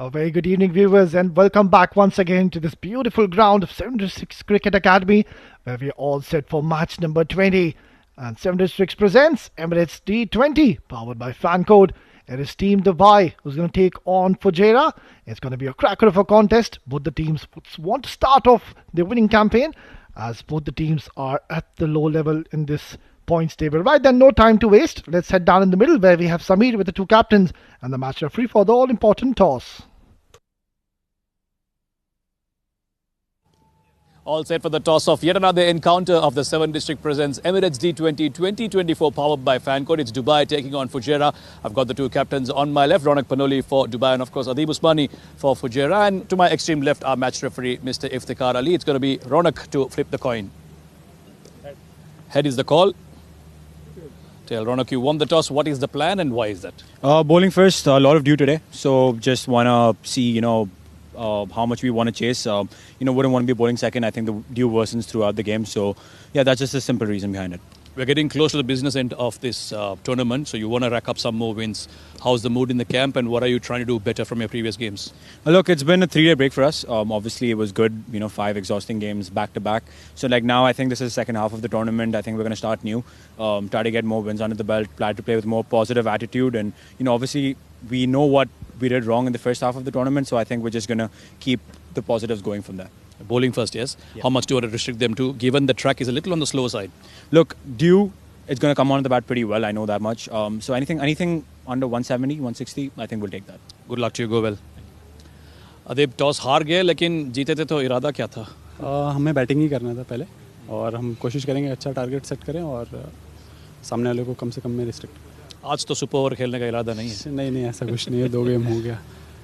A very good evening, viewers, and welcome back once again to this beautiful ground of 76 Cricket Academy, where we're all set for match number 20. And 76 presents Emirates D20, powered by Fancode. It is Team Dubai who's going to take on Fujairah. It's going to be a cracker of a contest. Both the teams want to start off their winning campaign, as both the teams are at the low level in this points table. Right then, no time to waste. Let's head down in the middle where we have Samir with the two captains and the match referee for the all-important toss. All set for the toss-off. Yet another encounter of the 7 District presents Emirates D20 2024 powered by Fancode. It's Dubai taking on Fujairah. I've got the two captains on my left, Ronak Panoli for Dubai and of course Adib Usmani for Fujairah. And to my extreme left, our match referee, Mr. Iftikhar Ali. It's going to be Ronak to flip the coin. Head is the call. Tell Ronak, you won the toss. What is the plan and why is that? Bowling first, a lot of dew today. So just want to see, how much we want to chase. Wouldn't want to be bowling second. I think the dew worsens throughout the game. So, yeah, that's just a simple reason behind it. We're getting close to the business end of this tournament, so you want to rack up some more wins. How's the mood in the camp and what are you trying to do better from your previous games? Look, it's been a 3-day break for us. Obviously, it was good, 5 exhausting games back-to-back. So, now I think this is the second half of the tournament. I think we're going to start new, try to get more wins under the belt, try to play with more positive attitude. And, obviously, we know what we did wrong in the first half of the tournament. So, I think we're just going to keep the positives going from there. Bowling first, yes. Yeah. How much do you want to restrict them to, given the track is a little on the slower side? Look, dew, it's going to come on the bat pretty well. I know that much. So anything under 170, 160, I think we'll take that. Good luck to you. Go well. Adib, toss हार गए लेकिन जीते थे तो इरादा क्या था? हमें बैटिंग ही करना था पहले और हम कोशिश करेंगे अच्छा टारगेट सेट करें और सामने वाले को कम से कम में रिस्ट्रिक्ट. आज तो सुपर ओवर खेलने का इरादा नहीं है? नहीं ऐसा कुछ नहीं है. 2 गेम हो गया.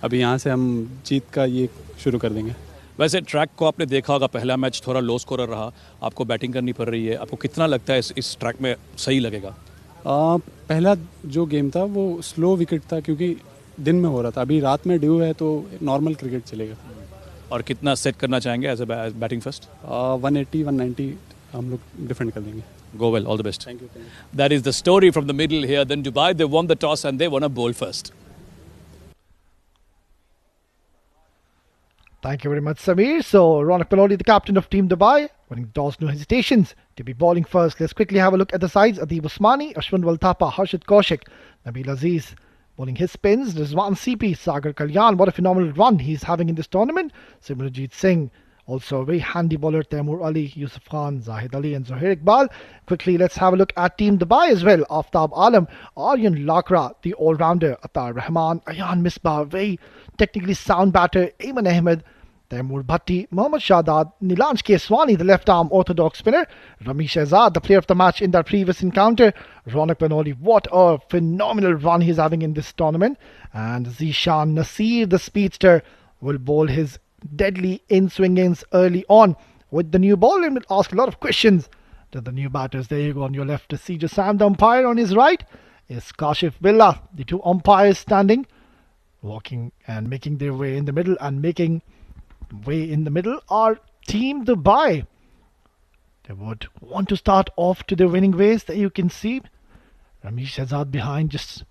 अभी यहाँ से हम जीत का ये शुरू कर देंगे. वैसे ट्रैक को आपने देखा होगा, पहला मैच थोड़ा लो स्कोरर रहा, आपको बैटिंग करनी पड़ रही है. आपको कितना लगता है इस ट्रैक में सही लगेगा? पहला जो गेम था वो स्लो विकेट था क्योंकि दिन में हो रहा था. अभी रात में ड्यू है तो नॉर्मल क्रिकेट चलेगा. और कितना सेट करना चाहेंगे एज अ बैटिंग फर्स्ट? 180 190 हम लोग डिफेंड कर देंगे. Go well, all the best. Thank you. That is the story from the middle here. Then Dubai, they won the toss and they want to bowl first. Thank you very much, Samir. So, Ronak Panoli, the captain of Team Dubai, winning the toss, no hesitations to be bowling first. Let's quickly have a look at the sides. Adib Usmani, Ashwin Walthapa, Harshit Kaushik, Nabil Aziz bowling his spins. Rizwan CP, Sagar Kalyan. What a phenomenal run he's having in this tournament. Simranjeet Singh, also a very handy bowler. Taimur Ali, Yusuf Khan, Zahid Ali and Zohair Iqbal. Quickly, let's have a look at Team Dubai as well. Aftab Alam, Aryan Lakra, the all-rounder. Atar Rahman, Ayan Misbah, very technically sound batter. Ayman Ahmed, Taimur Bhatti, Mohammad Shahzad, Nilanj Keswani, the left-arm orthodox spinner. Rami Shehzad, the player of the match in that previous encounter. Ronak Panoli, what a phenomenal run he's having in this tournament. And Zishan Nasir, the speedster, will bowl his deadly in-swing ins early on with the new ball and will ask a lot of questions to the new batters. There you go on your left is CJ Sam, the umpire. On his right is Kashif Billah, the two umpires standing, walking and making their way in the middle, and making way in the middle are Team Dubai. They would want to start off to their winning ways. There you can see Ramesh Shehzad behind, just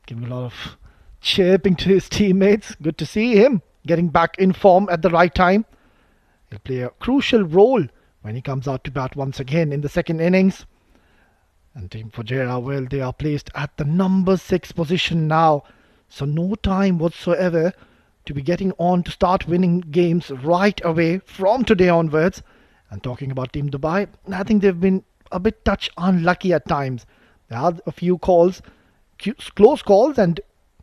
giving a lot of chirping to his teammates. Good to see him getting back in form at the right time. He'll play a crucial role when he comes out to bat once again in the second innings. And Team Fujairah, well, they are placed at the number 6 position now. So no time whatsoever to be getting on to start winning games right away from today onwards. And talking about Team Dubai, I think they've been a bit touch unlucky at times. They had a few calls, close calls, and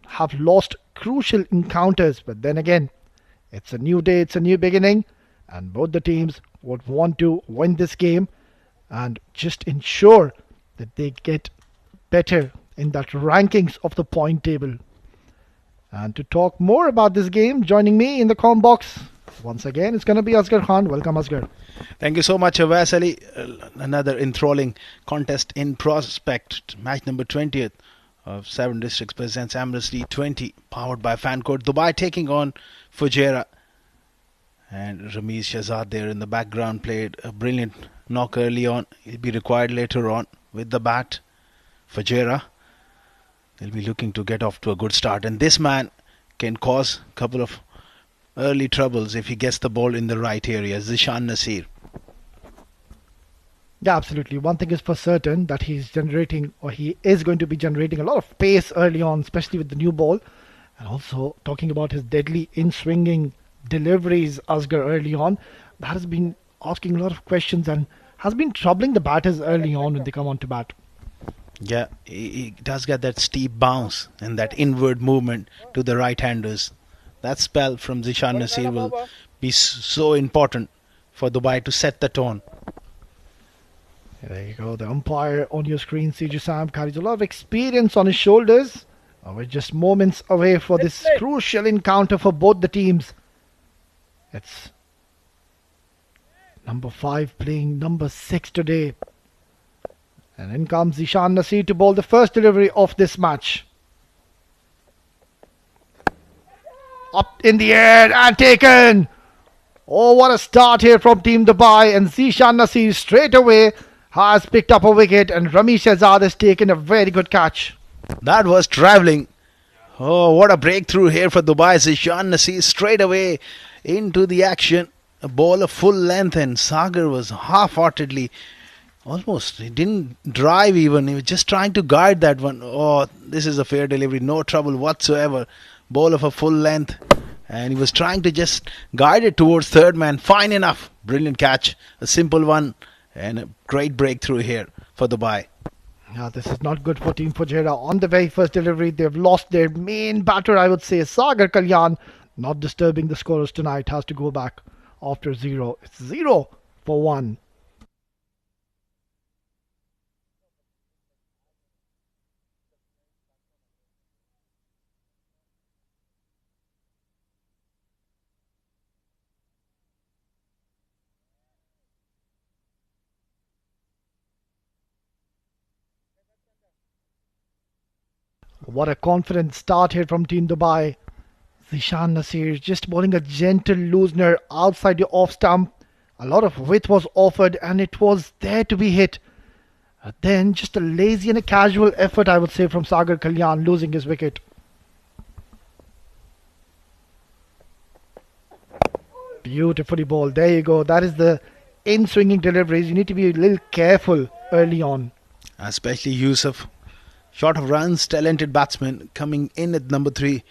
have lost crucial encounters. But then again, it's a new day, it's a new beginning, and both the teams would want to win this game and just ensure that they get better in that rankings of the point table. And to talk more about this game, joining me in the comm box once again, it's going to be Asghar Khan. Welcome, Asghar. Thank you so much, Awais Ali. Another enthralling contest in prospect. Match number 20th of 7 Districts presents Emirates D20, powered by Fancode. Dubai taking on Fujairah. And Ramesh Shehzad there in the background played a brilliant knock early on. He'll be required later on with the bat. Fujairah, they'll be looking to get off to a good start. And this man can cause a couple of early troubles if he gets the ball in the right area. Zishan Nasir. Yeah, absolutely. One thing is for certain that he is going to be generating a lot of pace early on, especially with the new ball. And also talking about his deadly in-swinging deliveries, Asghar, early on. That has been asking a lot of questions and has been troubling the batters early on when they come on to bat. Yeah, he does get that steep bounce and that inward movement to the right-handers. That spell from Zishan Nasir will be so important for Dubai to set the tone. There you go. The umpire on your screen, CJ Sam, carries a lot of experience on his shoulders. We're just moments away for this crucial encounter for both the teams. It's number 5 playing number 6 today. And in comes Zishan Nasir to bowl the first delivery of this match. Up in the air and taken. Oh, what a start here from Team Dubai. And Zishan Nasir straight away has picked up a wicket. And Ramesh Azad has taken a very good catch. That was travelling. Oh, what a breakthrough here for Dubai. Zishan Nasir straight away into the action. A ball of full length, and Sagar was half-heartedly, almost, he didn't drive even. He was just trying to guide that one. Oh, this is a fair delivery. No trouble whatsoever. Ball of a full length. And he was trying to just guide it towards third man. Fine enough. Brilliant catch. A simple one. And a great breakthrough here for Dubai. Yeah, this is not good for Team Fujairah. On the very first delivery, they've lost their main batter, I would say, Sagar Kalyan. Not disturbing the scorers tonight. Has to go back after 0. It's 0 for 1. What a confident start here from Team Dubai. Zishan Nasir just bowling a gentle loosener outside the off stump. A lot of width was offered and it was there to be hit. Then just a lazy and a casual effort, I would say, from Sagar Kalyan, losing his wicket. Beautifully bowled. There you go. That is the in-swinging deliveries. You need to be a little careful early on. Especially Yusuf. Short of runs, talented batsman coming in at number 3.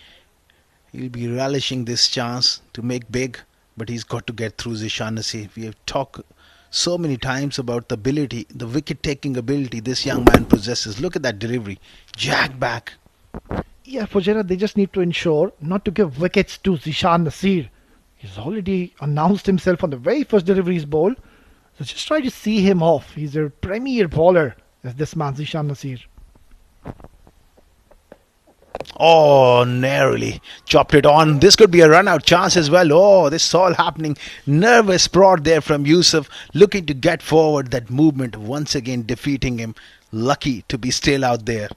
He'll be relishing this chance to make big, but he's got to get through Zishan Nasir. We have talked so many times about the ability, the wicket-taking ability this young man possesses. Look at that delivery. Jack back. Yeah, Fujairah, they just need to ensure not to give wickets to Zishan Nasir. He's already announced himself on the very first delivery he's bowled. So just try to see him off. He's a premier bowler, as this man, Zishan Nasir. Oh, narrowly chopped it on. This could be a run-out chance as well. Oh, this is all happening. Nervous prod there from Yusuf, looking to get forward. That movement once again defeating him. Lucky to be still out there.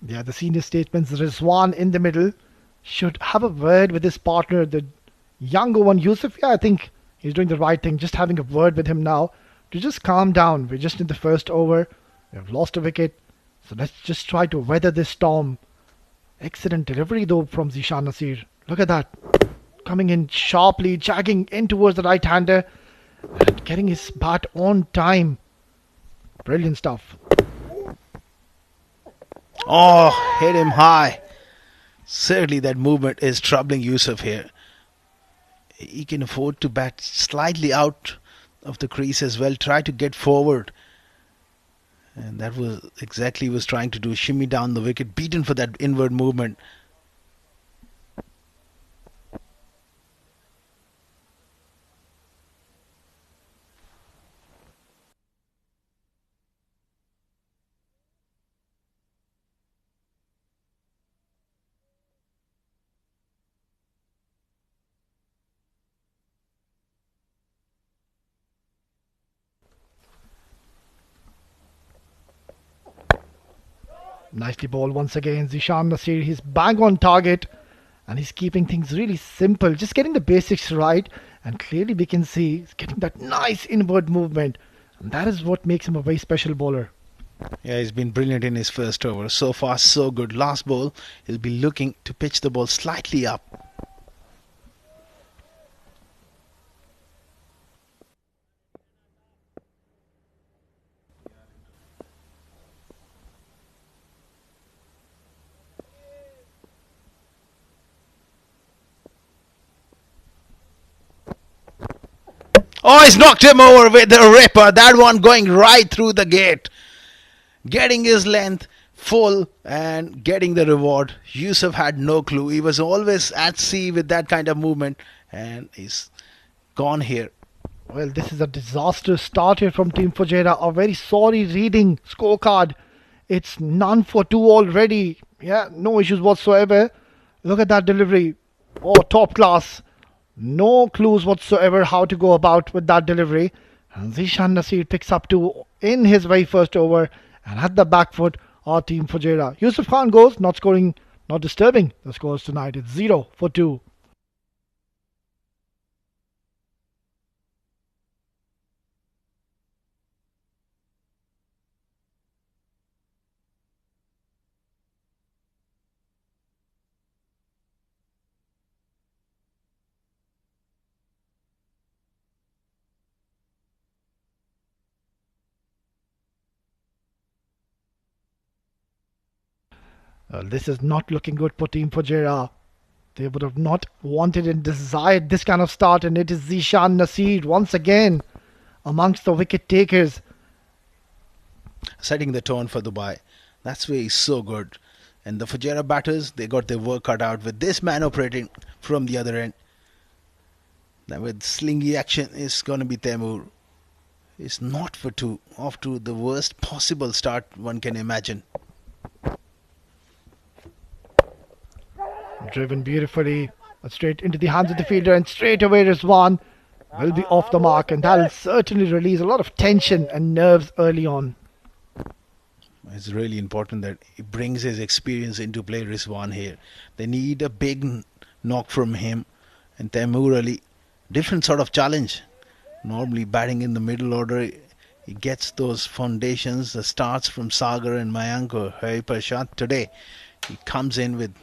Yeah, the senior statements, Rizwan in the middle, should have a word with his partner, the younger one, Yusuf. Yeah, I think he's doing the right thing. Just having a word with him now to just calm down. We're just in the first over. We've lost a wicket. So let's just try to weather this storm. Excellent delivery though from Zishan Nasir. Look at that. Coming in sharply, jagging in towards the right-hander and getting his bat on time. Brilliant stuff. Oh, hit him high. Certainly that movement is troubling Yusuf here. He can afford to bat slightly out of the crease as well. Try to get forward. And that was exactly he was trying to do. Shimmy down the wicket. Beaten for that inward movement. Nicely bowled once again. Zishan Nasir, he's bang on target and he's keeping things really simple. Just getting the basics right, and clearly we can see he's getting that nice inward movement. And that is what makes him a very special bowler. Yeah, he's been brilliant in his first over. So far, so good. Last ball, he'll be looking to pitch the ball slightly up. Oh, he's knocked him over with the ripper. That one going right through the gate. Getting his length full and getting the reward. Yusuf had no clue. He was always at sea with that kind of movement, and he's gone here. Well, this is a disastrous start here from Team Fujairah. A very sorry reading scorecard. It's none for two already. Yeah, no issues whatsoever. Look at that delivery. Oh, top class. No clues whatsoever how to go about with that delivery. And Zishan Nasir picks up two in his very first over. And at the back foot, our Team Fujairah. Yusuf Khan goes, not scoring, not disturbing the scores tonight. It's 0 for 2. This is not looking good for Team Fujairah. They would have not wanted and desired this kind of start, and it is Zishan Nasir once again amongst the wicket takers. Setting the tone for Dubai. That's why he's so good. And the Fujairah batters, they got their work cut out with this man operating from the other end. Now with slingy action is going to be Temur. It's not for two. Off to the worst possible start one can imagine. Driven beautifully, straight into the hands of the fielder, and straight away Rizwan will be off the mark, and that'll certainly release a lot of tension and nerves early on. It's really important that he brings his experience into play, Rizwan here. They need a big knock from him, and Temur Ali, different sort of challenge. Normally batting in the middle order, he gets those foundations, the starts from Sagar and Mayank or Hari Prasad. Today, he comes in with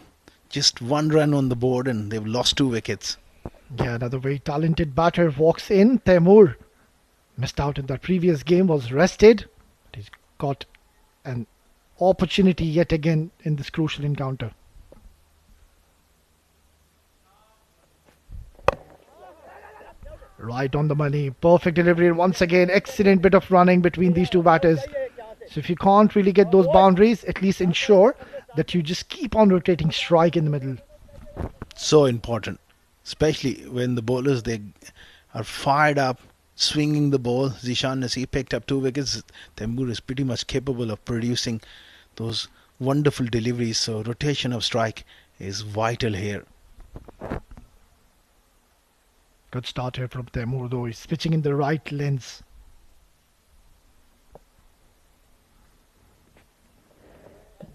just one run on the board and they've lost 2 wickets. Yeah, another very talented batter walks in. Temur missed out in that previous game, was rested. He's got an opportunity yet again in this crucial encounter. Right on the money. Perfect delivery, and once again, excellent bit of running between these two batters. So if you can't really get those boundaries, at least ensure that you just keep on rotating strike in the middle. So important, especially when the bowlers, they are fired up, swinging the ball. Zishan Nasir picked up 2 wickets. Temur is pretty much capable of producing those wonderful deliveries. So rotation of strike is vital here. Good start here from Temur, though. He's pitching in the right lens.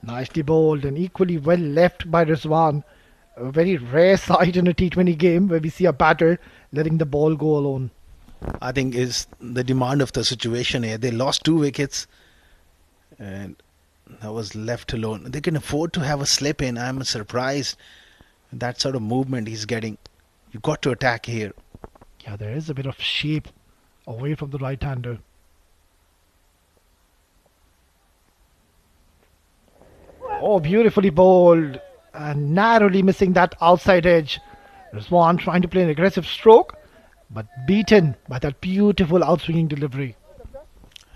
Nicely bowled and equally well left by Rizwan. A very rare sight in a T20 game where we see a batter letting the ball go alone. I think is the demand of the situation here. They lost 2 wickets and that was left alone. They can afford to have a slip in. I'm surprised that sort of movement he's getting. You've got to attack here. Yeah, there is a bit of shape away from the right-hander. Oh, beautifully bowled and narrowly missing that outside edge. Rizwan trying to play an aggressive stroke, but beaten by that beautiful outswinging delivery.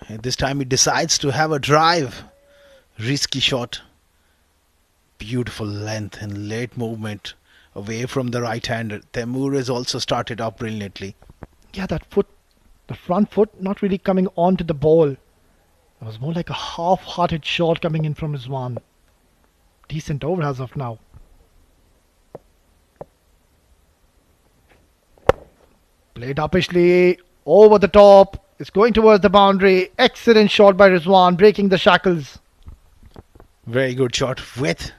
And this time he decides to have a drive. Risky shot. Beautiful length and late movement away from the right-hander. Temur has also started off brilliantly. Yeah, that foot, the front foot, not really coming onto the ball. It was more like a half-hearted shot coming in from Rizwan. Decent over as of now. Played uppishly, over the top. It's going towards the boundary. Excellent shot by Rizwan, breaking the shackles. Very good shot. Width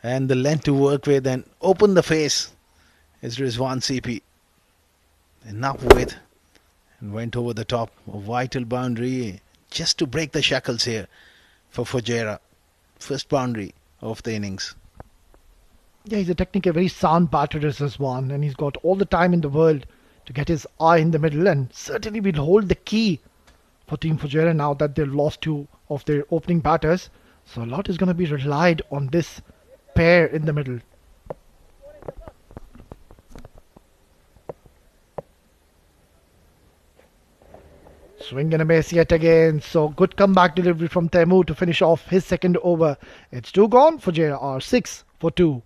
and the length to work with, and open the face is Rizwan CP. Enough width and went over the top. A vital boundary. just to break the shackles here for Fujairah. First boundary of the innings. Yeah, he's a technically very sound batter, this one, and he's got all the time in the world to get his eye in the middle, and certainly will hold the key for Team Fujairah now that they've lost two of their opening batters. So a lot is going to be relied on this pair in the middle. Swing and a miss yet again. So good comeback delivery from Temu to finish off his second over. It's 2 gone. Fujairah are 6 for 2.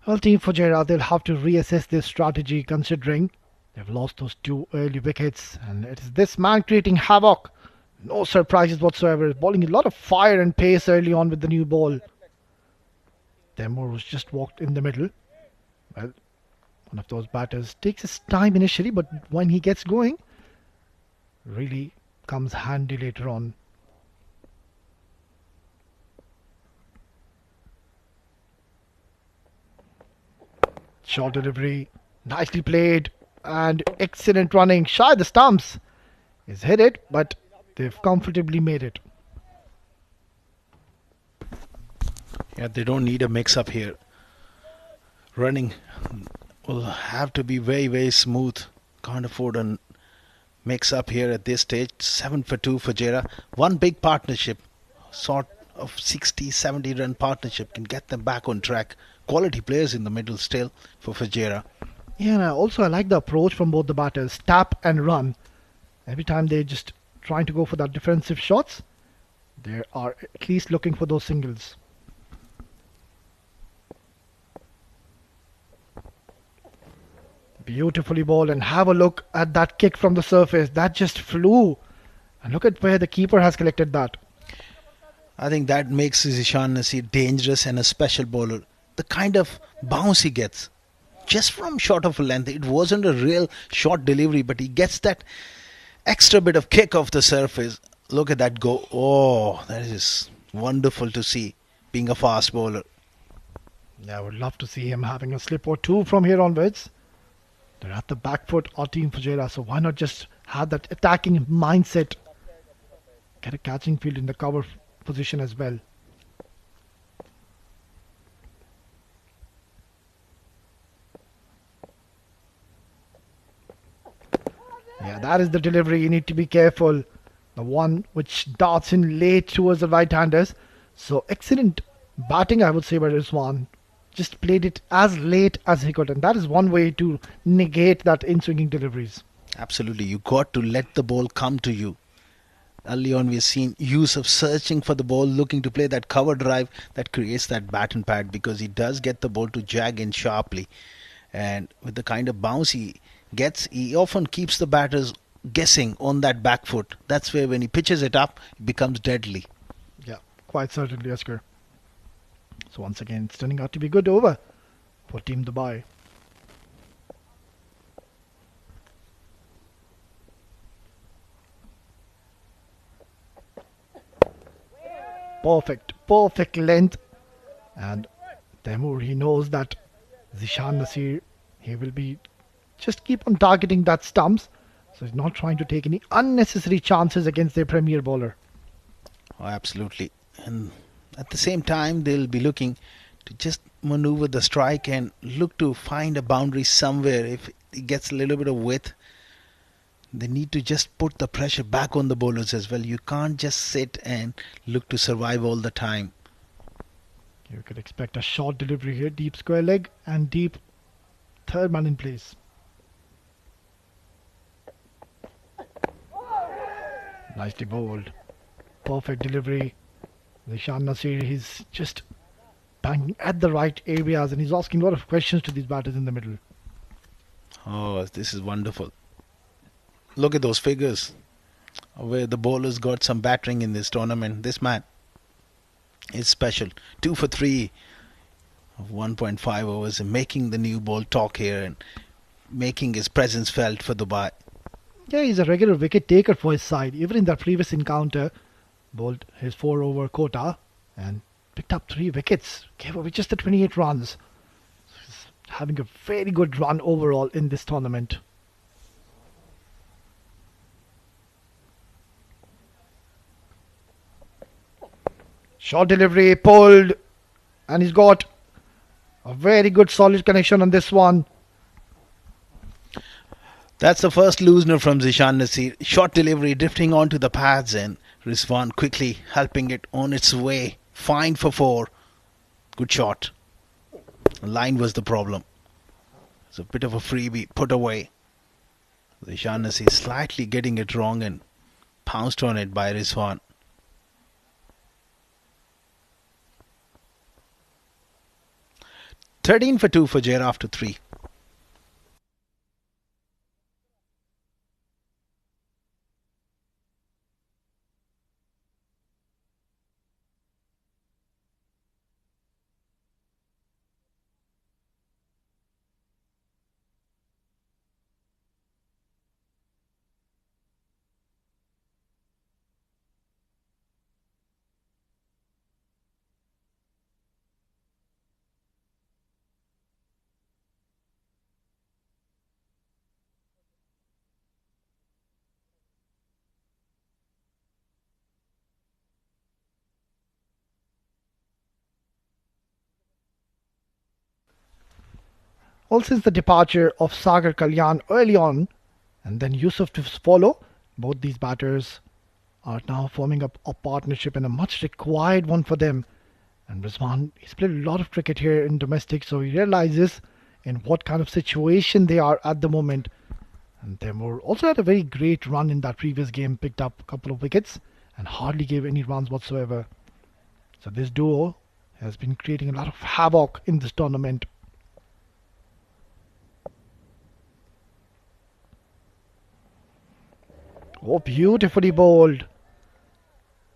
Well, Team Fujairah, they'll have to reassess their strategy considering they've lost those 2 early wickets, and it is this man creating havoc. No surprises whatsoever. Bowling a lot of fire and pace early on with the new ball. Temur was just walked in the middle. Well, one of those batters takes his time initially, but when he gets going, really comes handy later on. Short delivery, nicely played, and excellent running. Shy the stumps. He's hit it, but they've comfortably made it. Yeah, they don't need a mix-up here. Running will have to be very, very smooth. Can't afford a mix-up here at this stage. 7 for 2 for Fujairah. One big partnership, sort of 60-70 run partnership, can get them back on track. Quality players in the middle still for Fujairah. Yeah, and I like the approach from both the batters. Tap and run. Every time they're just trying to go for that defensive shots, they are at least looking for those singles. Beautifully bowled, and have a look at that kick from the surface. That just flew. And look at where the keeper has collected that. I think that makes Zishan Nasir dangerous and a special bowler. The kind of bounce he gets just from short of a length. It wasn't a real short delivery, but he gets that extra bit of kick off the surface. Look at that go. Oh, that is wonderful to see, being a fast bowler. Yeah, I would love to see him having a slip or two from here onwards. They're at the back foot of Team Fujairah, so why not just have that attacking mindset? Get a catching field in the cover position as well. Yeah, that is the delivery. You need to be careful. The one which darts in late towards the right-handers. So excellent batting, I would say, by Rizwan. Just played it as late as he could, and that is one way to negate that in-swinging deliveries. Absolutely, you got to let the ball come to you. Early on, we've seen use of searching for the ball, looking to play that cover drive that creates that bat and pad, because he does get the ball to jag in sharply. And with the kind of bounce he gets, he often keeps the batters guessing on that back foot. That's where when he pitches it up, it becomes deadly. Yeah, quite certainly, Askar. So once again, it's turning out to be good over for Team Dubai. Perfect length. And Temur, he knows that Zishan Nasir, he will be just keep on targeting that stumps. So he's not trying to take any unnecessary chances against their premier bowler. Oh, absolutely. And at the same time, they'll be looking to just maneuver the strike and look to find a boundary somewhere. If it gets a little bit of width, they need to just put the pressure back on the bowlers as well. You can't just sit and look to survive all the time. You could expect a short delivery here, deep square leg and deep third man in place. Nicely bowled. Perfect delivery. Zishan Nasir, he's just banging at the right areas, and he's asking a lot of questions to these batters in the middle. Oh, this is wonderful. Look at those figures where the bowlers got some battering in this tournament. This man is special. 2 for 3 of 1.5 overs and making the new ball talk here and making his presence felt for Dubai. Yeah, he's a regular wicket taker for his side. Even in that previous encounter, bowled his 4-over quota and picked up 3 wickets. Gave away just the 28 runs. He's having a very good run overall in this tournament. Short delivery, pulled, and he's got a very good solid connection on this one. That's the first loosener from Zishan Nasir. Short delivery drifting onto the pads and Rizwan quickly helping it on its way. Fine for 4. Good shot. The line was the problem. It's a bit of a freebie put away. Zishan Nasir slightly getting it wrong and pounced on it by Rizwan. Thirteen for 2 for Fujairah after 3. All since the departure of Sagar Kalyan early on and then Yusuf to follow, both these batters are now forming up a partnership and a much required one for them. And Rizwan, he's played a lot of cricket here in domestic, so he realizes in what kind of situation they are at the moment. And Temur also had a very great run in that previous game, picked up a couple of wickets and hardly gave any runs whatsoever. So this duo has been creating a lot of havoc in this tournament. Oh, beautifully bowled.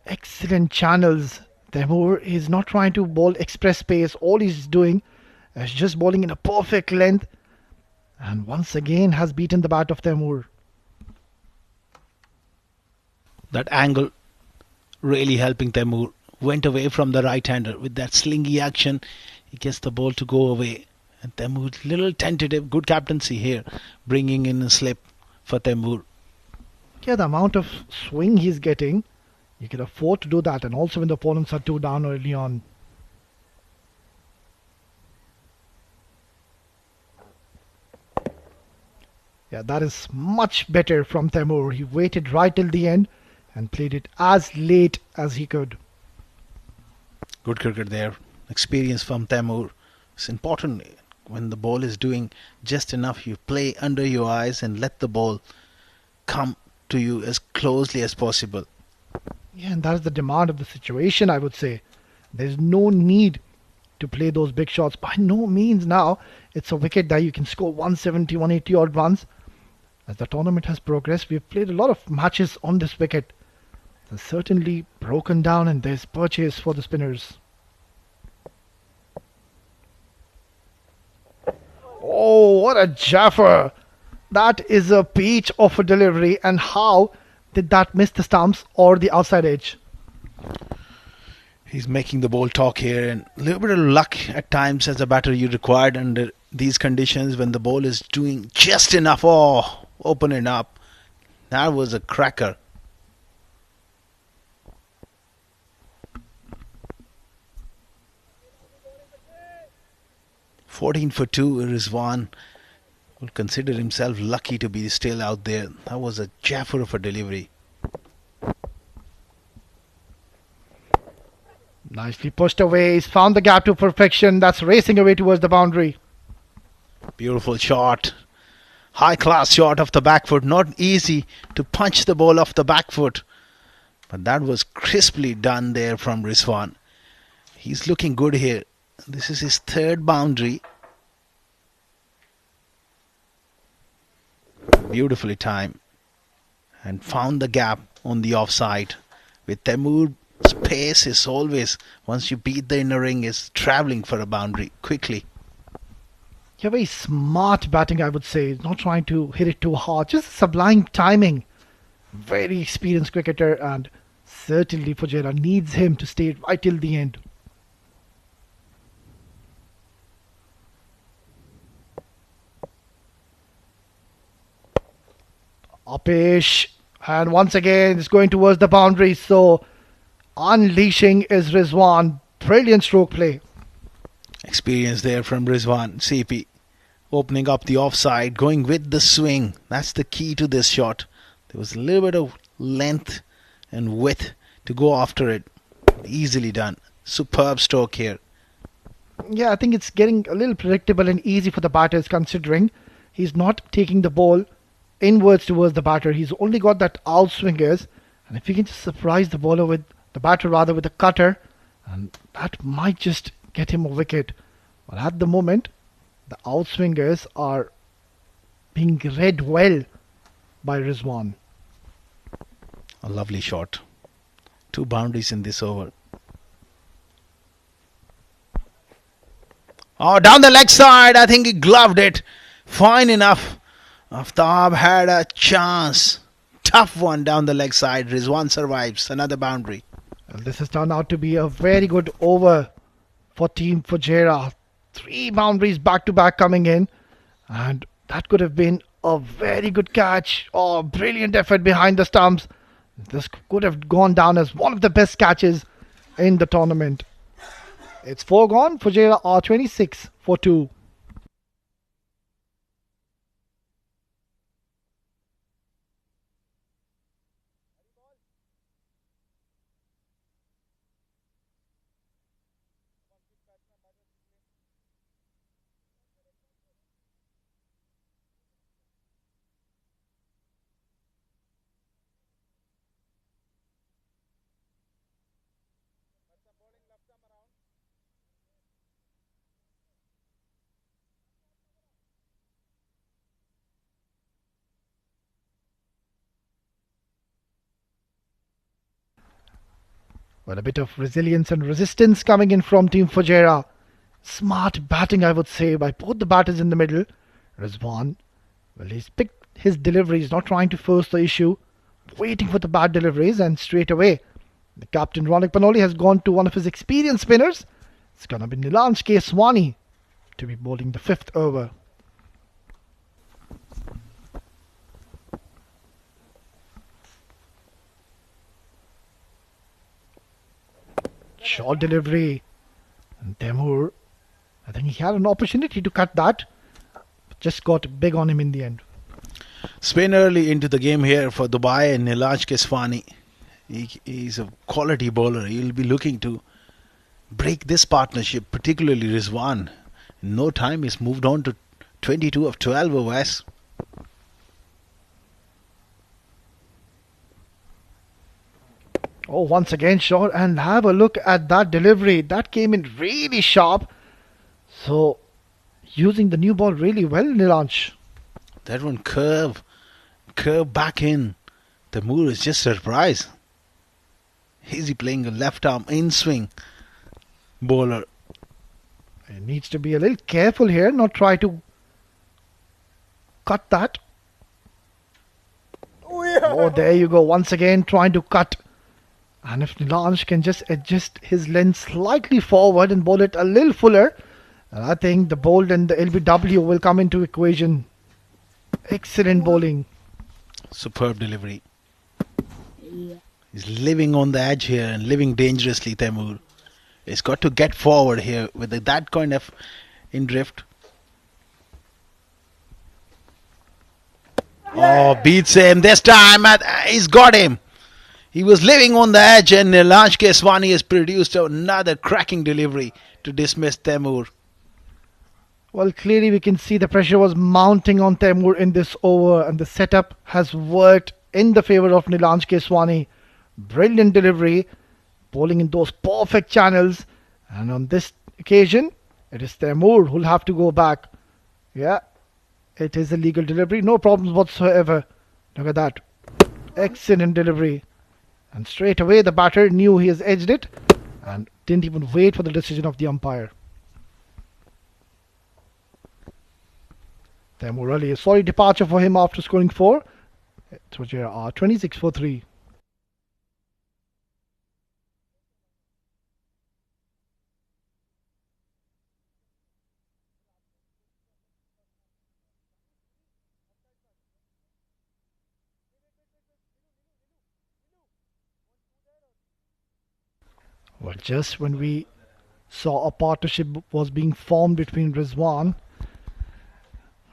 Excellent channels. Temur is not trying to bowl express pace. All he's doing is just bowling in a perfect length. And once again has beaten the bat of Temur. That angle really helping Temur. Went away from the right-hander with that slingy action. He gets the ball to go away. And Temur, little tentative, good captaincy here. Bringing in a slip for Temur. Yeah, the amount of swing he's getting, you can afford to do that. And also when the opponents are 2 down early on. Yeah, that is much better from Temur. He waited right till the end and played it as late as he could. Good cricket there. Experience from Temur. It's important when the ball is doing just enough. You play under your eyes and let the ball come to you as closely as possible. Yeah, and that is the demand of the situation, I would say. There's no need to play those big shots. By no means now. It's a wicket that you can score 170, 180 odd runs. As the tournament has progressed, we've played a lot of matches on this wicket. It's certainly broken down and there's purchase for the spinners. Oh, what a jaffer! That is a peach of a delivery, and how did that miss the stumps or the outside edge? He's making the ball talk here, and a little bit of luck at times as a batter you required under these conditions when the ball is doing just enough. Oh, open it up. That was a cracker. "14 for 2, Rizwan will consider himself lucky to be still out there. That was a jaffer of a delivery. Nicely pushed away. He's found the gap to perfection. That's racing away towards the boundary. Beautiful shot. High class shot off the back foot. Not easy to punch the ball off the back foot. But that was crisply done there from Rizwan. He's looking good here. This is his 3rd boundary. Beautifully timed and found the gap on the offside. With Temur's pace is always, once you beat the inner ring, is travelling for a boundary quickly. Yeah, very smart batting, I would say. Not trying to hit it too hard, just sublime timing. Very experienced cricketer, and certainly Fujairah needs him to stay right till the end. Upish, and once again it's going towards the boundary. So unleashing is Rizwan. Brilliant stroke play. Experience there from Rizwan. CP opening up the offside, going with the swing. That's the key to this shot. There was a little bit of length and width to go after it. Easily done. Superb stroke here. Yeah, I think it's getting a little predictable and easy for the batters, considering he's not taking the ball inwards towards the batter. He's only got that outswingers, and if he can just surprise the bowler with the batter rather with a cutter, and that might just get him a wicket. But at the moment, the outswingers are being read well by Rizwan. A lovely shot. 2 boundaries in this over. Oh, down the leg side. I think he gloved it. Fine enough. Aftab had a chance. Tough one down the leg side. Rizwan survives. Another boundary. Well, this has turned out to be a very good over for Team Fujairah. 3 boundaries back to back coming in, and that could have been a very good catch. Oh, brilliant effort behind the stumps. This could have gone down as one of the best catches in the tournament. It's 4 gone. Fujairah are 26 for 2. Well, a bit of resilience and resistance coming in from Team Fujairah. Smart batting, I would say, by both the batters in the middle. Rizwan, well, he's picked his deliveries, not trying to force the issue, waiting for the bad deliveries, and straight away, the captain Ronak Panoli has gone to one of his experienced spinners. It's gonna be Nilansh Keswani to be bowling the 5th over. Short delivery. And Temur, I think he had an opportunity to cut that, but just got big on him in the end. Spin early into the game here for Dubai and Nilansh Keswani. He's a quality bowler. He'll be looking to break this partnership, particularly Rizwan. In no time, he's moved on to 22 of 12 overs. Oh, once again short, and have a look at that delivery. That came in really sharp. So, using the new ball really well, Nilansh. That one curve back in. The move is just a surprise. Is he playing a left arm in swing bowler? He needs to be a little careful here, not try to cut that. Oh, there you go. Once again, trying to cut. And if Nilansh can just adjust his lens slightly forward and bowl it a little fuller, I think the bold and the LBW will come into equation. Excellent bowling. Superb delivery. He's living on the edge here and living dangerously, Temur. He's got to get forward here with that kind of in drift. Oh, beats him this time. He's got him. He was living on the edge, and Nilansh Keswani has produced another cracking delivery to dismiss Temur. Well, clearly we can see the pressure was mounting on Temur in this over, and the setup has worked in the favour of Nilansh Keswani. Brilliant delivery, bowling in those perfect channels, and on this occasion, it is Temur who'll have to go back. Yeah, It is a legal delivery, no problems whatsoever. Look at that. Excellent delivery. And straight away the batter knew he has edged it and didn't even wait for the decision of the umpire. Taimur Ali, a sorry departure for him after scoring 4. Fujairah 26 for 3. Well, just when we saw a partnership was being formed between Rizwan,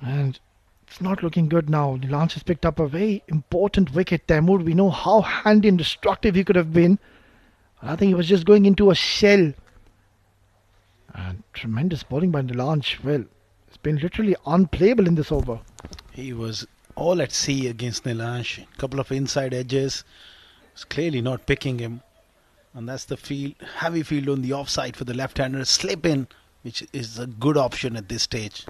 and it's not looking good now. Nilansh has picked up a very important wicket. Taimur, we know how handy and destructive he could have been. I think he was just going into a shell. And tremendous bowling by Nilansh. Well, it's been literally unplayable in this over. He was all at sea against Nilansh. A couple of inside edges. Was clearly not picking him. And that's the field, heavy field on the offside for the left-hander. Slip in, which is a good option at this stage.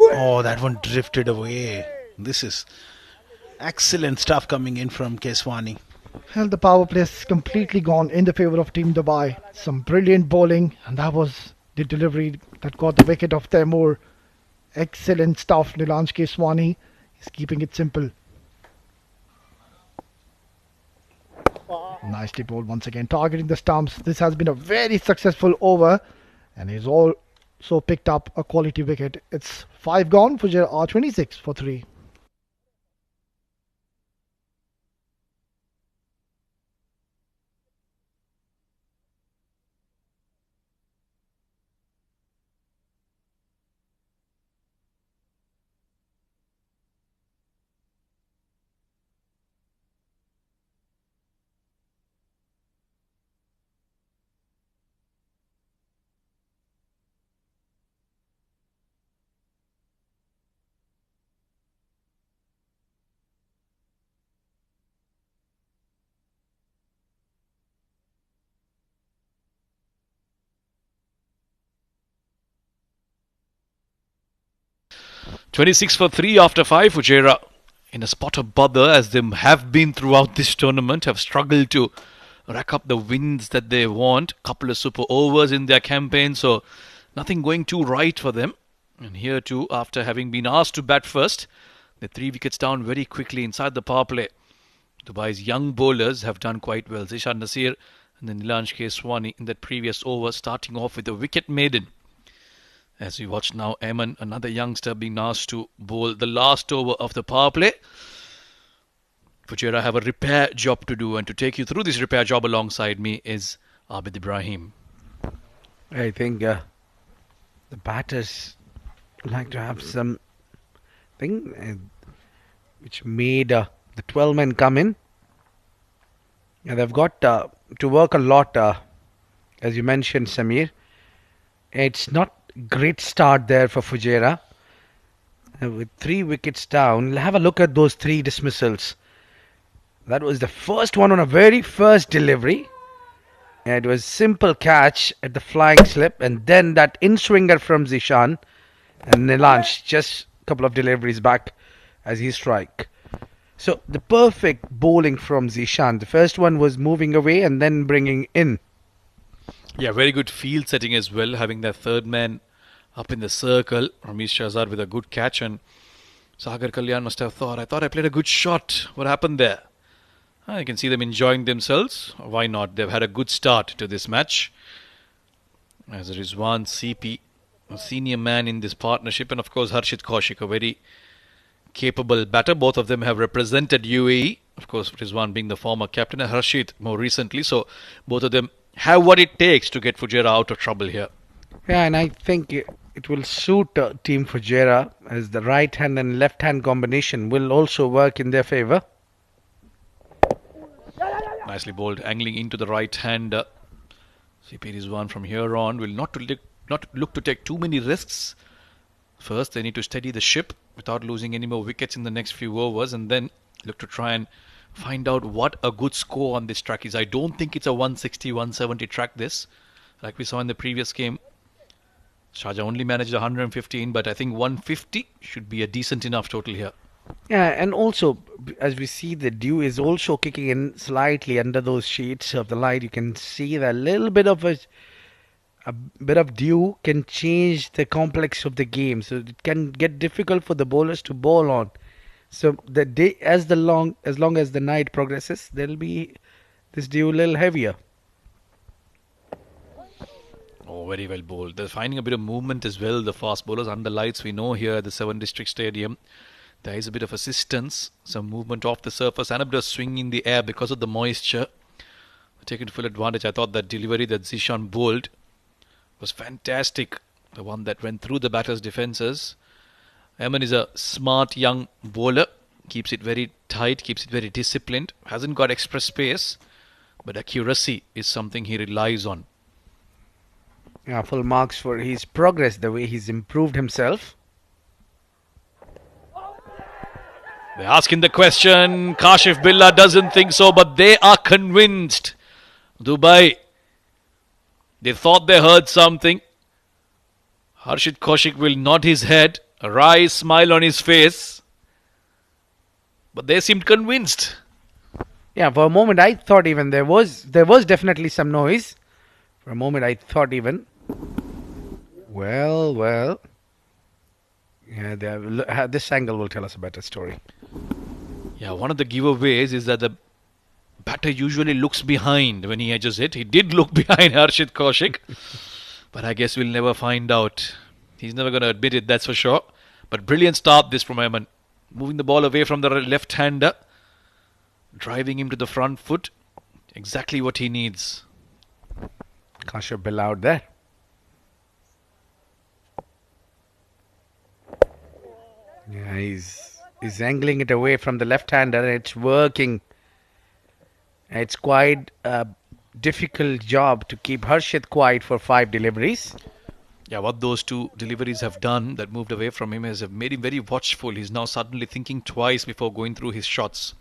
Oh, that one drifted away. This is excellent stuff coming in from Keswani. Well, the power play has completely gone in the favour of Team Dubai. Some brilliant bowling, and that was the delivery that got the wicket of Taimur. Excellent stuff. Nilansh Keswani is keeping it simple. Nicely bowled once again, targeting the stumps. This has been a very successful over, and he's also picked up a quality wicket. It's 5 gone. Fujairah 26 for 3. "26 for 3 after 5. Fujairah in a spot of bother, as they have been throughout this tournament, have struggled to rack up the wins that they want. Couple of super overs in their campaign, so nothing going too right for them. And here too, after having been asked to bat first, they're 3 wickets down very quickly inside the power play. Dubai's young bowlers have done quite well. Zishan Nasir and then Nilansh Keswani in that previous over, starting off with a wicket maiden. As we watch now, Eamon, another youngster, being asked to bowl the last over of the power play. Fujairah have a repair job to do, and to take you through this repair job alongside me is Abid Ibrahim. I think the batters like to have some thing which made the 12 men come in. Yeah, they've got to work a lot, as you mentioned, Samir. It's not great start there for Fujairah. With 3 wickets down, have a look at those 3 dismissals. That was the first one on a very first delivery. And it was simple catch at the flying slip, and then that in-swinger from Zishan, and Nilansh just a couple of deliveries back as he strike. So the perfect bowling from Zishan. The first one was moving away and then bringing in. Yeah, very good field setting as well, having that third man up in the circle. Ramesh Shahzad with a good catch, and Sagar Kalyan must have thought, I thought I played a good shot. What happened there? I can see them enjoying themselves. Why not? They've had a good start to this match. As Rizwan CP, a senior man in this partnership, and of course Harshit Kaushik, a very capable batter. Both of them have represented UAE. Of course, Rizwan being the former captain, and Harshit more recently. So both of them have what it takes to get Fujairah out of trouble here. Yeah, and I think it will suit Team Fujairah, as the right hand and left hand combination will also work in their favour. Nicely bowled, angling into the right hand. CP Rizwan from here on will not look to take too many risks. First, they need to steady the ship without losing any more wickets in the next few overs, and then look to try and find out what a good score on this track is. I don't think it's a 160, 170 track this. Like we saw in the previous game. Sharjah only managed 115, but I think 150 should be a decent enough total here. Yeah, and also, as we see, the dew is also kicking in slightly under those shades of the light. You can see that a bit of dew can change the complex of the game, so it can get difficult for the bowlers to bowl on. So the day, as long as the night progresses, there'll be this dew a little heavier. Oh, very well bowled. They're finding a bit of movement as well, the fast bowlers. Under lights, we know here at the 7 District Stadium, there is a bit of assistance, some movement off the surface and a bit of swing in the air because of the moisture. Taking full advantage. I thought that delivery that Zishan bowled was fantastic. The one that went through the batter's defences. Eman is a smart young bowler. Keeps it very tight, keeps it very disciplined. Hasn't got express space, but accuracy is something he relies on. Yeah, full marks for his progress, the way he's improved himself. They're asking the question. Kashif Billah doesn't think so, but they are convinced. Dubai, they thought they heard something. Harshit Kaushik will nod his head, a wry smile on his face. But they seemed convinced. Yeah, for a moment I thought even there was definitely some noise. For a moment I thought even, well. Yeah, this angle will tell us a better story. Yeah, one of the giveaways is that the batter usually looks behind when he edges it. He did look behind Harshit Kaushik. But I guess we'll never find out. He's never going to admit it, that's for sure. But brilliant start this from Eman. Moving the ball away from the left-hander. Driving him to the front foot. Exactly what he needs. Kashif Billah out there. Yeah, he's angling it away from the left-hander. It's working. It's quite a difficult job to keep Harshit quiet for 5 deliveries. Yeah, what those 2 deliveries have done that moved away from him has made him very watchful. He's now suddenly thinking twice before going through his shots.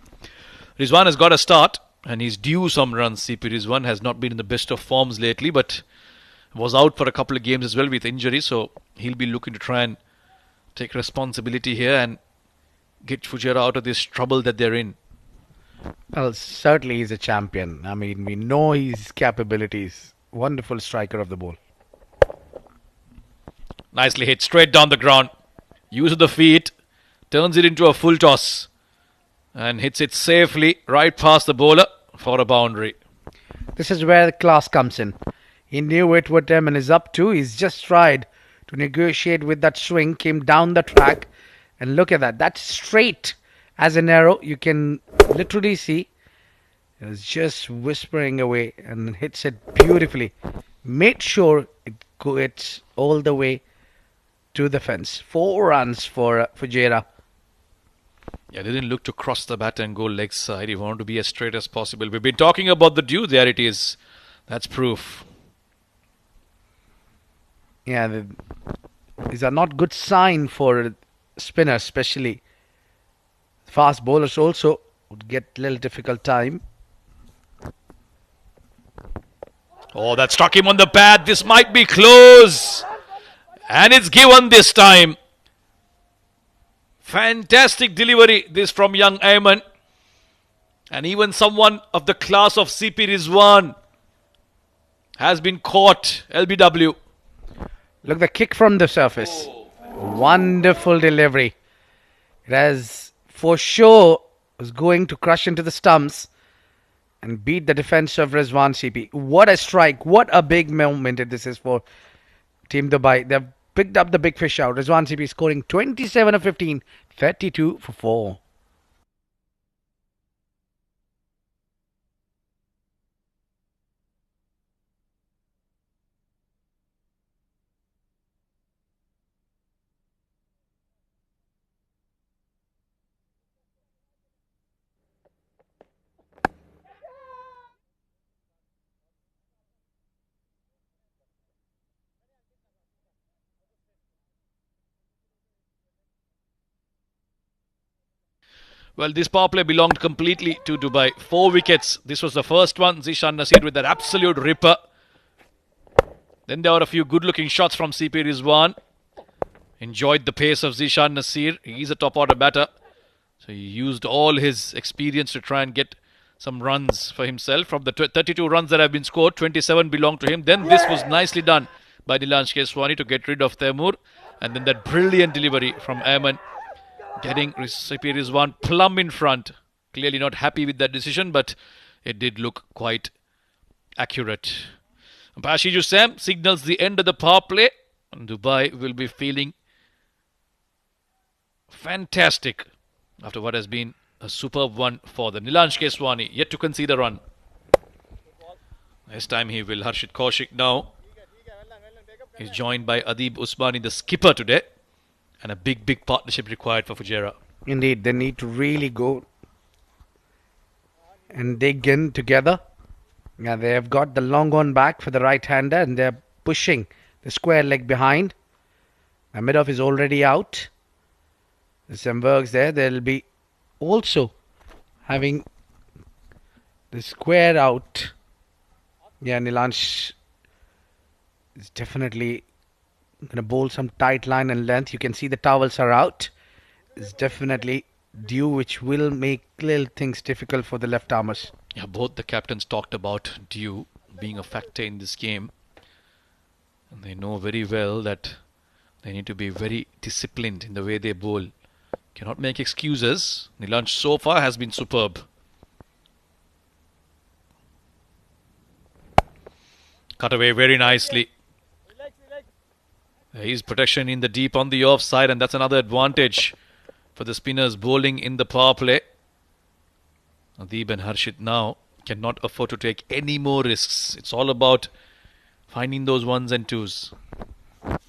Rizwan has got a start and he's due some runs. CP Rizwan has not been in the best of forms lately, but was out for a couple of games as well with injury, so he'll be looking to try and take responsibility here and get Fujairah out of this trouble that they're in. Well, certainly he's a champion. I mean, we know his capabilities. Wonderful striker of the ball. Nicely hit, straight down the ground. Use of the feet, turns it into a full toss and hits it safely right past the bowler for a boundary. This is where the class comes in. He knew it what Eman is up to. He's just tried to negotiate with that swing, came down the track, and look at that. That's straight as an arrow. You can literally see it's just whispering away and hits it beautifully. Made sure it's all the way to the fence. 4 runs for Fujairah. Yeah, they didn't look to cross the bat and go leg side. He wanted to be as straight as possible. We've been talking about the dew. There it is. That's proof. Yeah, these are not good sign for spinners, especially. Fast bowlers also would get a little difficult time. Oh, that struck him on the pad. This might be close. And it's given this time. Fantastic delivery this from young Ayman. And even someone of the class of CP Rizwan has been caught. LBW. Look, the kick from the surface. Wonderful delivery. It has for sure was going to crush into the stumps and beat the defense of Rizwan CP. What a strike. What a big moment this is for Team Dubai. They've picked up the big fish out. Rizwan CP scoring 27 of 15, 32 for 4. Well, this power play belonged completely to Dubai. 4 wickets. This was the first one. Zishan Nasir with that absolute ripper. Then there were a few good-looking shots from CP Rizwan. Enjoyed the pace of Zishan Nasir. He's a top-order batter. So he used all his experience to try and get some runs for himself. From the 32 runs that have been scored, 27 belong to him. Then this was nicely done by Nilansh Keswani to get rid of Taimur. And then that brilliant delivery from Ayman, getting CP Rizwan plumb in front. Clearly not happy with that decision, but it did look quite accurate. Bashi Jusam signals the end of the power play. And Dubai will be feeling fantastic after what has been a superb one for them. Nilansh Keswani yet to concede a run. This time he will. Harshit Kaushik now is joined by Adib Usmani, the skipper today. And a big partnership required for Fujairah. Indeed, they need to really go and dig in together. Yeah, they have got the long on back for the right-hander and they're pushing the square leg behind. The mid-off is already out. There's some works there. They'll be also having the square out. Yeah, Nilansh is definitely going to bowl some tight line and length. You can see the towels are out. It's definitely due, which will make little things difficult for the left armers. Yeah, both the captains talked about due being a factor in this game. And they know very well that they need to be very disciplined in the way they bowl. Cannot make excuses. Nilansh so far has been superb. Cut away very nicely. There is protection in the deep on the offside, and that's another advantage for the spinners bowling in the power play. Adib and Harshit now cannot afford to take any more risks. It's all about finding those ones and twos.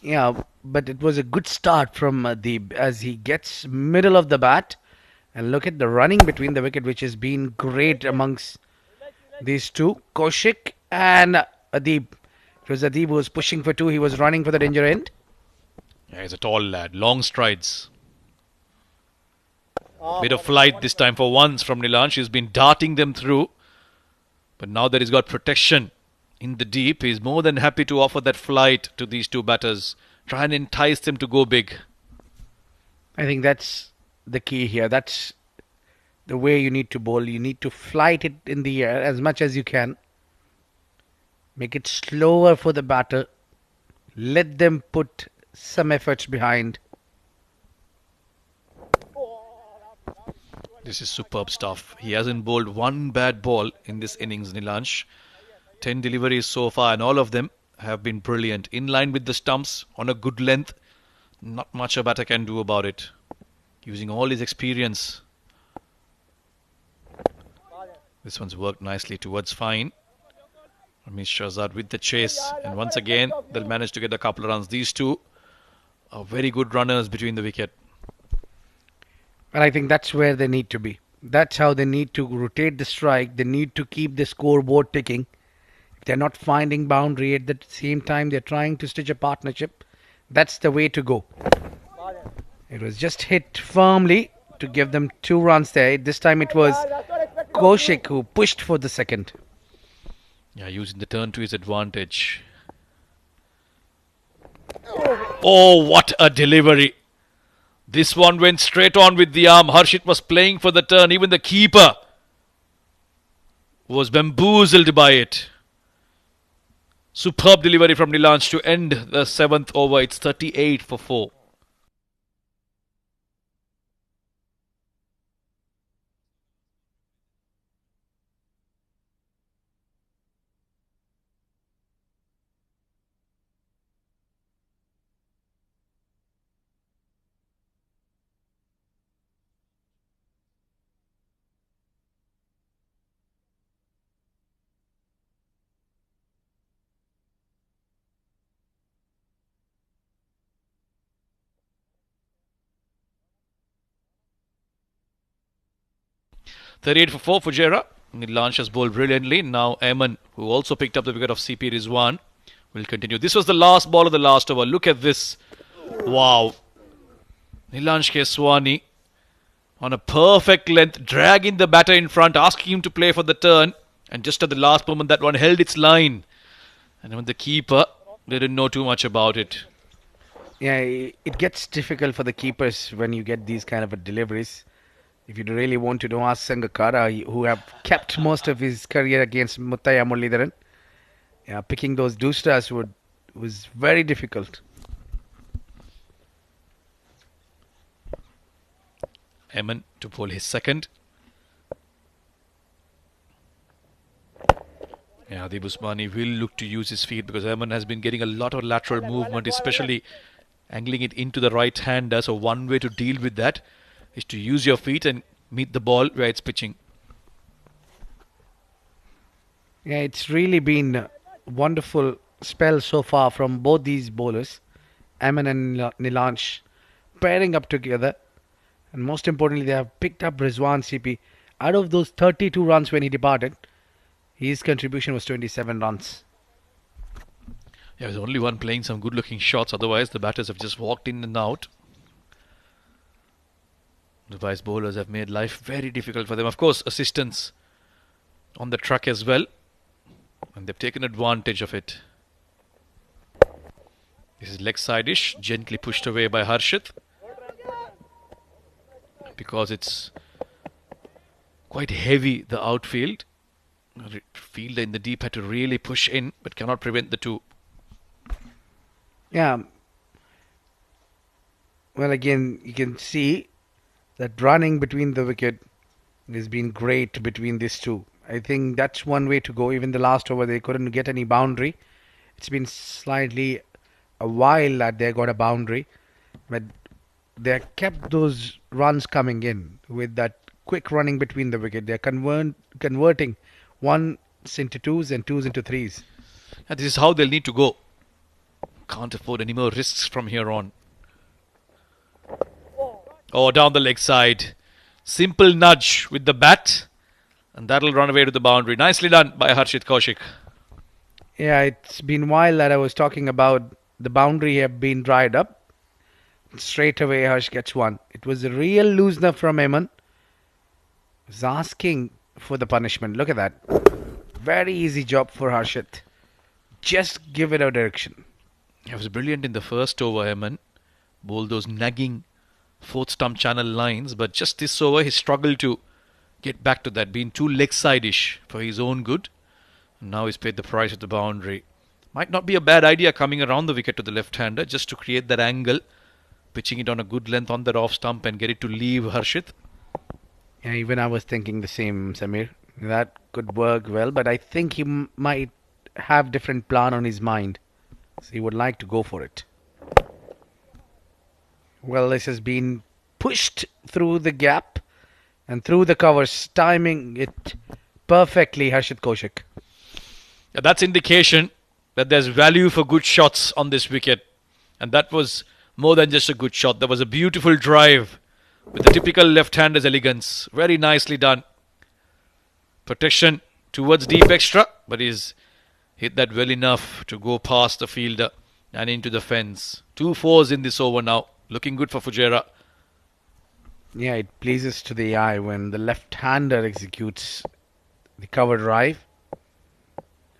Yeah, but it was a good start from Adib as he gets middle of the bat. And look at the running between the wicket, which has been great amongst these two, Kaushik and Adib. It was Adib who was pushing for 2. He was running for the danger end. Yeah, he's a tall lad. Long strides. Bit of flight this time for once from Nilansh. He's been darting them through. But now that he's got protection in the deep, he's more than happy to offer that flight to these two batters. Try and entice them to go big. I think that's the key here. That's the way you need to bowl. You need to flight it in the air as much as you can. Make it slower for the batter. Let them put some efforts behind. This is superb stuff. He hasn't bowled one bad ball in this innings, Nilansh. 10 deliveries so far, and all of them have been brilliant. In line with the stumps, on a good length. Not much a batter can do about it. Using all his experience. This one's worked nicely towards fine. Ramesh Shahzad with the chase. And once again, they'll manage to get a couple of runs. These two are very good runners between the wicket. And I think that's where they need to be. That's how they need to rotate the strike. They need to keep the scoreboard ticking. If they're not finding boundary at the same time, they're trying to stitch a partnership. That's the way to go. It was just hit firmly to give them 2 runs there. This time it was Kaushik who pushed for the second. Yeah, using the turn to his advantage. Oh, what a delivery. This one went straight on with the arm. Harshit was playing for the turn. Even the keeper was bamboozled by it. Superb delivery from Nilansh to end the 7th over. It's 38 for 4. $38 for 4 Fujairah. Nilansh has bowled brilliantly. Now Ayman, who also picked up the wicket of CP Rizwan, will continue. This was the last ball of the last over. Look at this. Wow. Nilansh Keswani on a perfect length, dragging the batter in front, asking him to play for the turn. And just at the last moment, that one held its line. And when the keeper didn't know too much about it. Yeah, it gets difficult for the keepers when you get these kind of deliveries. If you really want to know, ask Sangakkara, who have kept most of his career against Muthaiya Muralidharan. Yeah, picking those doosters was very difficult. Eman to bowl his second. Yeah, Adib Usmani will look to use his feet because Eman has been getting a lot of lateral movement, especially angling it into the right hander. So one way to deal with that is to use your feet and meet the ball where it's pitching. Yeah, it's really been a wonderful spell so far from both these bowlers, Eman and Nilansh, pairing up together. And most importantly, they have picked up Rizwan CP. Out of those 32 runs when he departed, his contribution was 27 runs. Yeah, there's only one playing some good-looking shots. Otherwise, the batters have just walked in and out. The vice bowlers have made life very difficult for them. Of course, assistance on the track as well. And they've taken advantage of it. This is leg side-ish, gently pushed away by Harshit. Because it's quite heavy, the outfield. The fielder in the deep had to really push in, but cannot prevent the two. Yeah. Well, again, you can see that running between the wicket has been great between these two. I think that's one way to go. Even the last over, they couldn't get any boundary. It's been slightly a while that they got a boundary, but they kept those runs coming in with that quick running between the wicket. They're converting ones into twos and twos into threes. And this is how they'll need to go. Can't afford any more risks from here on. Oh, down the leg side. Simple nudge with the bat. And that'll run away to the boundary. Nicely done by Harshit Kaushik. Yeah, it's been a while that I was talking about the boundary have been dried up. Straight away Harsh gets one. It was a real loosener from Eman. Was asking for the punishment. Look at that. Very easy job for Harshit. Just give it a direction. It was brilliant in the first over, Eman. Bowled those nagging fourth stump channel lines. But just this over, he struggled to get back to that. Being too leg side-ish for his own good. And now he's paid the price at the boundary. Might not be a bad idea coming around the wicket to the left-hander just to create that angle. Pitching it on a good length on that off stump and get it to leave Harshit. Yeah, even I was thinking the same, Samir. That could work well, but I think he might have different plan on his mind. So he would like to go for it. Well, this has been pushed through the gap and through the covers, timing it perfectly, Harshit Kaushik. Yeah, that's indication that there's value for good shots on this wicket. And that was more than just a good shot. There was a beautiful drive with the typical left-hander's elegance. Very nicely done. Protection towards deep extra, but he's hit that well enough to go past the fielder and into the fence. 2 fours in this over now. Looking good for Fujairah. Yeah, it pleases to the eye when the left-hander executes the cover drive.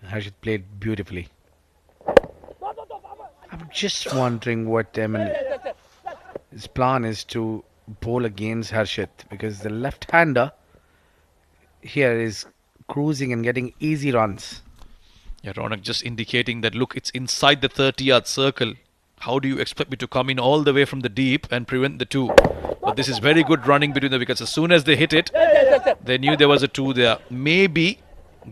Harshit played beautifully. I'm just wondering what his plan is to bowl against Harshit, because the left-hander here is cruising and getting easy runs. Yeah, Ronak just indicating that, look, it's inside the 30-yard circle. How do you expect me to come in all the way from the deep and prevent the two? But this is very good running between the wickets. As soon as they hit it, they knew there was a two there. Maybe,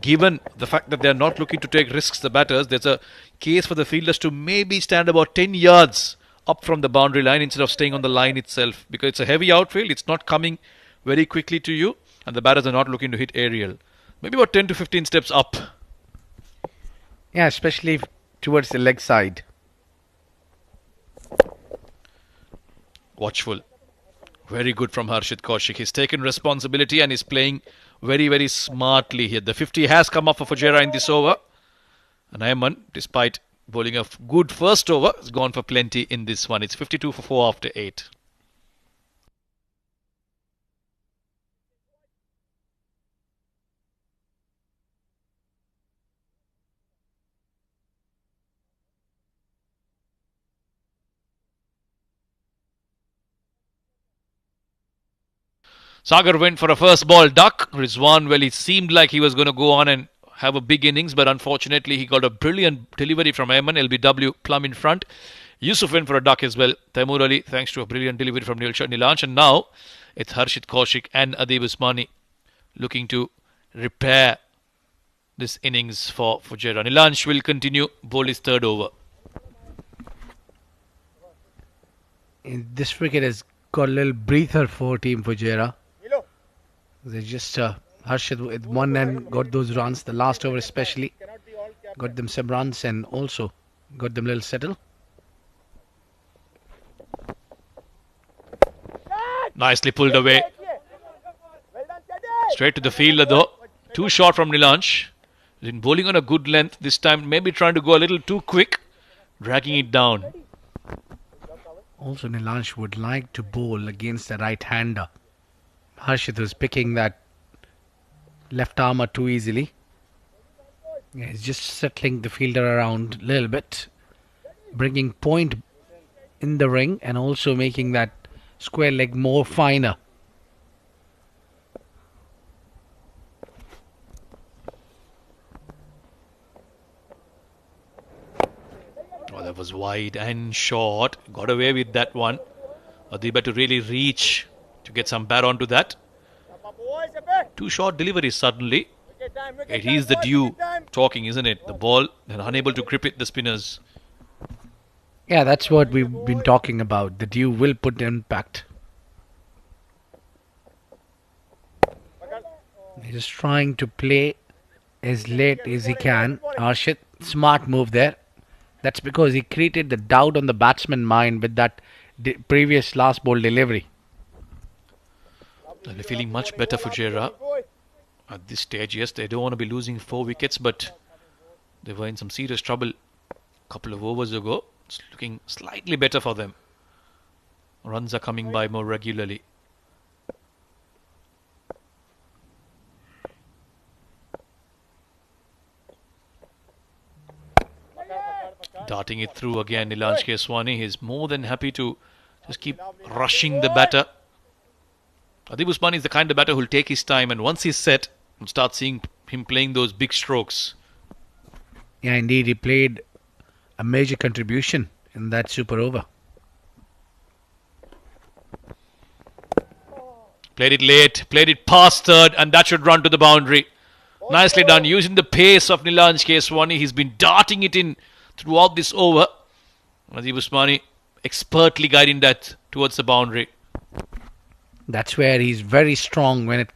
given the fact that they're not looking to take risks, the batters, there's a case for the fielders to maybe stand about 10 yards up from the boundary line instead of staying on the line itself. Because it's a heavy outfield, it's not coming very quickly to you, and the batters are not looking to hit aerial. Maybe about 10 to 15 steps up. Yeah, especially towards the leg side. Watchful. Very good from Harshit Kaushik. He's taken responsibility and is playing very, very smartly here. The 50 has come up for Fujairah in this over. And Ayman, despite bowling a good first over, has gone for plenty in this one. It's 52 for 4 after 8. Sagar went for a first ball duck. Rizwan, well, it seemed like he was going to go on and have a big innings, but unfortunately he got a brilliant delivery from Ayman. LBW plumb in front. Yusuf went for a duck as well. Taimur Ali, thanks to a brilliant delivery from Nilansh. And now it's Harshit Kaushik and Adib Usmani looking to repair this innings for Fujairah. Nilansh will continue, bowl his third over. This wicket has got a little breather for Team Fujairah. They just Harshit with one end got those runs. The last over especially got them some runs and also got them a little settled. Nicely pulled away. Straight to the fielder though. Too short from Nilansh. He's been bowling on a good length this time. Maybe trying to go a little too quick. Dragging it down. Also Nilansh would like to bowl against a right-hander. Harshit was picking that left armour too easily. Yeah, he's just settling the fielder around a little bit. Bringing point in the ring and also making that square leg more finer. Oh, that was wide and short. Got away with that one. Adiba to really reach to get some bat onto that. Too short delivery suddenly. It is the dew talking, isn't it? The ball, they're unable to grip it, the spinners. Yeah, that's what we've been talking about. The dew will put impact. He's just trying to play as late as he can. Harshit, smart move there. That's because he created the doubt on the batsman's mind with that previous last ball delivery. They're feeling much better for Fujairah at this stage. Yes, they don't want to be losing 4 wickets, but they were in some serious trouble a couple of overs ago. It's looking slightly better for them. Runs are coming by more regularly. Darting it through again, Nilansh Keswani. He's more than happy to just keep rushing the batter. Adib Usmani is the kind of batter who'll take his time, and once he's set, we'll start seeing him playing those big strokes. Yeah, indeed, he played a major contribution in that super over. Played it late, played it past third, and that should run to the boundary. Nicely done, using the pace of Nilansh Keswani. He's been darting it in throughout this over. Adib Usmani expertly guiding that towards the boundary. That's where he's very strong when it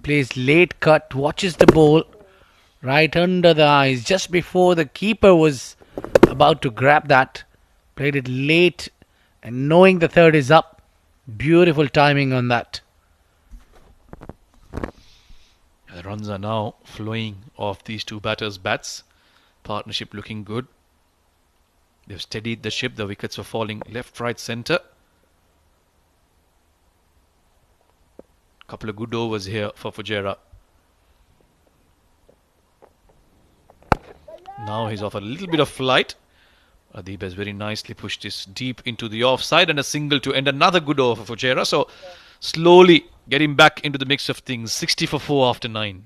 plays late cut, watches the ball right under the eyes just before the keeper was about to grab that. Played it late and knowing the third is up. Beautiful timing on that. The runs are now flowing off these two batters' bats. Partnership looking good. They've steadied the ship. The wickets are falling left, right, centre. Couple of good overs here for Fujairah. Now he's off a little bit of flight. Adib has very nicely pushed this deep into the offside and a single to end another good over for Fujairah. So slowly getting back into the mix of things. 60 for 4 after 9.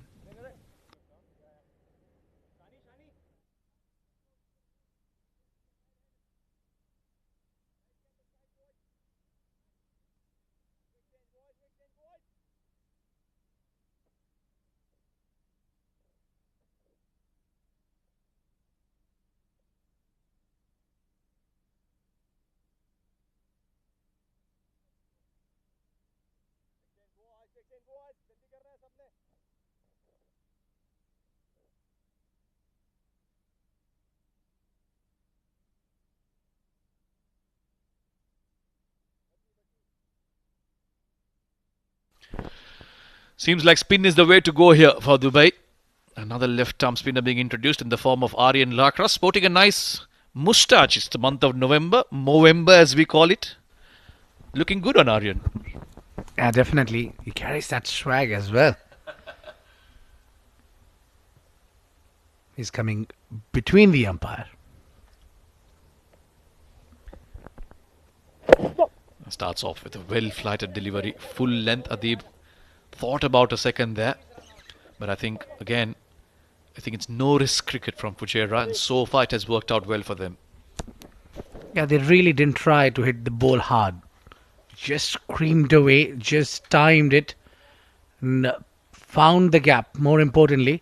Seems like spin is the way to go here for Dubai. Another left-arm spinner being introduced in the form of Aryan Lakra, sporting a nice moustache. It's the month of November, Movember as we call it. Looking good on Aryan. Yeah, definitely. He carries that swag as well. He's coming between the umpire. Starts off with a well-flighted delivery. Full length. Adib thought about a second there. But I think, again, it's no-risk cricket from Fujairah. And so far it has worked out well for them. Yeah, they really didn't try to hit the ball hard. Just screamed away, just timed it, and found the gap, more importantly.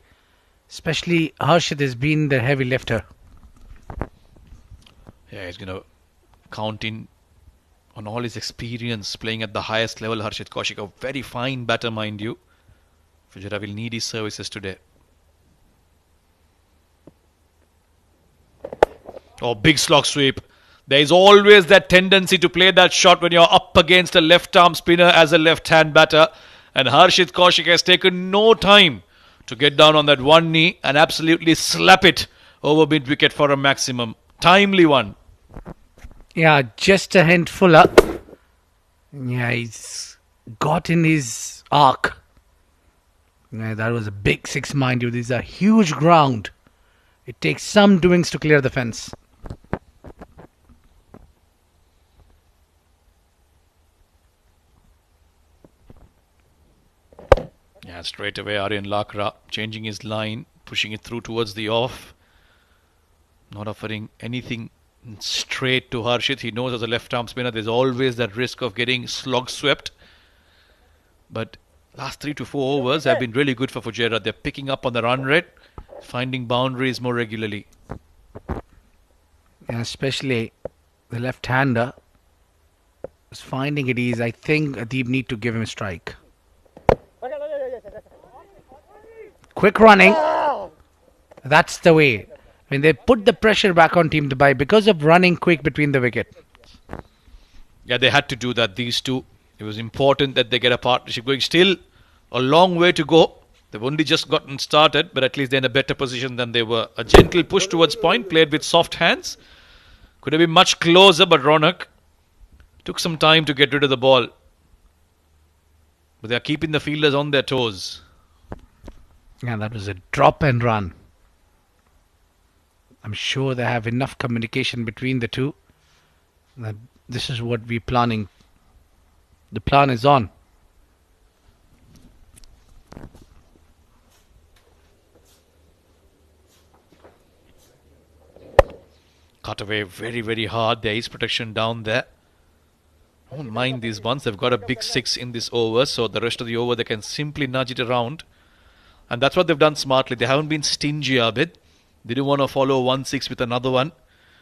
Especially Harshit has been the heavy lifter. Yeah, he's going to count in on all his experience playing at the highest level. Harshit Kaushik, a very fine batter, mind you. Fujairah will need his services today. Oh, big slog sweep. There is always that tendency to play that shot when you're up against a left-arm spinner as a left-hand batter. And Harshit Kaushik has taken no time to get down on that one knee and absolutely slap it over mid-wicket for a maximum. Timely one. Yeah, just a hint fuller. Yeah, he's got in his arc. Yeah, that was a big six, mind you. This is a huge ground. It takes some doings to clear the fence. Yeah, straight away Aryan Lakra changing his line, pushing it through towards the off. Not offering anything straight to Harshit. He knows as a left-arm spinner there's always that risk of getting slog swept. But last 3 to 4 overs have been really good for Fujairah. They're picking up on the run rate, finding boundaries more regularly. And especially the left-hander is finding it easy. I think Adib need to give him a strike. Quick running. That's the way. When they put the pressure back on Team Dubai because of running quick between the wicket. Yeah, they had to do that, these two. It was important that they get a partnership going. Still a long way to go. They've only just gotten started, but at least they're in a better position than they were. A gentle push towards point, played with soft hands. Could have been much closer, but Ronak took some time to get rid of the ball. But they're keeping the fielders on their toes. Yeah, that was a drop and run. I'm sure they have enough communication between the two. That this is what we're planning. The plan is on. Cut away very, very hard. There is protection down there. I don't mind these ones. They've got a big 6 in this over, so the rest of the over they can simply nudge it around. And that's what they've done smartly. They haven't been stingy, Abid. They didn't want to follow 1-6 with another one.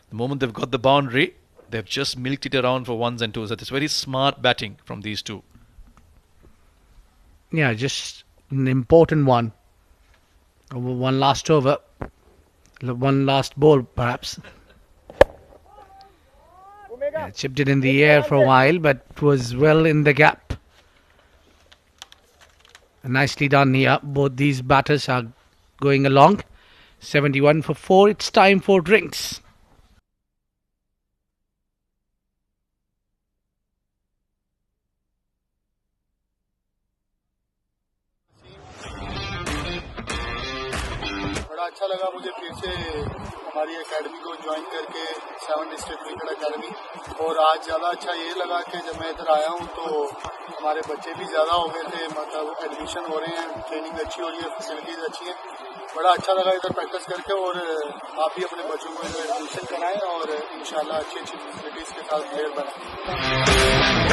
The moment they've got the boundary, they've just milked it around for ones and twos. That is very smart batting from these two. Yeah, just an important one. One last over. One last ball, perhaps. Yeah, chipped it in the air for a while, but was well in the gap. Nicely done here. Both these batters are going along. 71 for 4. It's time for drinks. बड़ा अच्छा लगा मुझे फिर से हमारी academy को join करके 7 district cricket academy और आज ज़्यादा अच्छा ये लगा कि जब मैं इधर आया हूँ तो हमारे बच्चे भी ज़्यादा हो गए थे मतलब एडमिशन हो रहे हैं ट्रेनिंग अच्छी हो रही है फैसिलिटीज़ अच्छी हैं बड़ा अच्छा लगा इधर प्रैक्टिस करके और आप भी अपने बच्चों को इधर एडमिशन कराएं और इंशाल्लाह अच्छी अच्छी फैसिलिटीज़ के साथ प्लेयर बनाएं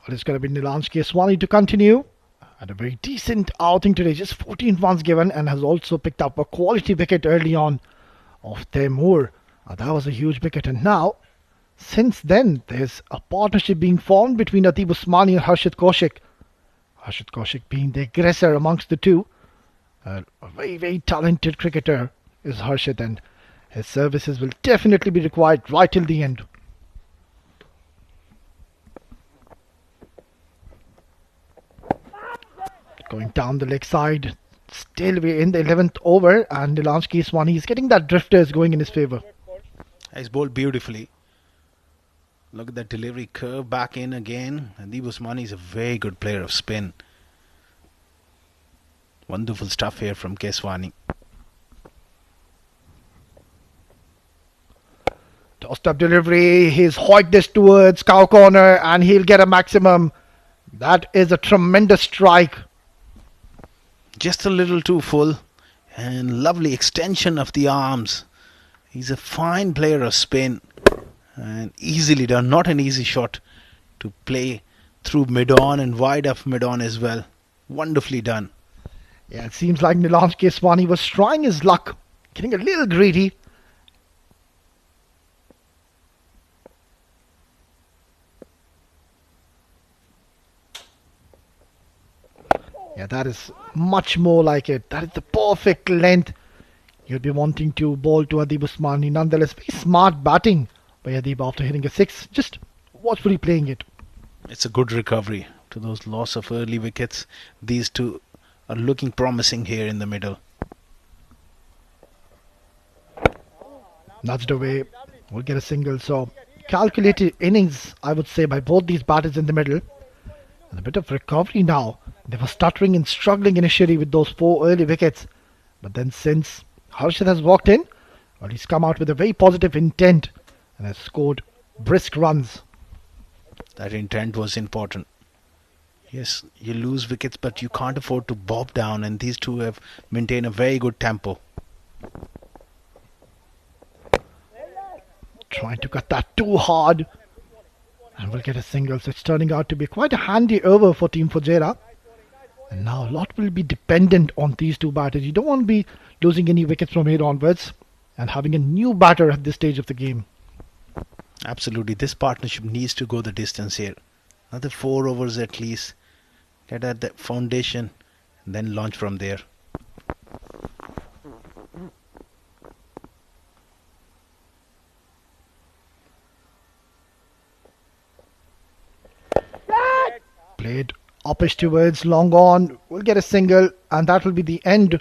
Well, it's going to be Nilansh Keswani to continue. Had a very decent outing today, just 14 runs given, and has also picked up a quality wicket early on of Taimur. That was a huge wicket, and now, since then, there's a partnership being formed between Ateeb Usmani and Harshit Kaushik. Harshit Kaushik being the aggressor amongst the two. A very, very talented cricketer is Harshit, and his services will definitely be required right till the end. Going down the leg side. Still we're in the 11th over, and Nilansh Keswani is getting that drifters going in his favour. He's bowled beautifully. Look at that delivery curve back in again. Ateeb Usmani is a very good player of spin. Wonderful stuff here from Keswani. Tossed up delivery. He's hoiked this towards cow corner, and he'll get a maximum. That is a tremendous strike. Just a little too full, and lovely extension of the arms. He's a fine player of spin, and easily done. Not an easy shot to play through mid-on and wide of mid-on as well. Wonderfully done. Yeah, it seems like Nilansh Keswani was trying his luck, getting a little greedy. Yeah, that is much more like it. That is the perfect length you'd be wanting to bowl to Ateeb Usmani. Nonetheless, very smart batting by Ateeb after hitting a six. Just watchfully playing it. It's a good recovery to those loss of early wickets. These two are looking promising here in the middle. Nudged away. We'll get a single. So, calculated innings, I would say, by both these batters in the middle. And a bit of recovery now. They were stuttering and struggling initially with those 4 early wickets. But then since Harshit has walked in, well, he's come out with a very positive intent and has scored brisk runs. That intent was important. Yes, you lose wickets, but you can't afford to bob down, and these two have maintained a very good tempo. Trying to cut that too hard. And we'll get a single. So it's turning out to be quite a handy over for Team Fujairah. And now a lot will be dependent on these two batters. You don't want to be losing any wickets from here onwards and having a new batter at this stage of the game. Absolutely. This partnership needs to go the distance here. Another 4 overs at least. Get at the foundation and then launch from there. Played uppish towards long on. We'll get a single, and that will be the end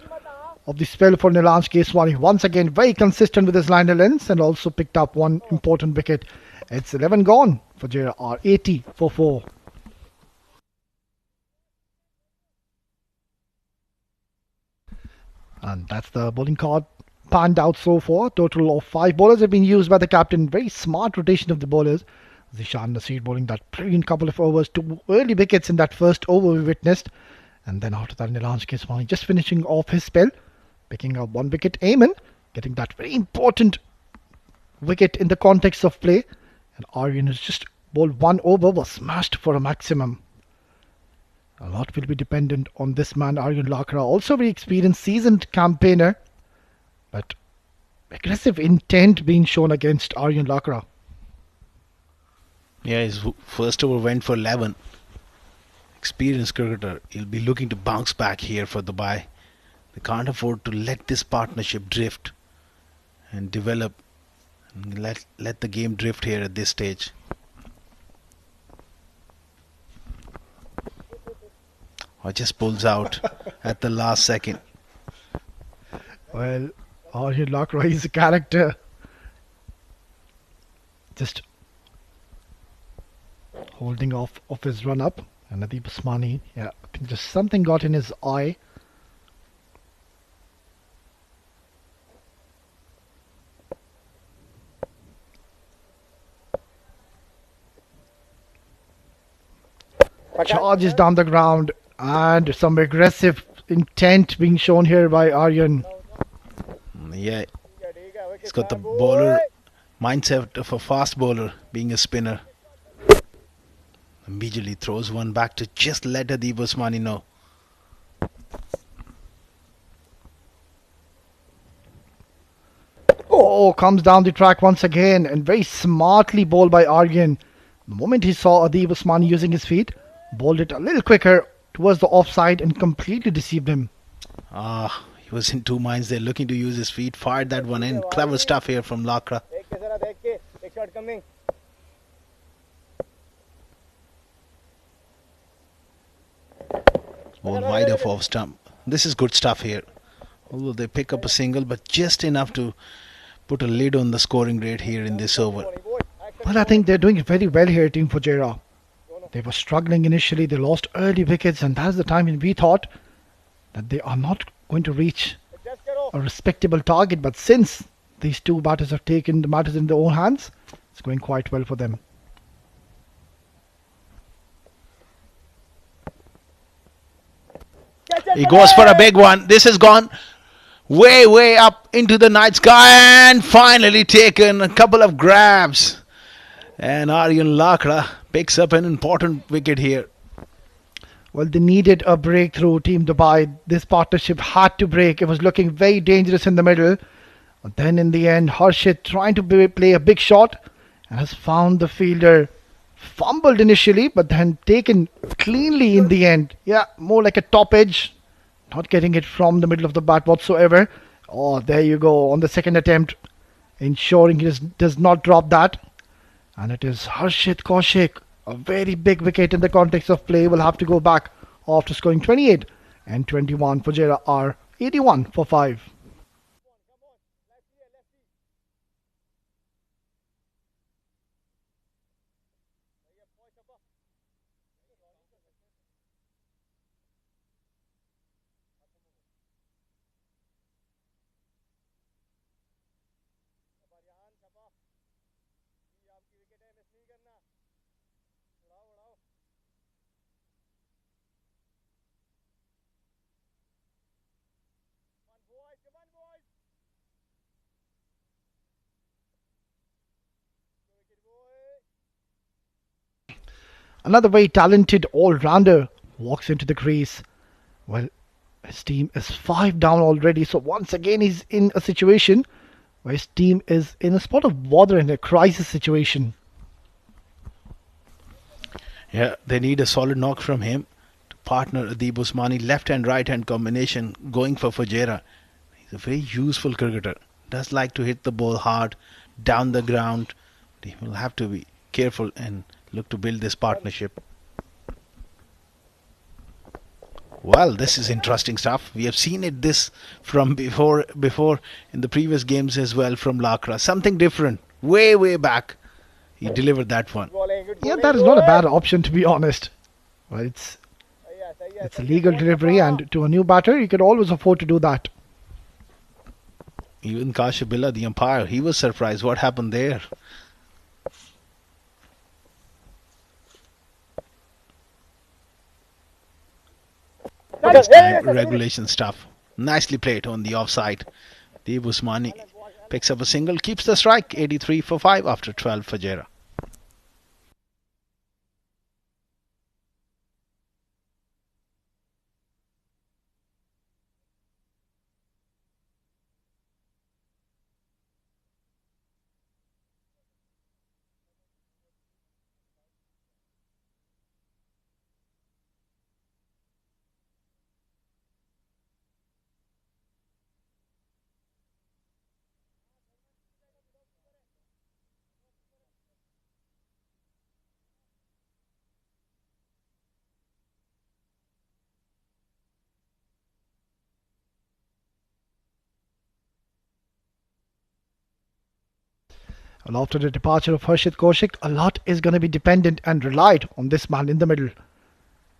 of the spell for Nilansh Keswani. Once again, very consistent with his liner lengths and also picked up one important wicket. It's 11 gone for Fujairah, 80 for 4. And that's the bowling card panned out so far. Total of 5 bowlers have been used by the captain. Very smart rotation of the bowlers. Zishan Nasir bowling that brilliant couple of overs, 2 early wickets in that first over we witnessed. And then after that, Nilansh Keswani just finishing off his spell, picking up 1 wicket. Ayman getting that very important wicket in the context of play. And Aryan has just bowled 1 over, was smashed for a maximum. A lot will be dependent on this man, Aryan Lakra. Also very experienced, seasoned campaigner. But aggressive intent being shown against Aryan Lakra. Yeah, his first over went for 11. Experienced cricketer. He'll be looking to bounce back here for Dubai. They can't afford to let this partnership drift and develop. And let the game drift here at this stage. Or just pulls out at the last second. Well, Aryan Lakra is a character. Just holding off of his run up. And Ateeb Usmani, yeah, I think just something got in his eye. Charges down the ground and some aggressive intent being shown here by Aryan. Yeah, he's got the bowler mindset of a fast bowler, being a spinner. Immediately throws one back to just let Adeeb Usmani know. Oh, comes down the track once again and very smartly bowled by Aryan. The moment he saw Adeeb Usmani using his feet, bowled it a little quicker towards the offside and completely deceived him. He was in two minds there, looking to use his feet. Fired that one in. Clever stuff here from Lakra. Ball wide of off stump. This is good stuff here. Although they pick up a single, but just enough to put a lid on the scoring rate here in this over. Well, I think they're doing very well here, Team Fujairah. They were struggling initially, they lost early wickets, and that's the time when we thought that they are not going to reach a respectable target. But since these two batters have taken the matters in their own hands, it's going quite well for them. He goes for a big one. This has gone way up into the night sky and finally taken a couple of grabs. And Aryan Lakra picks up an important wicket here. Well, they needed a breakthrough, Team Dubai. This partnership had to break. It was looking very dangerous in the middle. But then in the end, Harshit trying to play a big shot and has found the fielder. Fumbled initially, but then taken cleanly in the end. Yeah, more like a top edge. Not getting it from the middle of the bat whatsoever. Oh, there you go. On the second attempt, ensuring he does not drop that. And it is Harshit Kaushik. A very big wicket in the context of play. Will have to go back after scoring 28 and 21. Fujairah are 81 for 5. Another very talented all-rounder walks into the crease. Well, his team is 5 down already. So once again, he's in a situation where his team is in a spot of bother, in a crisis situation. Yeah, they need a solid knock from him to partner Adeeb Usmani. Left and right hand combination going for Fujairah. He's a very useful cricketer. Does like to hit the ball hard down the ground. He will have to be careful and look to build this partnership. Well, this is interesting stuff. We have seen it this from before in the previous games as well from Lakra. Something different. Way back. He delivered that one. Yeah, that is not a bad option, to be honest. Well, it's a legal delivery, and to a new batter, you can always afford to do that. Even Kashabilla, the umpire, he was surprised what happened there. This time, regulation stuff. Nicely played on the offside. Adeeb Usmani picks up a single, keeps the strike. 83 for 5 after 12 for Fujairah. Well, after the departure of Harshit Kaushik, a lot is going to be dependent and relied on this man in the middle.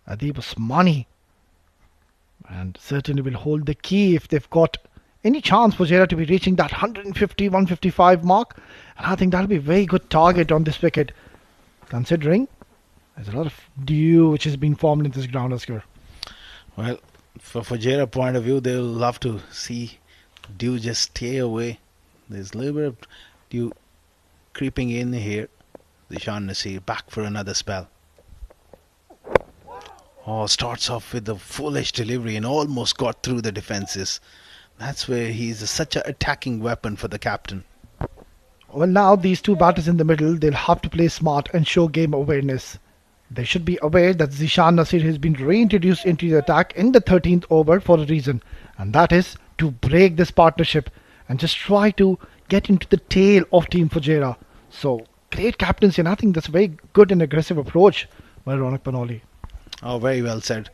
Adeeb Usmani. And certainly will hold the key if they've got any chance for Fujairah to be reaching that 150, 155 mark. And I think that'll be a very good target on this wicket, considering there's a lot of dew which has been formed in this ground, Oscar. Well, For Fujairah point of view, they'll love to see Dew just stay away. There's a little bit of Dew creeping in here. Zishan Nasir back for another spell. Oh, starts off with a foolish delivery and almost got through the defences. That's where he's such an attacking weapon for the captain. Well, now these two batters in the middle, they'll have to play smart and show game awareness. They should be aware that Zishan Nasir has been reintroduced into the attack in the 13th over for a reason, and that is to break this partnership and just try to get into the tail of Team Fujairah. So, great captaincy, and I think that's a very good and aggressive approach by Ronak Panoli. Oh, very well said.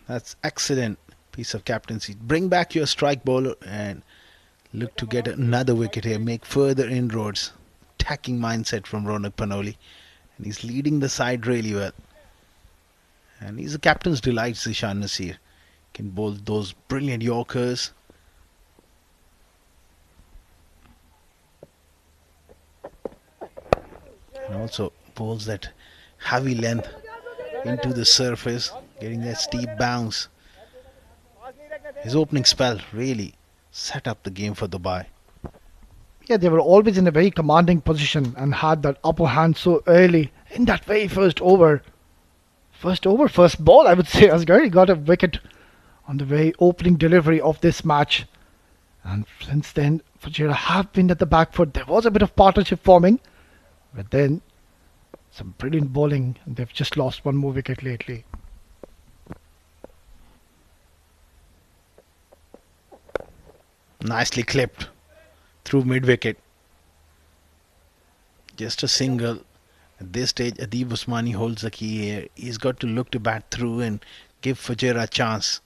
That's excellent piece of captaincy. Bring back your strike bowler and look to get another wicket here. Make further inroads. Attacking mindset from Ronak Panoli. And he's leading the side really well. And he's a captain's delight, Zishan Nasir. Can bowl those brilliant Yorkers. And also bowls that heavy length into the surface, getting that steep bounce. His opening spell really set up the game for Dubai. Yeah, they were always in a very commanding position and had that upper hand so early in that very first over. First ball, I would say. Asghar, he got a wicket on the very opening delivery of this match. And since then, Fujairah have been at the back foot. There was a bit of partnership forming, but then some brilliant bowling. And they've just lost one more wicket lately. Nicely clipped through mid-wicket. Just a single. At this stage, Adib Usmani holds the key here. He's got to look to bat through and give Fujairah a chance.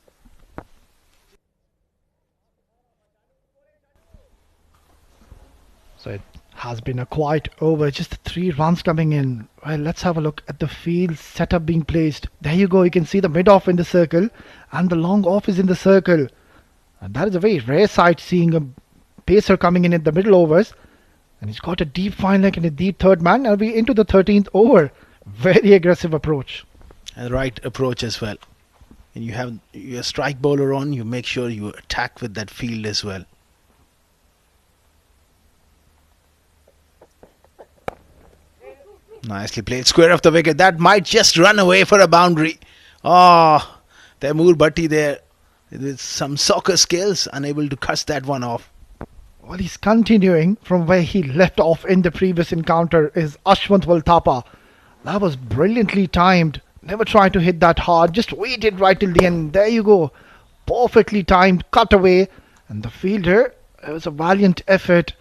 So it has been a quiet over, just 3 runs coming in. Well, let's have a look at the field setup being placed. There you go, you can see the mid-off in the circle and the long off is in the circle. And that is a very rare sight, seeing a pacer coming in the middle overs. And he's got a deep fine leg and a deep third man. And we're into the 13th over. Very aggressive approach. And the right approach as well. And you have your strike bowler on, you make sure you attack with that field as well. Nicely played. Square off the wicket. That might just run away for a boundary. Oh, Taimur Bhatti there with some soccer skills, unable to cut that one off. Well, he's continuing from where he left off in the previous encounter is Ashwant Walthapa. That was brilliantly timed. Never tried to hit that hard. Just waited right till the end. There you go. Perfectly timed. Cut away. And the fielder, it was a valiant effort.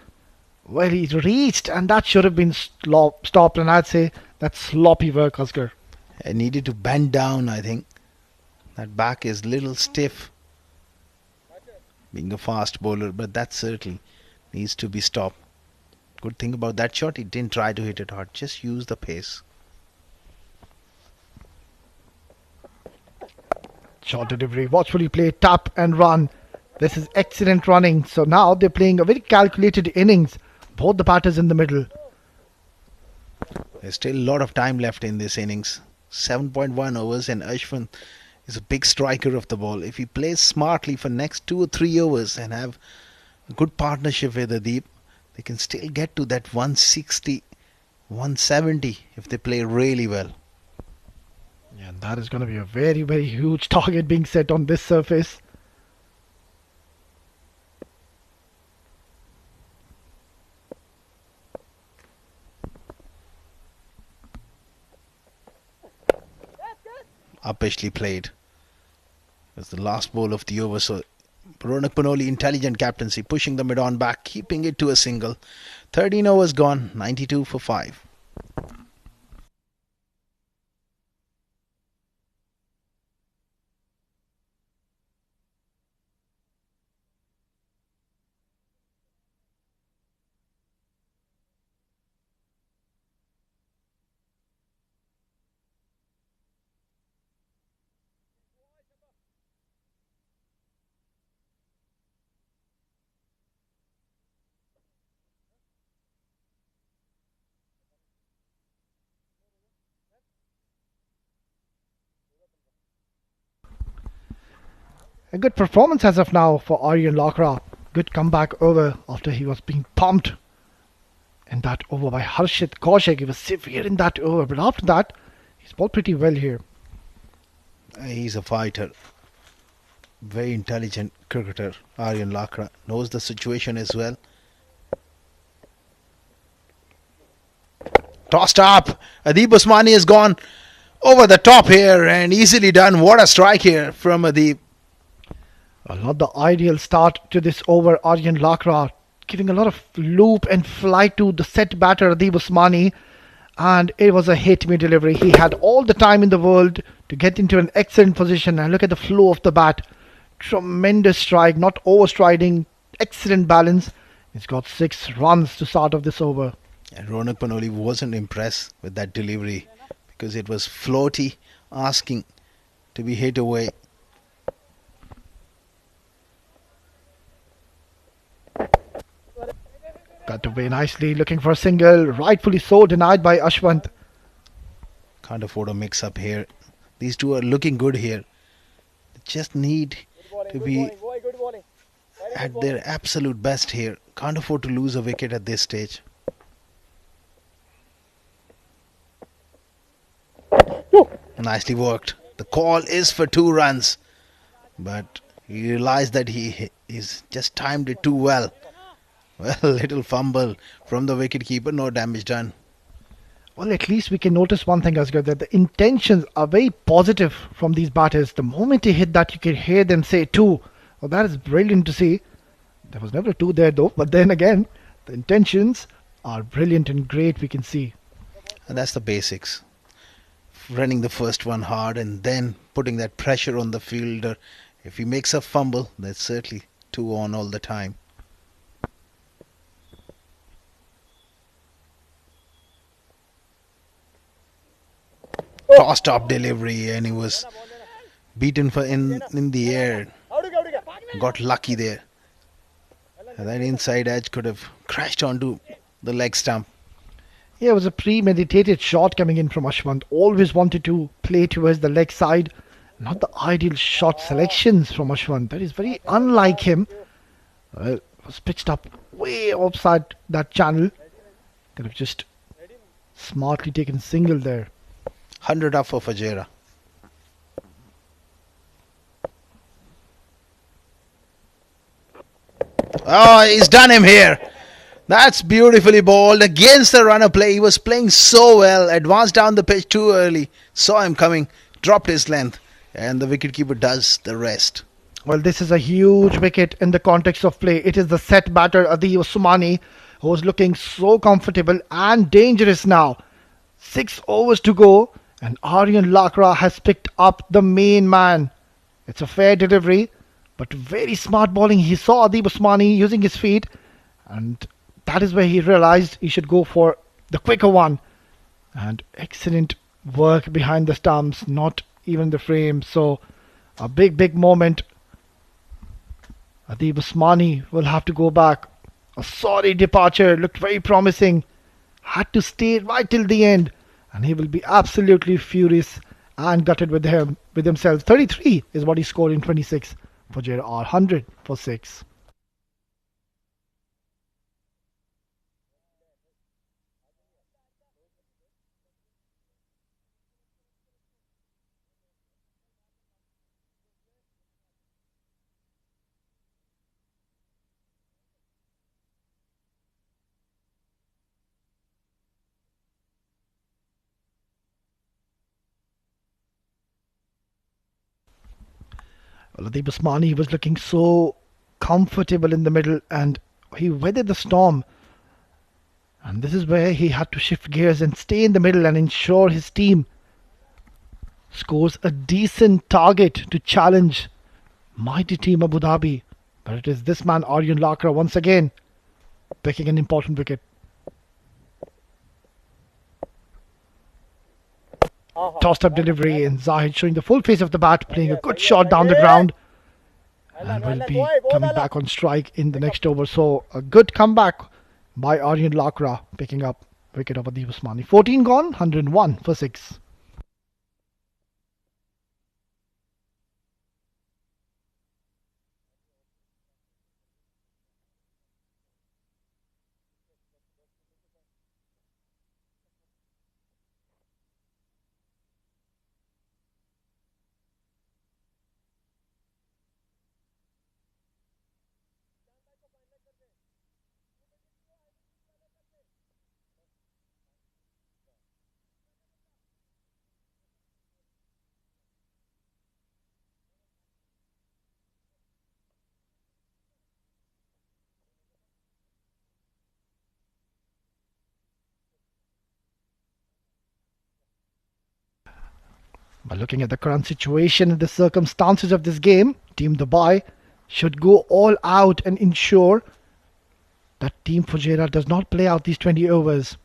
Well, he reached and that should have been stopped. And I'd say that's sloppy work, Asghar. I needed to bend down, I think. That back is little stiff. Being a fast bowler, but that certainly needs to be stopped. Good thing about that shot, he didn't try to hit it hard, just use the pace. Short delivery, watchfully played, tap and run. This is excellent running. So now they're playing a very calculated innings. Both the batters in the middle. There's still a lot of time left in this innings. 7.1 overs and Ashwin is a big striker of the ball. If he plays smartly for next 2 or 3 overs and have a good partnership with Adib, they can still get to that 160, 170 if they play really well. Yeah, that is going to be a very, very huge target being set on this surface. Uppishly played. That's the last ball of the over. So Ronak Panoli, intelligent captaincy, pushing the mid-on back, keeping it to a single. 13 overs gone, 92 for 5. A good performance as of now for Aryan Lakra. Good comeback over after he was being pumped in that over by Harshit Kaushik. He was severe in that over, but after that, he's bowled pretty well here. He's a fighter. Very intelligent cricketer, Aryan Lakra. Knows the situation as well. Tossed up. Adib Usmani has gone over the top here and easily done. What a strike here from Adib. Well, not the ideal start to this over. Aryan Lakra giving a lot of loop and flight to the set batter Adib Usmani, and it was a hit me delivery. He had all the time in the world to get into an excellent position, and look at the flow of the bat. Tremendous strike, not overstriding, excellent balance. He's got 6 runs to start off this over. And Ronak Panoli wasn't impressed with that delivery because it was floaty, asking to be hit away. Got away nicely, looking for a single, rightfully so, denied by Ashwant. Can't afford a mix-up here. These two are looking good here. They just need to be at their absolute best here. Can't afford to lose a wicket at this stage. Nicely worked. The call is for 2 runs, but he realized that he is just timed it too well. Well, little fumble from the wicketkeeper, no damage done. Well, at least we can notice one thing, Asghar, that the intentions are very positive from these batters. The moment he hit that, you can hear them say 2. Well, that is brilliant to see. There was never a 2 there though, but then again, the intentions are brilliant and great, we can see. And that's the basics. Running the first one hard and then putting that pressure on the fielder. If he makes a fumble, that's certainly 2 on all the time. Tossed up delivery and he was beaten for in the air. Got lucky there. And that inside edge could have crashed onto the leg stump. Yeah, it was a premeditated shot coming in from Ashwant. Always wanted to play towards the leg side. Not the ideal shot selections from Ashwant. That is very unlike him. Well, it was pitched up way outside that channel. Could have just smartly taken single there. 100 up for Fujairah. Oh, he's done him here. That's beautifully bowled against the runner play. He was playing so well. Advanced down the pitch too early. Saw him coming. Dropped his length. And the wicketkeeper does the rest. Well, this is a huge wicket in the context of play. It is the set batter Adib Usmani who is looking so comfortable and dangerous now. 6 overs to go. And Aryan Lakra has picked up the main man. It's a fair delivery, but very smart bowling. He saw Adib Usmani using his feet, and that is where he realized he should go for the quicker one. And excellent work behind the stumps, not even the frame. So a big moment. Adib Usmani will have to go back. A sorry departure, looked very promising. Had to stay right till the end. And he will be absolutely furious and gutted with himself. 33 is what he scored in 26. Fujairah are 100 for 6. Well, Adib Usmani was looking so comfortable in the middle and he weathered the storm. And this is where he had to shift gears and stay in the middle and ensure his team scores a decent target to challenge mighty team Abu Dhabi. But it is this man Aryan Lakra once again picking an important wicket. Tossed up delivery and Zahid showing the full face of the bat, playing a good shot down the ground, and will be coming back on strike in the next over. So a good comeback by Aryan Lakra, picking up wicket of Adib Usmani. 14 gone, 101 for 6. But looking at the current situation and the circumstances of this game, Team Dubai should go all out and ensure that Team Fujairah does not play out these 20 overs.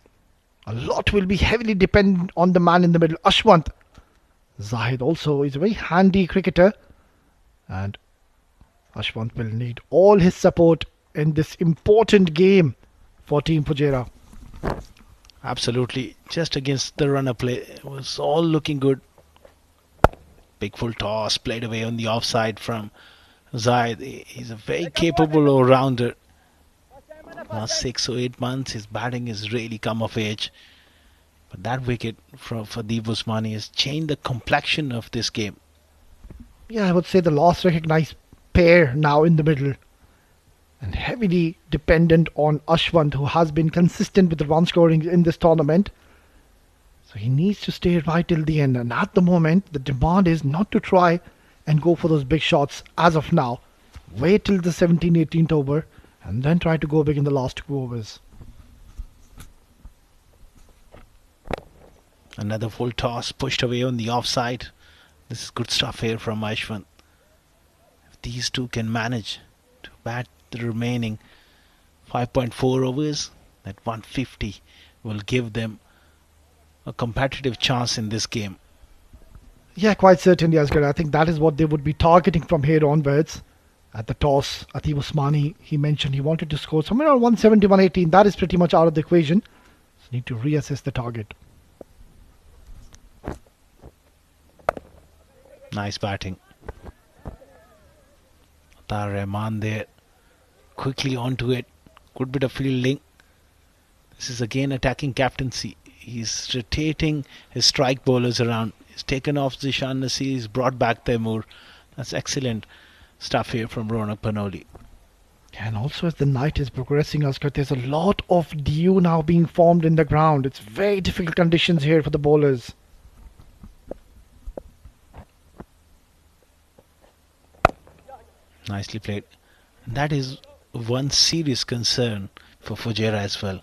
A lot will be heavily dependent on the man in the middle, Ashwant. Zahid also is a very handy cricketer, and Ashwant will need all his support in this important game for Team Fujairah. Absolutely. Just against the runner play. It was all looking good. Big full toss played away on the offside from Zahid. He's a very capable all-rounder. Last 6 or 8 months, his batting has really come of age. But that wicket for Deep Usmani has changed the complexion of this game. Yeah, I would say the last recognized pair now in the middle. And heavily dependent on Ashwant, who has been consistent with the run scoring in this tournament. So he needs to stay right till the end. And at the moment, the demand is not to try and go for those big shots as of now. Wait till the 17th, 18th over and then try to go big in the last 2 overs. Another full toss pushed away on the offside. This is good stuff here from Ashwant. If these two can manage to bat the remaining 5.4 overs, that 150 will give them a competitive chance in this game. Yeah, quite certainly, Asghar. I think that is what they would be targeting from here onwards. At the toss, Ateeb Usmani, he mentioned he wanted to score somewhere around 170, 118. That is pretty much out of the equation. So need to reassess the target. Nice batting. Atar Rahman there. Quickly onto it. Good bit of fielding. This is again attacking captaincy. He's rotating his strike bowlers around. He's taken off Zishan Nasir. He's brought back Taimur. That's excellent stuff here from Ronak Panoli. And also as the night is progressing, Asghar, there's a lot of dew now being formed in the ground. It's very difficult conditions here for the bowlers. Nicely played. And that is one serious concern for Fujairah as well.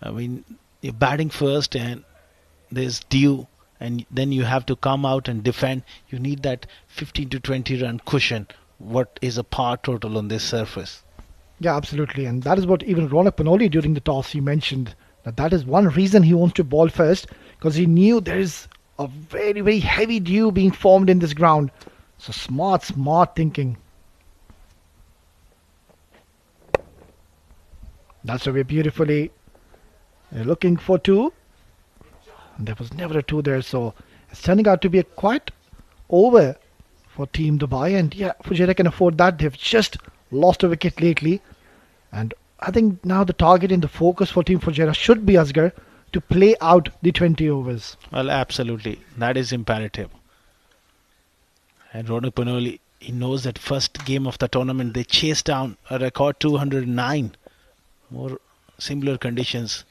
I mean, you're batting first and there's dew, and then you have to come out and defend. You need that 15 to 20 run cushion. What is a par total on this surface? Yeah, absolutely. And that is what even Ronak Panoli during the toss he mentioned. That is one reason he wants to bowl first, because he knew there is a very, very heavy dew being formed in this ground. So smart thinking. That's away beautifully. They're looking for 2. And there was never a 2 there. So it's turning out to be a quite over for Team Dubai. And yeah, Fujairah can afford that. They've just lost a wicket lately. And I think now the target and the focus for Team Fujairah should be, Asghar, to play out the 20 overs. Well, absolutely. That is imperative. And Ronak Panoli, he knows that first game of the tournament, they chased down a record 209. More similar conditions.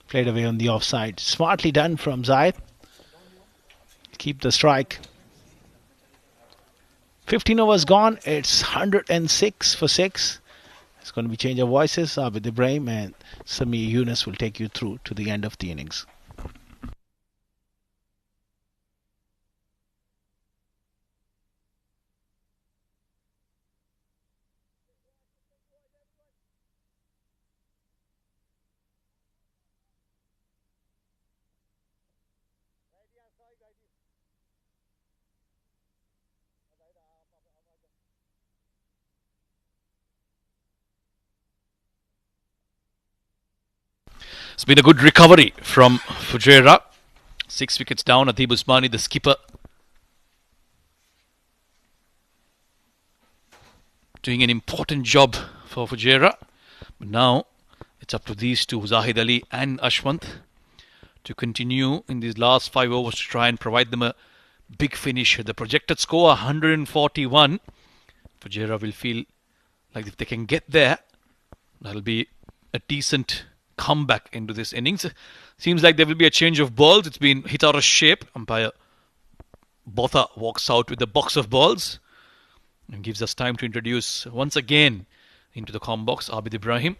Played away on the offside. Smartly done from Zahid. Keep the strike. 15 overs gone. It's 106 for 6. It's going to be change of voices. Abid Ibrahim and Sami Yunus will take you through to the end of the innings. It's been a good recovery from Fujairah. 6 wickets down. Ateeb Usmani, the skipper, doing an important job for Fujairah. But now it's up to these two, Zahid Ali and Ashwant, to continue in these last 5 overs to try and provide them a big finish. The projected score 141. Fujairah will feel like if they can get there, that'll be a decent comeback into this innings. Seems like there will be a change of balls. It's been hit out of shape. Umpire Botha walks out with a box of balls and gives us time to introduce once again into the com box Abid Ibrahim.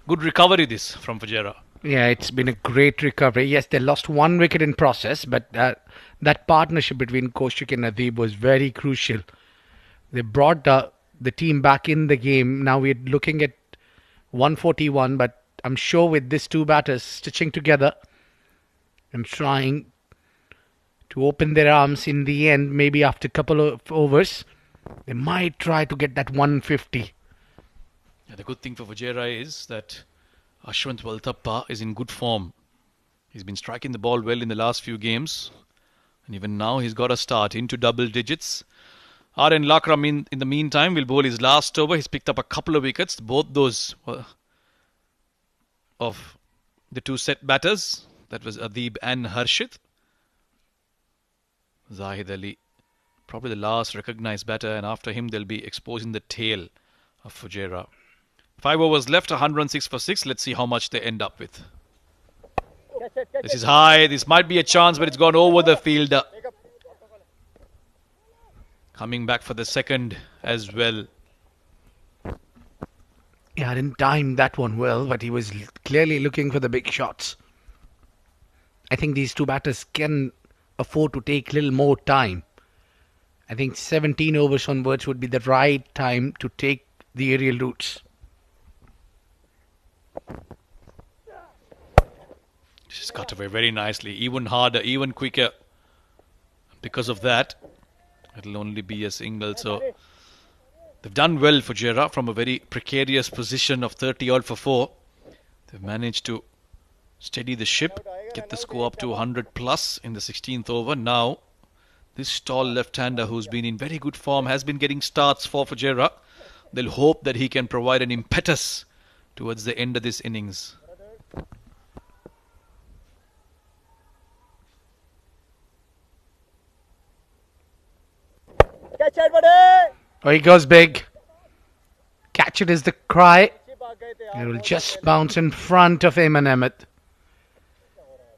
Good recovery this from Fujairah. Yeah, it's been a great recovery. Yes, they lost 1 wicket in process, but that partnership between Kaushik and Nadeeb was very crucial. They brought the team back in the game. Now we're looking at 141, but I'm sure with these two batters stitching together and trying to open their arms in the end, maybe after a couple of overs, they might try to get that 150. Yeah, the good thing for Fujairah is that Ashwant Walthappa is in good form. He's been striking the ball well in the last few games. And even now he's got a start into double digits. R.N. Lakram in the meantime will bowl his last over. He's picked up a couple of wickets. Both those of the two set batters. That was Adeeb and Harshit. Zahid Ali, probably the last recognised batter, and after him they'll be exposing the tail of Fujairah. 5 overs left, 106 for 6. Let's see how much they end up with. This is high. This might be a chance, but it's gone over the fielder. Coming back for the second as well. Yeah, I didn't time that one well, but he was clearly looking for the big shots. I think these two batters can afford to take a little more time. I think 17 overs onwards would be the right time to take the aerial routes. She's cut away very nicely, even harder, even quicker. Because of that, it'll only be a single. So they've done well for Fujairah from a very precarious position of 30 odd for 4. They've managed to steady the ship, get the score up to 100 plus in the 16th over. Now, this tall left-hander who's been in very good form has been getting starts for Fujairah. They'll hope that he can provide an impetus towards the end of this innings. Oh, he goes big. Catch it is the cry. It will just bounce in front of Ayman Ahmed.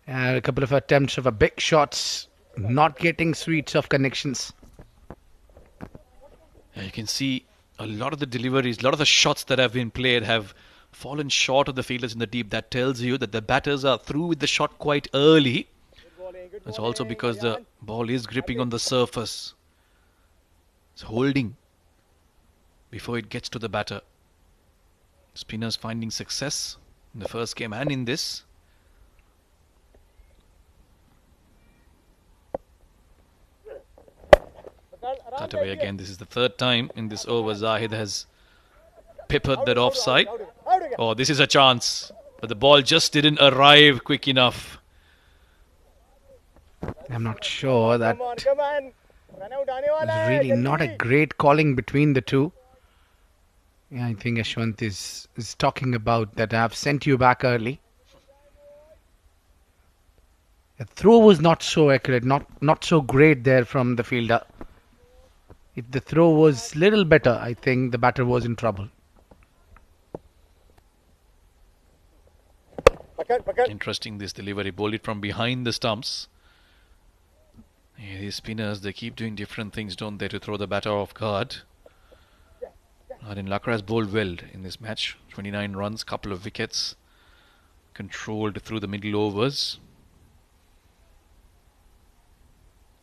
And a couple of attempts of a big shots, not getting sweets of connections. Yeah, you can see a lot of the deliveries, a lot of the shots that have been played have fallen short of the fielders in the deep. That tells you that the batters are through with the shot quite early. It's also because the ball is gripping on the surface. It's holding before it gets to the batter. Spinners finding success in the first game and in this. Cut away again. This is the third time in this over Zahid has peppered that offside. Oh, this is a chance. But the ball just didn't arrive quick enough. I'm not sure that it's really not a great calling between the two. Yeah, I think Ashwant is talking about that I've sent you back early. The throw was not so accurate, not so great there from the fielder. If the throw was little better, I think the batter was in trouble. Interesting, this delivery. Bowled it from behind the stumps. Yeah, these spinners, they keep doing different things, don't they, to throw the batter off guard. R.N. Lakra has bowled well in this match. 29 runs, couple of wickets. Controlled through the middle overs.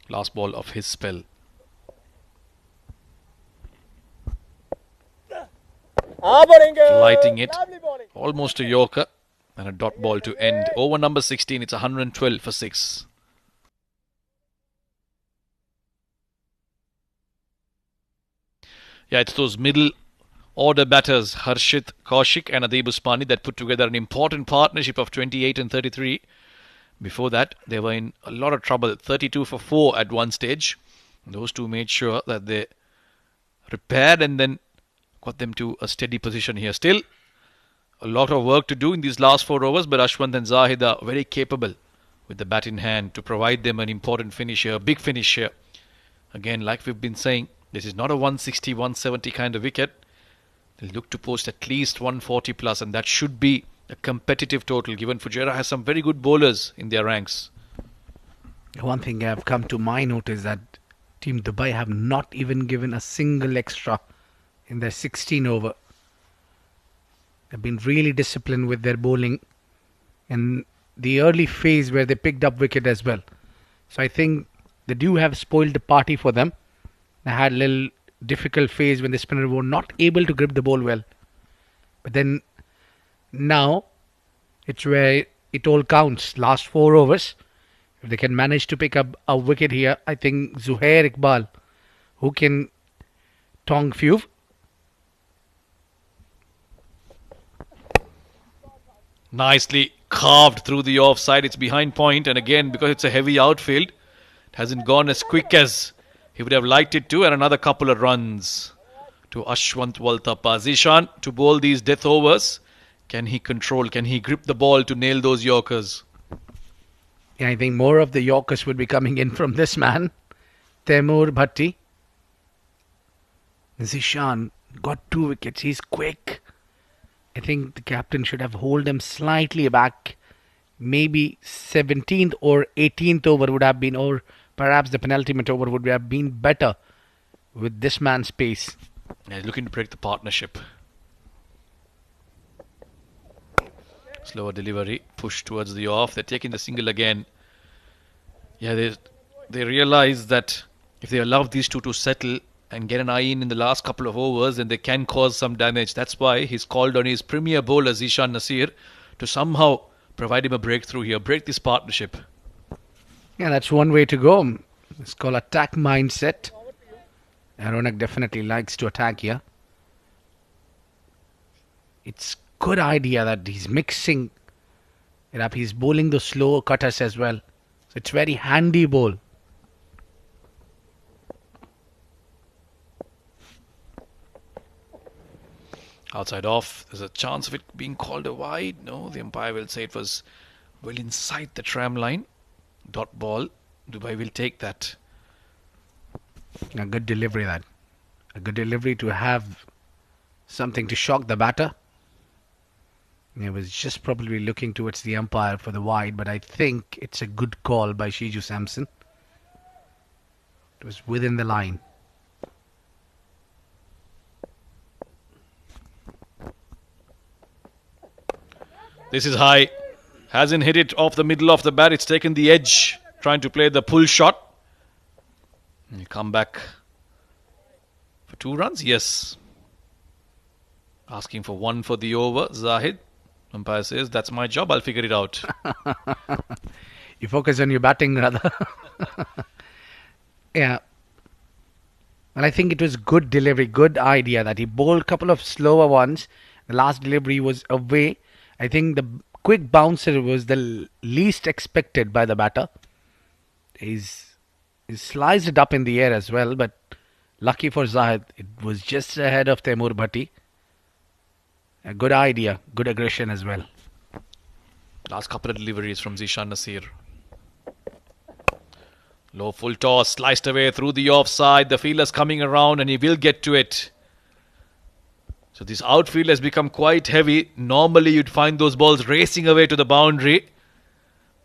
Last ball of his spell. Flighting it. Almost a yorker. And a dot ball to end. Over number 16, it's 112 for 6. Yeah, it's those middle order batters, Harshit, Kaushik and Adeeb Usmani, that put together an important partnership of 28 and 33. Before that, they were in a lot of trouble. 32 for 4 at one stage. Those two made sure that they repaired and then got them to a steady position here. Still, a lot of work to do in these last 4 overs, but Ashwant and Zahid are very capable with the bat in hand to provide them an important finish here, a big finish here. Again, like we've been saying, this is not a 160, 170 kind of wicket. They'll look to post at least 140 plus, and that should be a competitive total, given Fujairah has some very good bowlers in their ranks. One thing I've come to my notice that Team Dubai have not even given a single extra in their 16 over. They've been really disciplined with their bowling. in the early phase where they picked up wicket as well. So I think they do have spoiled the party for them. They had a little difficult phase when the spinner were not able to grip the ball well. But then now it's where it all counts. Last 4 overs. If they can manage to pick up a wicket here, I think Zuhair Iqbal, who can tong few. Nicely carved through the offside. It's behind point, and again, because it's a heavy outfield, it hasn't gone as quick as he would have liked it to, and another couple of runs to Ashwant Waltapa. Zishan to bowl these death overs. Can he control? Can he grip the ball to nail those Yorkers? Yeah, I think more of the Yorkers would be coming in from this man, Taimur Bhatti. Zishan got 2 wickets. He's quick. I think the captain should have held him slightly back. Maybe 17th or 18th over would have been, or perhaps the penultimate over would have been better with this man's pace. Yeah, looking to break the partnership. Slower delivery, push towards the off. They're taking the single again. Yeah, they realize that if they allow these two to settle and get an eye in the last couple of overs, then they can cause some damage. That's why he's called on his premier bowler Zishan Nasir to somehow provide him a breakthrough here, break this partnership. Yeah, that's one way to go. It's called attack mindset. Ronak definitely likes to attack here. It's good idea that he's mixing it up. He's bowling the slow cutters as well. So it's very handy bowl. Outside off, there's a chance of it being called a wide. No, the umpire will say it was well inside the tram line. Dot ball. Dubai will take that. A good delivery, that. A good delivery to have something to shock the batter. He was just probably looking towards the umpire for the wide, but I think it's a good call by Shiju Samson. It was within the line. This is high. Hasn't hit it off the middle of the bat. It's taken the edge, trying to play the pull shot. And you come back for 2 runs. Yes. Asking for 1 for the over. Zahid. Umpire says, that's my job. I'll figure it out. You focus on your batting, rather. Yeah. Well, I think it was good delivery, good idea that he bowled a couple of slower ones. The last delivery was away. I think the quick bouncer was the least expected by the batter. He sliced it up in the air as well, but lucky for Zahid, it was just ahead of Taimur Bhatti. A good idea, good aggression as well. Last couple of deliveries from Zishan Nasir. Low full toss, sliced away through the offside. The fielder's coming around and he will get to it. So this outfield has become quite heavy. Normally you'd find those balls racing away to the boundary.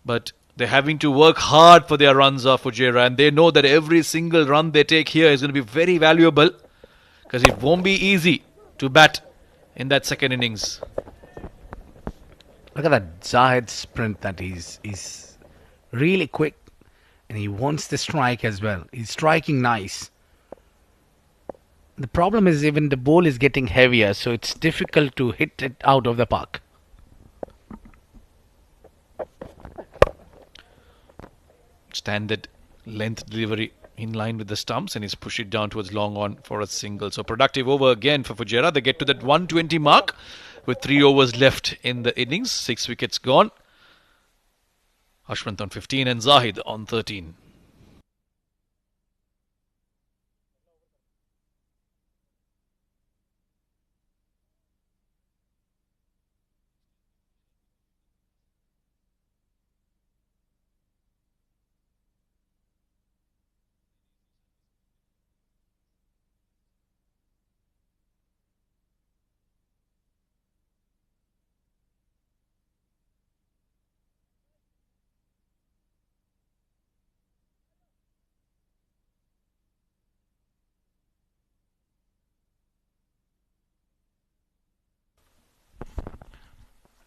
But they're having to work hard for their runs off Fujairah. And they know that every single run they take here is going to be very valuable. Because it won't be easy to bat in that second innings. Look at that Zahid sprint, that he's really quick. And he wants the strike as well. He's striking nice. The problem is even the ball is getting heavier, so it's difficult to hit it out of the park. Standard length delivery in line with the stumps, and he's pushed it down towards long on for a single. So productive over again for Fujairah. They get to that 120 mark with 3 overs left in the innings. 6 wickets gone. Ashwant on 15 and Zahid on 13.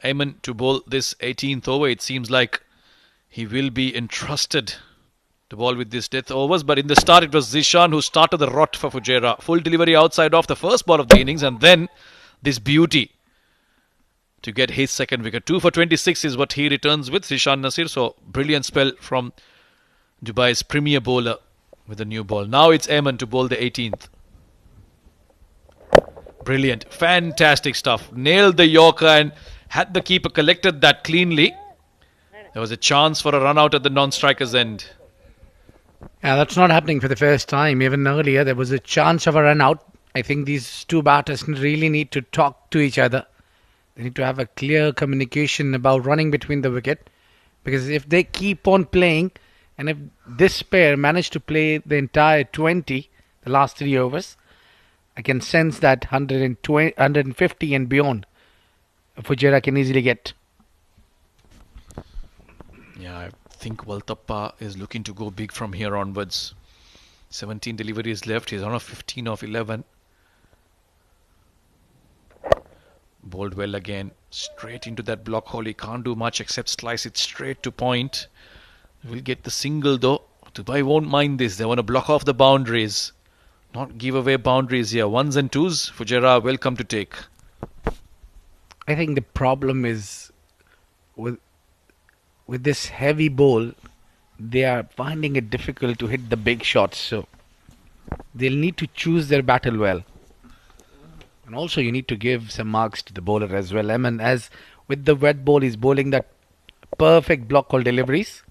Ayman to bowl this 18th over. It seems like he will be entrusted to bowl with these death overs. But in the start, it was Zishan who started the rot for Fujairah. Full delivery outside off the first ball of the innings, and then this beauty to get his second wicket. 2 for 26 is what he returns with, Zishan Nasir. So brilliant spell from Dubai's premier bowler with a new ball. Now it's Ayman to bowl the 18th. Brilliant. Fantastic stuff. Nailed the Yorker, and had the keeper collected that cleanly, there was a chance for a run out at the non-striker's end. Yeah, that's not happening for the first time. Even earlier, there was a chance of a run out. I think these two batters really need to talk to each other. They need to have a clear communication about running between the wicket. Because if they keep on playing, and if this pair manage to play the entire 20, the last 3 overs, I can sense that 120, 150 and beyond, Fujairah can easily get. Yeah, I think Waltappa is looking to go big from here onwards. 17 deliveries left. He's on a 15 of 11. Bowled well again. Straight into that block hole. He can't do much except slice it straight to point. We'll get the single though. Dubai won't mind this. They want to block off the boundaries. Not give away boundaries here. 1s and 2s. Fujairah welcome to take. I think the problem is with this heavy bowl, they are finding it difficult to hit the big shots. So they'll need to choose their battle well. And also you need to give some marks to the bowler as well. I mean, as with the wet ball, he's bowling that perfect block call deliveries.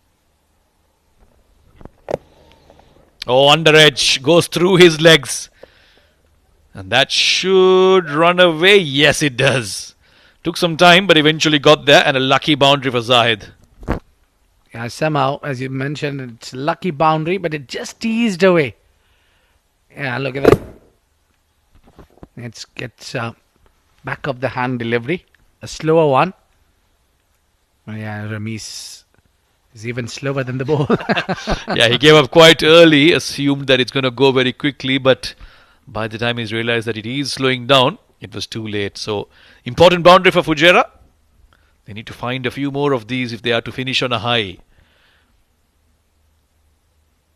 Oh, under edge. Goes through his legs. And that should run away. Yes, it does. Took some time, but eventually got there. And a lucky boundary for Zahid. Yeah, somehow, as you mentioned, it's a lucky boundary, but it just teased away. Yeah, look at that. It gets back of the hand delivery. A slower one. Oh, yeah, Ramesh is even slower than the ball. Yeah, he gave up quite early. Assumed that it's going to go very quickly. But by the time he's realized that it is slowing down, it was too late. So, important boundary for Fujairah. They need to find a few more of these if they are to finish on a high.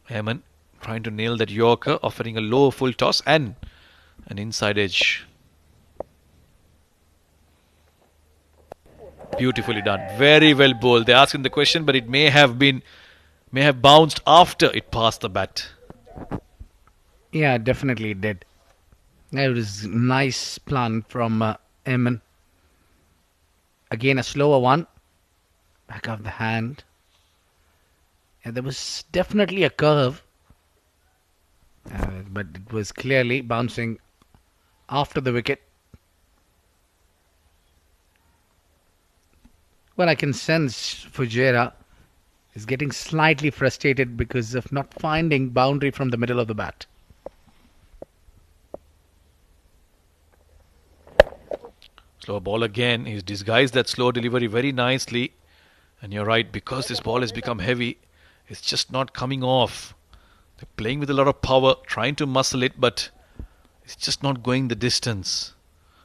Ayman trying to nail that Yorker, offering a low full toss and an inside edge. Beautifully done. Very well bowled. They asked him the question, but it may have bounced after it passed the bat. Yeah, definitely it did. It was nice plan from Ayman. Again, a slower one. Back of the hand. And there was definitely a curve. But it was clearly bouncing after the wicket. Well, I can sense Fujairah is getting slightly frustrated because of not finding boundary from the middle of the bat. Slow ball again. He's disguised that slow delivery very nicely. And you're right, because this ball has become heavy, it's just not coming off. They're playing with a lot of power, trying to muscle it, but it's just not going the distance.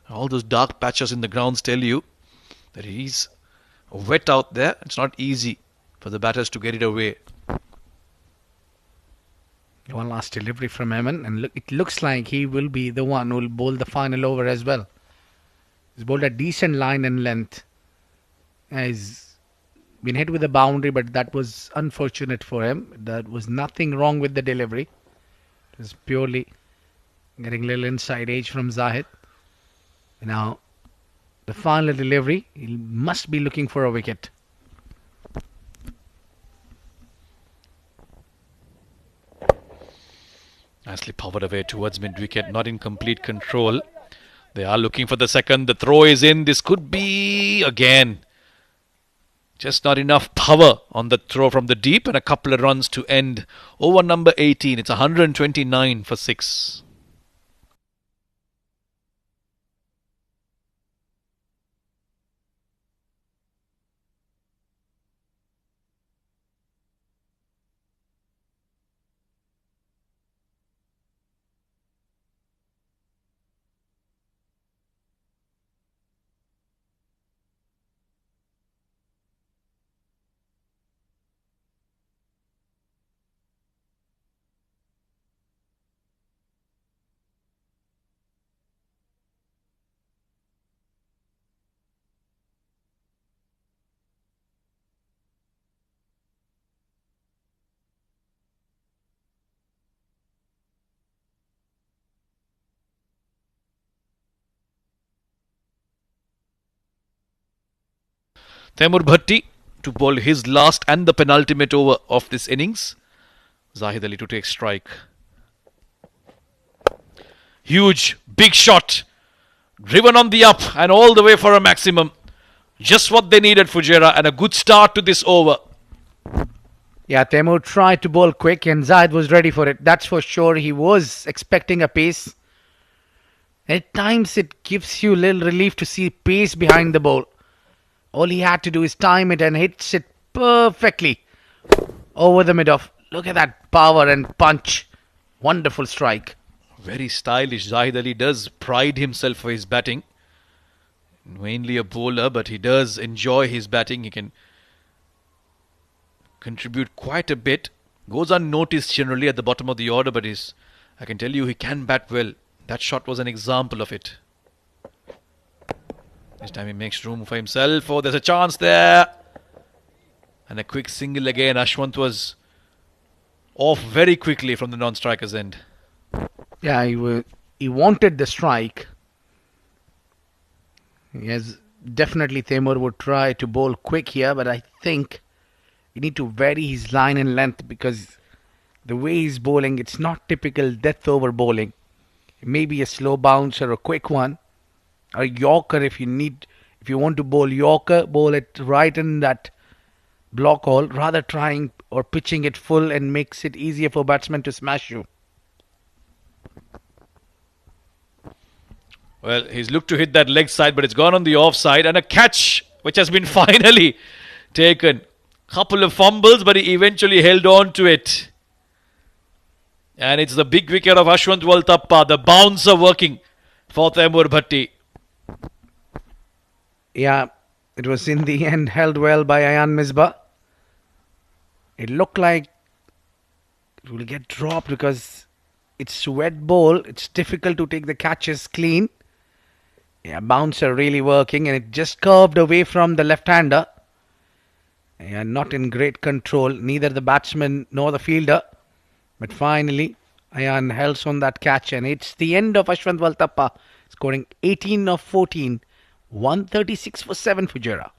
All those dark patches in the grounds tell you that it is wet out there. It's not easy for the batters to get it away. One last delivery from Ayman, and it looks like he will be the one who will bowl the final over as well. He's bowled a decent line and length. He's been hit with a boundary, but that was unfortunate for him. There was nothing wrong with the delivery. It was purely getting a little inside edge from Zahid. Now, the final delivery, he must be looking for a wicket. Nicely powered away towards mid-wicket, not in complete control. They are looking for the second. The throw is in. This could be again. Just not enough power on the throw from the deep, and a couple of runs to end over number 18. It's 129 for 6. Taimur Bhatti to bowl his last and the penultimate over of this innings. Zahid Ali to take strike. Huge, big shot. Driven on the up and all the way for a maximum. Just what they needed, Fujairah, and a good start to this over. Yeah, Taimur tried to bowl quick and Zahid was ready for it. That's for sure. He was expecting a pace. At times it gives you a little relief to see pace behind the ball. All he had to do is time it and hits it perfectly over the mid-off. Look at that power and punch. Wonderful strike. Very stylish. Zahid Ali does pride himself for his batting. Mainly a bowler, but he does enjoy his batting. He can contribute quite a bit. Goes unnoticed generally at the bottom of the order, but I can tell you he can bat well. That shot was an example of it. This time he makes room for himself. Oh, there's a chance there. And a quick single again. Ashwant was off very quickly from the non-striker's end. Yeah, he wanted the strike. Yes, definitely Taimur would try to bowl quick here, but I think you need to vary his line and length because the way he's bowling, it's not typical death over bowling. Maybe a slow bounce or a quick one. Or a Yorker if you want to bowl Yorker, bowl it right in that block hole, rather trying or pitching it full and makes it easier for batsmen to smash you. Well, he's looked to hit that leg side, but it's gone on the offside. And a catch, which has been finally taken. Couple of fumbles, but he eventually held on to it. And it's the big wicket of Ashwant Waltappa. The bouncer working for Taimur Bhatti. Yeah, it was in the end held well by Ayan Misbah. It looked like it will get dropped because it's wet ball. It's difficult to take the catches clean. Yeah, bouncer really working and it just curved away from the left-hander. Yeah, not in great control, neither the batsman nor the fielder. But finally, Ayan held on that catch and it's the end of Ashwant Waltappa scoring 18 of 14, 136 for 7 Fujairah.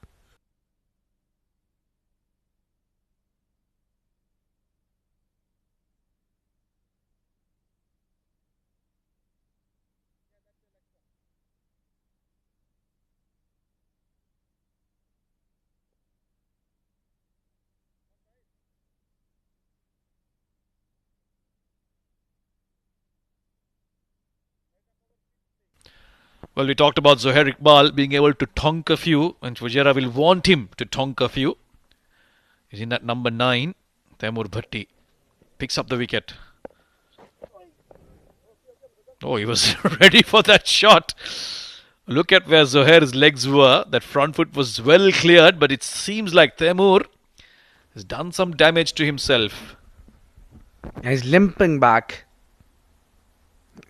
Well, we talked about Zohair Iqbal being able to tonk a few, and Fujairah will want him to tonk a few. He's in at number 9. Taimur Bhatti picks up the wicket. Oh, he was ready for that shot. Look at where Zohair's legs were. That front foot was well cleared, but it seems like Taimur has done some damage to himself. He's limping back.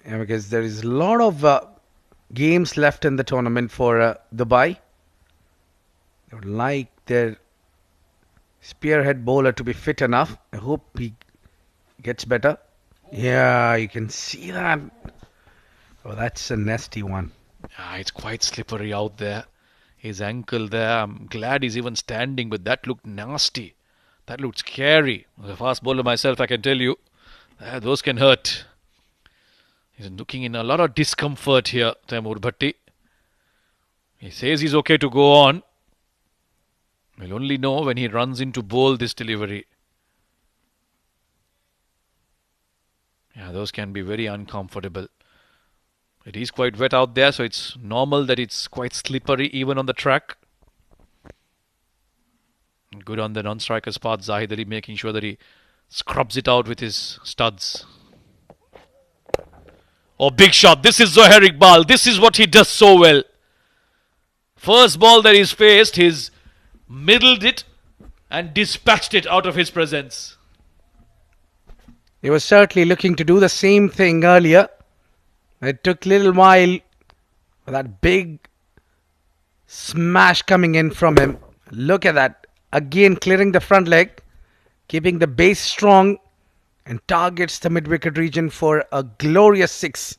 Yeah, because there is a lot of games left in the tournament for Dubai. They would like their spearhead bowler to be fit enough. I hope he gets better. Yeah, you can see that. Oh, that's a nasty one. It's quite slippery out there. His ankle there. I'm glad he's even standing, but that looked nasty. That looked scary. As a fast bowler myself, I can tell you, those can hurt. He's looking in a lot of discomfort here, Taimur Bhatti. He says he's okay to go on. We'll only know when he runs into bowl this delivery. Yeah, those can be very uncomfortable. It is quite wet out there, so it's normal that it's quite slippery even on the track. Good on the non-striker's part, Zahid Ali making sure that he scrubs it out with his studs. Oh, big shot. This is Zohair Iqbal. This is what he does so well. First ball that he's faced, he's middled it and dispatched it out of his presence. He was certainly looking to do the same thing earlier. It took a little while for that big smash coming in from him. Look at that. Again clearing the front leg, keeping the base strong and targets the mid-wicket region for a glorious 6.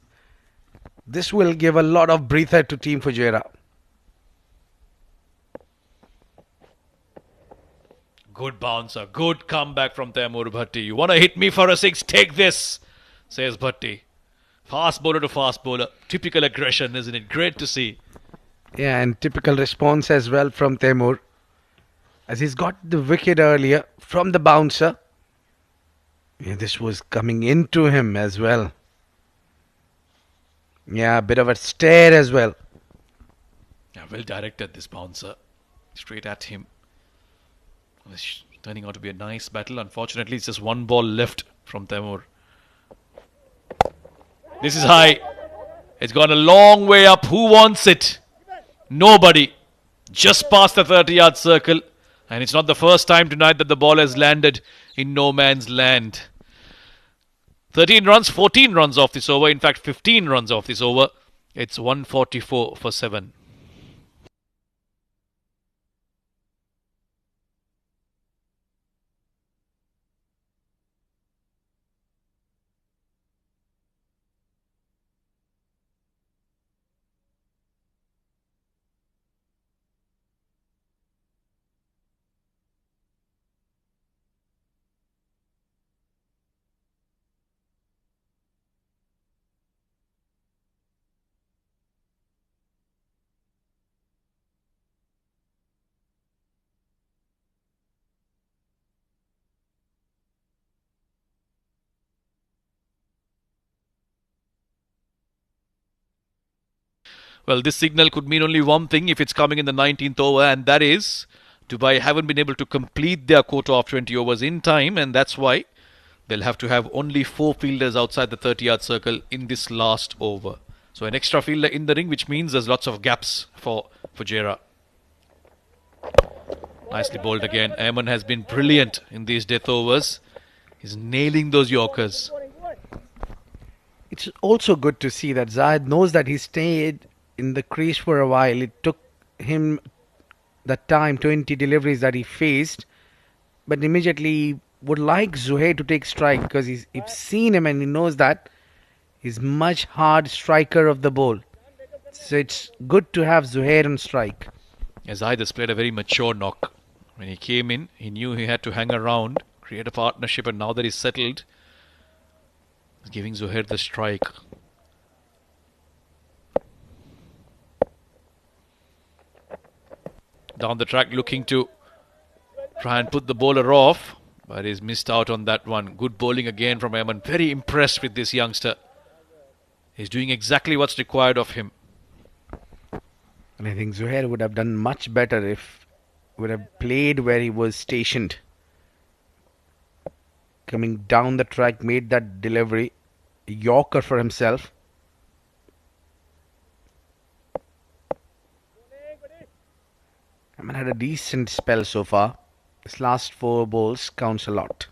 This will give a lot of breather to Team Fujairah. Good bouncer. Good comeback from Taimur Bhatti. You want to hit me for a 6? Take this, says Bhatti. Fast bowler to fast bowler. Typical aggression, isn't it? Great to see. Yeah, and typical response as well from Taimur, as he's got the wicket earlier from the bouncer. Yeah, this was coming into him as well. Yeah, a bit of a stare as well. Yeah, well directed, this bouncer. Straight at him. It's turning out to be a nice battle. Unfortunately, it's just one ball left from Taimur. This is high. It's gone a long way up. Who wants it? Nobody. Just past the 30-yard circle. And it's not the first time tonight that the ball has landed in no man's land. 13 runs, 14 runs off this over. In fact, 15 runs off this over. It's 144 for 7. Well, this signal could mean only one thing if it's coming in the 19th over, and that is Dubai haven't been able to complete their quota of 20 overs in time, and that's why they'll have to have only 4 fielders outside the 30-yard circle in this last over. So an extra fielder in the ring, which means there's lots of gaps for Fujairah. Nicely bowled again. Ayman has been brilliant in these death overs. He's nailing those Yorkers. It's also good to see that Zahid knows that he stayed in the crease for a while. It took him that time, 20 deliveries that he faced, but immediately would like Zuhair to take strike, because he's seen him and he knows that he's much hard striker of the ball. So it's good to have Zuhair on strike. Zahid has played a very mature knock. When he came in, he knew he had to hang around, create a partnership, and now that he's settled, he's giving Zuhair the strike. Down the track, looking to try and put the bowler off, but he's missed out on that one. Good bowling again from Ayman. Very impressed with this youngster. He's doing exactly what's required of him. And I think Zuhair would have done much better if he would have played where he was stationed. Coming down the track, made that delivery. A Yorker for himself. Ayman had a decent spell so far. His last 4 balls counts a lot.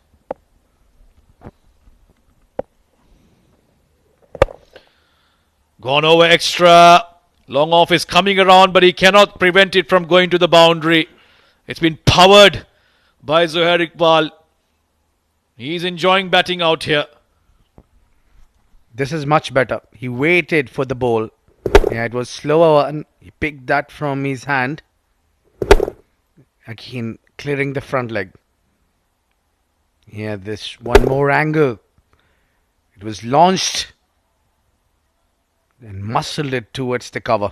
Gone over extra. Long off is coming around, but he cannot prevent it from going to the boundary. It's been powered by Zuhair Iqbal. He's enjoying batting out here. This is much better. He waited for the ball. Yeah, it was slower one. He picked that from his hand. Again, clearing the front leg. Yeah, this one more angle. It was launched and muscled it towards the cover.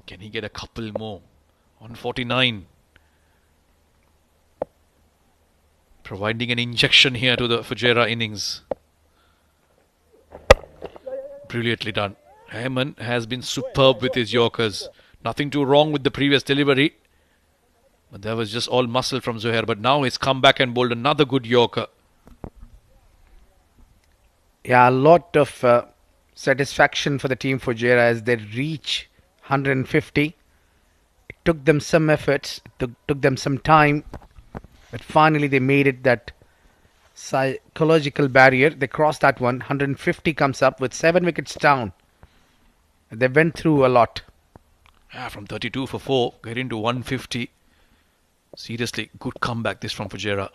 Can he get a couple more? 149. Providing an injection here to the Fujairah innings. Brilliantly done. Ayman has been superb with his Yorkers. Nothing too wrong with the previous delivery, but that was just all muscle from Zuhair. But now he's come back and bowled another good Yorker. Yeah, a lot of satisfaction for the team Fujairah as they reach 150. It took them some efforts, it took them some time, but finally they made it that psychological barrier. They crossed that one. 150 comes up with 7 wickets down. They went through a lot. Yeah, from 32 for 4, getting to 150. Seriously, good comeback this from Fujairah.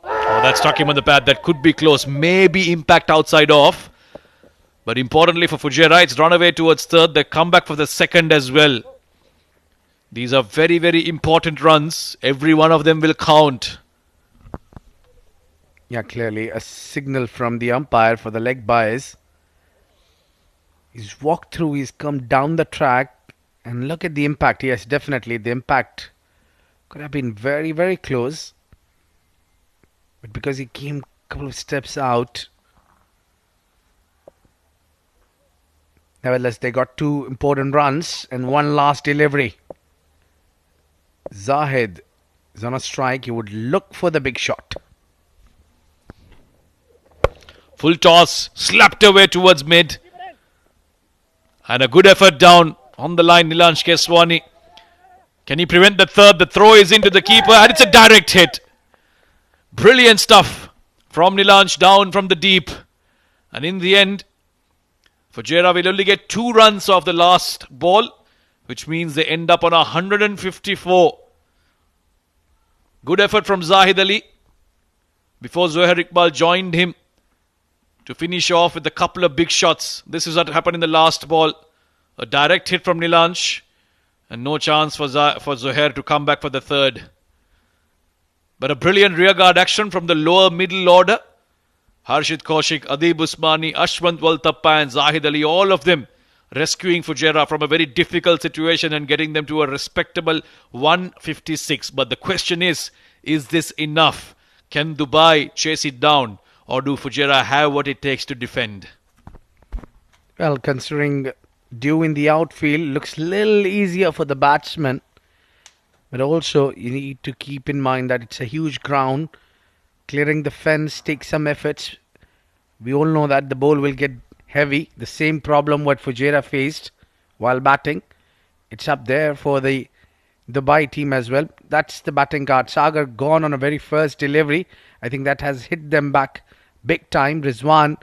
Oh, that struck him on the pad. That could be close. Maybe impact outside off. But importantly for Fujairah, it's run away towards third. They come back for the second as well. These are very, very important runs. Every one of them will count. Yeah, clearly a signal from the umpire for the leg bias. He's walked through, he's come down the track, and look at the impact. Yes, definitely the impact could have been very, very close. But because he came a couple of steps out, nevertheless, they got two important runs and one last delivery. Zahid is on a strike. He would look for the big shot. Full toss, slapped away towards mid. And a good effort down on the line, Nilansh Keswani. Can he prevent the third? The throw is into the keeper and it's a direct hit. Brilliant stuff from Nilansh down from the deep. And in the end, Fujairah will only get 2 runs off the last ball, which means they end up on 154. Good effort from Zahid Ali before Zohair Iqbal joined him to finish off with a couple of big shots. This is what happened in the last ball. A direct hit from Nilansh and no chance for Zohair to come back for the third. But a brilliant rearguard action from the lower middle order. Harshit Kaushik, Adib Usmani, Ashwant Waltappa and Zahid Ali, all of them rescuing Fujairah from a very difficult situation and getting them to a respectable 156. But the question is this enough? Can Dubai chase it down? Or do Fujairah have what it takes to defend? Well, considering Dew in the outfield looks a little easier for the batsman. But also, you need to keep in mind that it's a huge ground. Clearing the fence takes some efforts. We all know that the ball will get heavy. The same problem what Fujairah faced while batting. It's up there for the Dubai team as well. That's the batting card. Sagar gone on a very first delivery. I think that has hit them back big time. Rizwan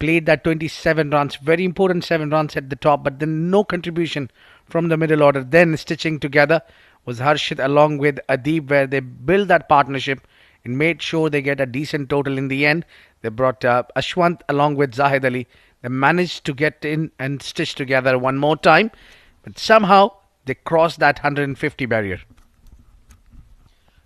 played that 27 runs. Very important 7 runs at the top. But then no contribution from the middle order. Then stitching together was Harshit along with Adib, where they built that partnership and made sure they get a decent total in the end. They brought Ashwant along with Zahid Ali. They managed to get in and stitch together one more time. But somehow they crossed that 150 barrier.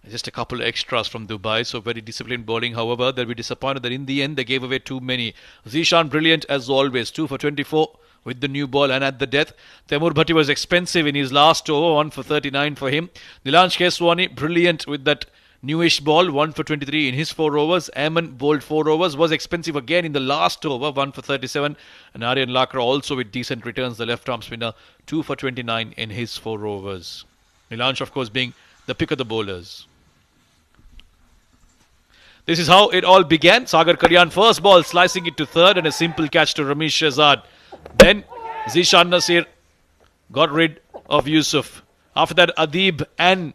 Just a couple of extras from Dubai, so very disciplined bowling. However, they'll be disappointed that in the end they gave away too many. Zishan brilliant as always, 2 for 24 with the new ball and at the death. Taimur Bhatti was expensive in his last over, 1 for 39 for him. Nilansh Keswani brilliant with that newish ball, 1 for 23 in his 4 overs. Ayman bowled 4 overs, was expensive again in the last over, 1 for 37. And Aryan Lakra also with decent returns, the left arm spinner, 2 for 29 in his 4 overs. Nilansh, of course, being the pick of the bowlers. This is how it all began. Sagar Karyan first ball slicing it to third and a simple catch to Ramesh Shehzad. Then Zishan Nasir got rid of Yusuf. After that, Adib and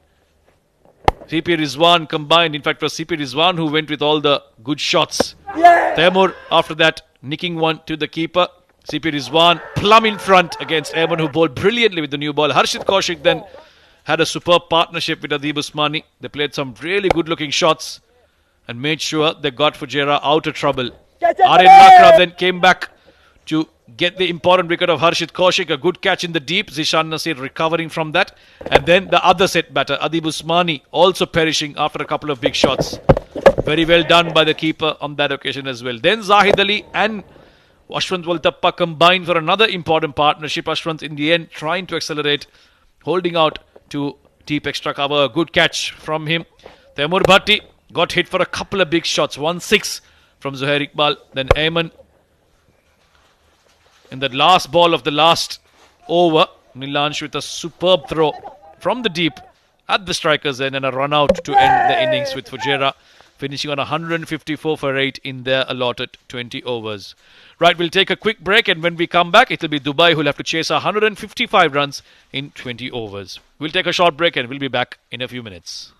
CP Rizwan combined. In fact, it was CP Rizwan who went with all the good shots. Taimur, after that, nicking one to the keeper. CP Rizwan plumb in front against Ayman, who bowled brilliantly with the new ball. Harshit Kaushik then had a superb partnership with Adib Usmani. They played some really good looking shots and made sure they got Fujairah out of trouble. Aryan Lakra then came back to get the important wicket of Harshit Kaushik. A good catch in the deep. Zishan Nasir recovering from that. And then the other set batter, Adib Usmani, also perishing after a couple of big shots. Very well done by the keeper on that occasion as well. Then Zahid Ali and Ashwant Waltappa combined for another important partnership. Ashwant in the end trying to accelerate, holding out to deep extra cover. A good catch from him. Taimur Bhatti got hit for a couple of big shots. 1-6 from Zohair Iqbal. Then Ayman in the last ball of the last over. Nilansh with a superb throw from the deep at the striker's end and a run out to end the innings with Fujairah finishing on 154 for 8 in their allotted 20 overs. Right, we'll take a quick break and when we come back, it'll be Dubai who'll have to chase 155 runs in 20 overs. We'll take a short break and we'll be back in a few minutes.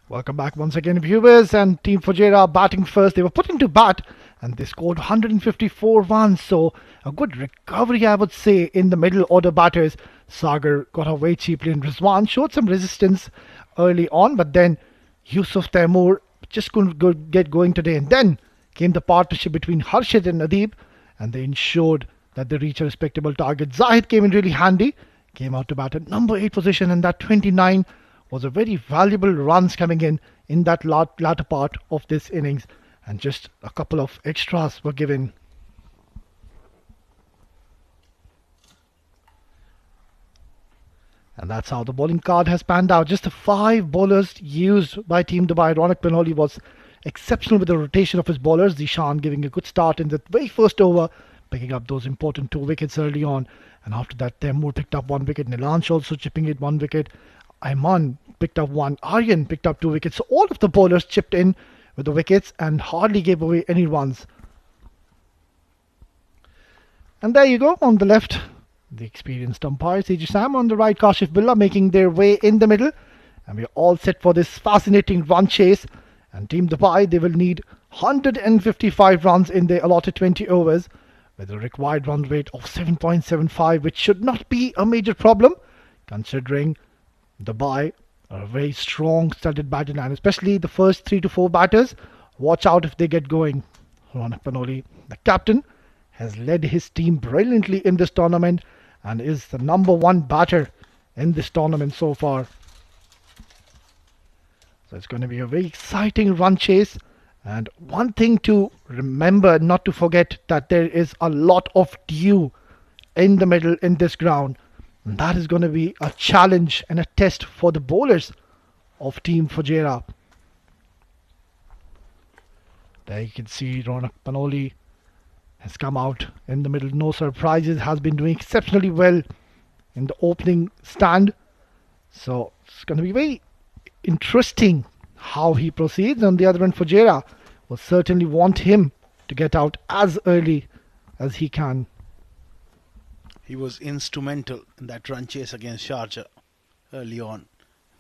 Welcome back once again, viewers. And Team Fujairah batting first. They were put into bat and they scored 154 runs. So a good recovery, I would say, in the middle order batters. Sagar got away cheaply and Rizwan showed some resistance early on, but then Yusuf Taimur just couldn't get going today. And then came the partnership between Harshit and Nadeeb, and they ensured that they reach a respectable target. Zahid came in really handy, came out to bat at number 8 position, and that 29 was a very valuable runs coming in that latter part of this innings, and just a couple of extras were given. And that's how the bowling card has panned out. Just the 5 bowlers used by Team Dubai. Ronak Benoli was exceptional with the rotation of his bowlers. Zishan giving a good start in the very first over, picking up those important 2 wickets early on. And after that, Taimur picked up 1 wicket. Nilansh also chipping in 1 wicket. Ayman picked up 1. Aryan picked up 2 wickets. So all of the bowlers chipped in with the wickets and hardly gave away any runs. And there you go on the left, the experienced umpire CJ Sam. On the right, Kashif Billah making their way in the middle. And we're all set for this fascinating run chase. And Team Dubai, they will need 155 runs in their allotted 20 overs with a required run rate of 7.75, which should not be a major problem considering Dubai are a very strong studded batting line, especially the first 3 to 4 batters. Watch out if they get going. Ronak Benoli, the captain, has led his team brilliantly in this tournament and is the number 1 batter in this tournament so far. So it's going to be a very exciting run chase. And one thing to remember, not to forget, that there is a lot of dew in the middle in this ground. And that is going to be a challenge and a test for the bowlers of Team Fujairah. There you can see Ronak Benoli has come out in the middle. No surprises, has been doing exceptionally well in the opening stand. So it's going to be very interesting how he proceeds. On the other end, Fujairah will certainly want him to get out as early as he can. He was instrumental in that run chase against Sharjah early on.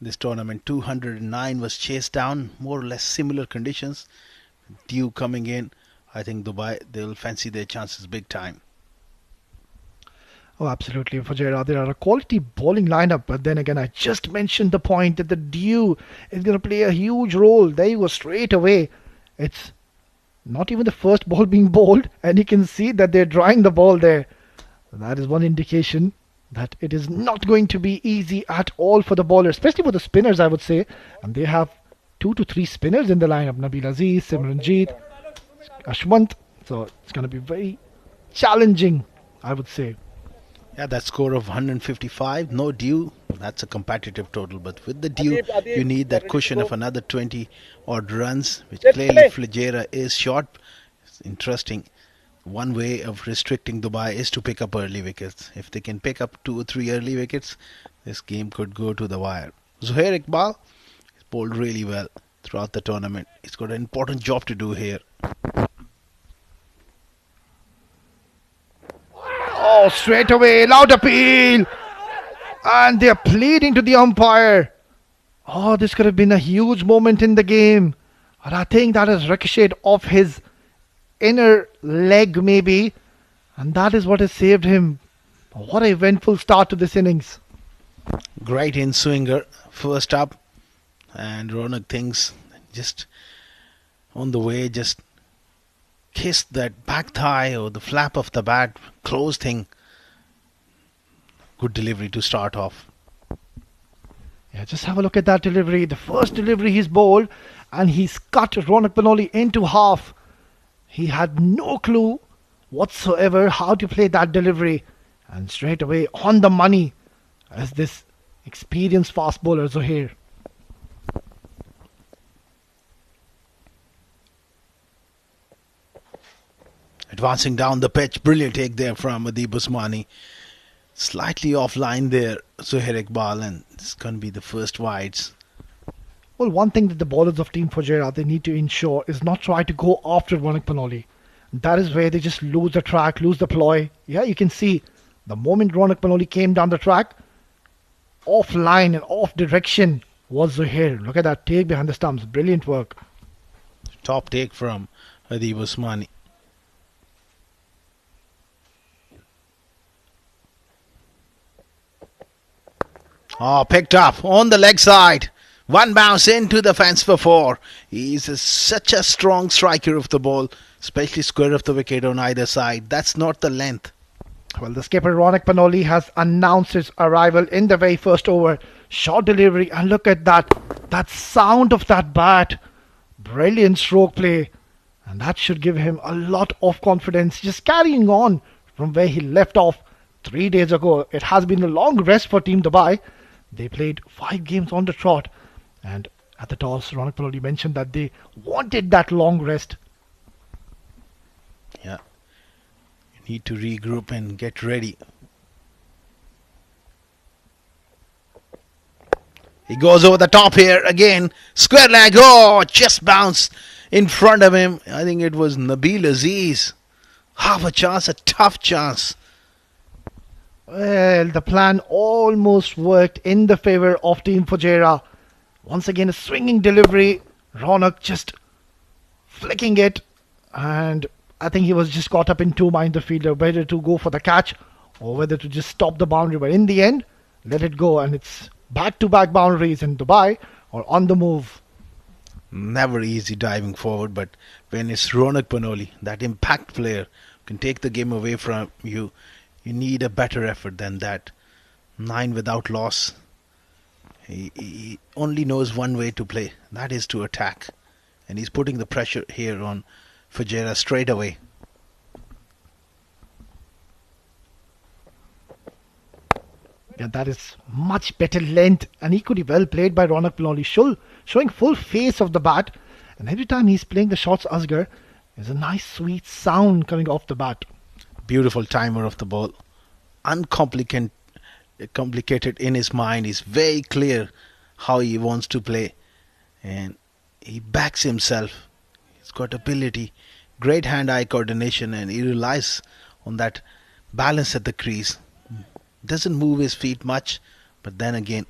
This tournament, 209 was chased down, more or less similar conditions. Dew coming in. I think Dubai, they'll fancy their chances big time. Oh, absolutely. Fujairah, they are a quality bowling lineup. But then again, I just mentioned the point that the dew is going to play a huge role. There you go, straight away. It's not even the first ball being bowled, and you can see that they're drying the ball there. That is one indication that it is not going to be easy at all for the bowlers, especially for the spinners, I would say. And they have 2 to 3 spinners in the lineup. Nabil Aziz, Simranjeet, Ashwant. So it's going to be very challenging, I would say. Yeah, that score of 155, no dew, that's a competitive total. But with the dew, you need that cushion of another 20 odd runs, which clearly Fujairah is short. It's interesting. One way of restricting Dubai is to pick up early wickets. If they can pick up 2 or 3 early wickets, this game could go to the wire. Zuhair Iqbal has bowled really well throughout the tournament. He's got an important job to do here. Oh, straight away, loud appeal. And they're pleading to the umpire. Oh, this could have been a huge moment in the game. And I think that has ricocheted off his inner leg maybe. And that is what has saved him. What an eventful start to this innings. Great in-swinger first up. And Ronak thinks just on the way, just kissed that back thigh or the flap of the bat, close thing. Good delivery to start off. Yeah, just have a look at that delivery. The first delivery he's bowled, and he's cut Ronak Benoli into half. He had no clue whatsoever how to play that delivery. And straight away on the money as this experienced fast bowler Zuhair. Advancing down the pitch, brilliant take there from Adeeb Usmani. Slightly offline there, Zuhair Iqbal, and it's going to be the first wides. Well, one thing that the bowlers of Team Fujairah, they need to ensure is not try to go after Ronak Benoli. That is where they just lose the track, lose the ploy. Yeah, you can see the moment Ronak Benoli came down the track, offline and off direction was Zuhair. Look at that take behind the stumps. Brilliant work. Top take from Adib Usmani. Oh, picked up on the leg side. One bounce into the fence for 4. He's such a strong striker of the ball, especially square of the wicket on either side. That's not the length. Well, the skipper Ronak Panoli has announced his arrival in the very first over. Short delivery, and look at that. That sound of that bat. Brilliant stroke play. And that should give him a lot of confidence. Just carrying on from where he left off 3 days ago. It has been a long rest for Team Dubai. They played 5 games on the trot. And at the toss, Ronak Panoli mentioned that they wanted that long rest. Yeah. You need to regroup and get ready. He goes over the top here again. Square leg. Oh, just bounced in front of him. I think it was Nabil Aziz. Half a chance, a tough chance. Well, the plan almost worked in the favour of Team Fujairah. Once again, a swinging delivery. Ronak just flicking it. And I think he was just caught up in two minds, the fielder, whether to go for the catch or whether to just stop the boundary. But in the end, let it go. And it's back-to-back boundaries in Dubai or on the move. Never easy diving forward, but when it's Ronak Panoli, that impact player, can take the game away from you, you need a better effort than that. 9 without loss. He only knows one way to play, that is to attack. And he's putting the pressure here on Fujairah straight away. Yeah, that is much better length and equally well played by Ronak Panoli, showing full face of the bat. And every time he's playing the shots, Asghar, there's a nice sweet sound coming off the bat. Beautiful timer of the ball. Uncomplicated in his mind. He's very clear how he wants to play. And he backs himself. He's got ability, great hand-eye coordination, and he relies on that balance at the crease. Doesn't move his feet much, but then again,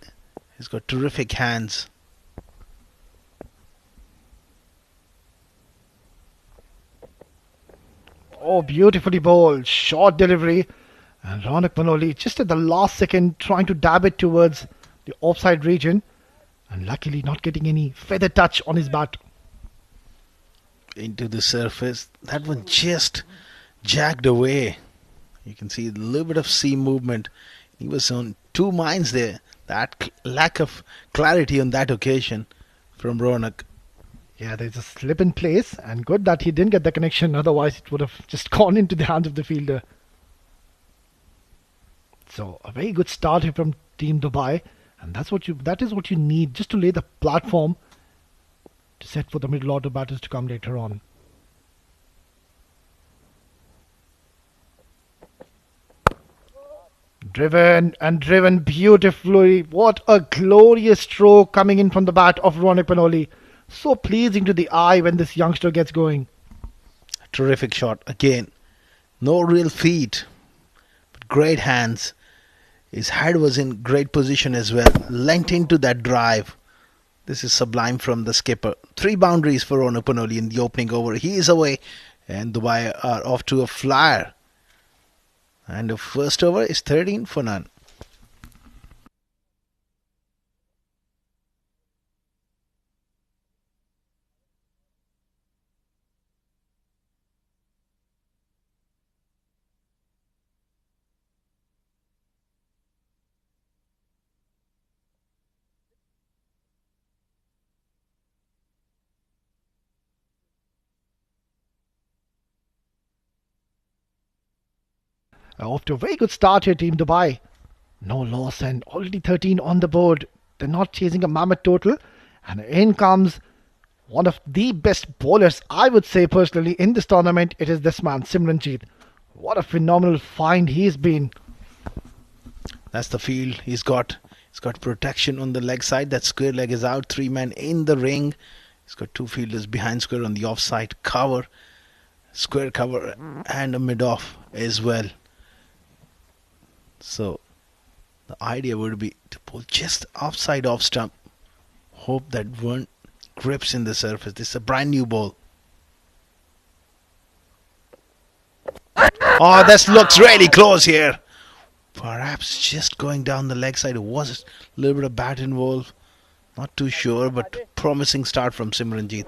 he's got terrific hands. Oh, beautifully bowled. Short delivery. And Ronak Panoli just at the last second trying to dab it towards the offside region. And luckily not getting any feather touch on his bat. Into the surface. That one just jagged away. You can see a little bit of seam movement. He was on two minds there. That lack of clarity on that occasion from Ronak. Yeah, there's a slip in place, and good that he didn't get the connection. Otherwise, it would have just gone into the hands of the fielder. So a very good start here from Team Dubai, and that is what you need just to lay the platform to set for the middle order batters to come later on. Driven beautifully. What a glorious stroke coming in from the bat of Ronak Panoli. So pleasing to the eye when this youngster gets going. Terrific shot again. No real feet, but great hands. His head was in great position as well. Length into that drive. This is sublime from the skipper. 3 boundaries for Ronak Panoli in the opening over. He is away, and Dubai are off to a flyer. And the first over is 13 for none. Off to a very good start here, Team Dubai. No loss and already 13 on the board. They're not chasing a mammoth total. And in comes one of the best bowlers, I would say personally, in this tournament. It is this man, Simranjeet. What a phenomenal find he's been. That's the field he's got. He's got protection on the leg side. That square leg is out. 3 men in the ring. He's got 2 fielders behind square on the offside cover. Square cover and a mid-off as well. So the idea would be to pull just offside off stump. Hope that one grips in the surface. This is a brand new ball. Oh, this looks really close here. Perhaps just going down the leg side. Was a little bit of bat involved. Not too sure, but promising start from Simranjeet.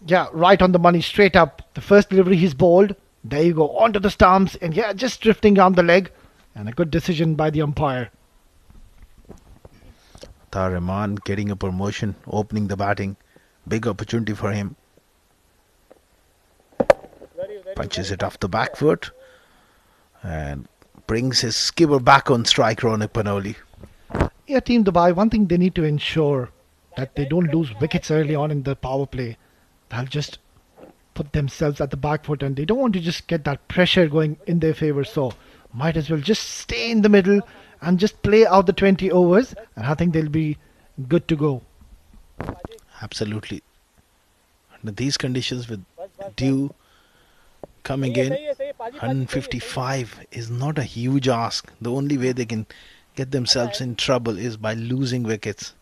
Yeah, right on the money, straight up. The first delivery he's bowled. There you go, onto the stumps, and yeah, just drifting down the leg. And a good decision by the umpire. Rahman getting a promotion, opening the batting. Big opportunity for him. Punches it off the back foot. And brings his skipper back on strike, Ronak Panoli. Yeah, Team Dubai, one thing they need to ensure that they don't lose wickets early on in the power play. They'll just put themselves at the back foot, and they don't want to just get that pressure going in their favour. So might as well just stay in the middle and just play out the 20 overs, and I think they'll be good to go. Absolutely. Under these conditions, with dew coming in, 155 is not a huge ask. The only way they can get themselves in trouble is by losing wickets.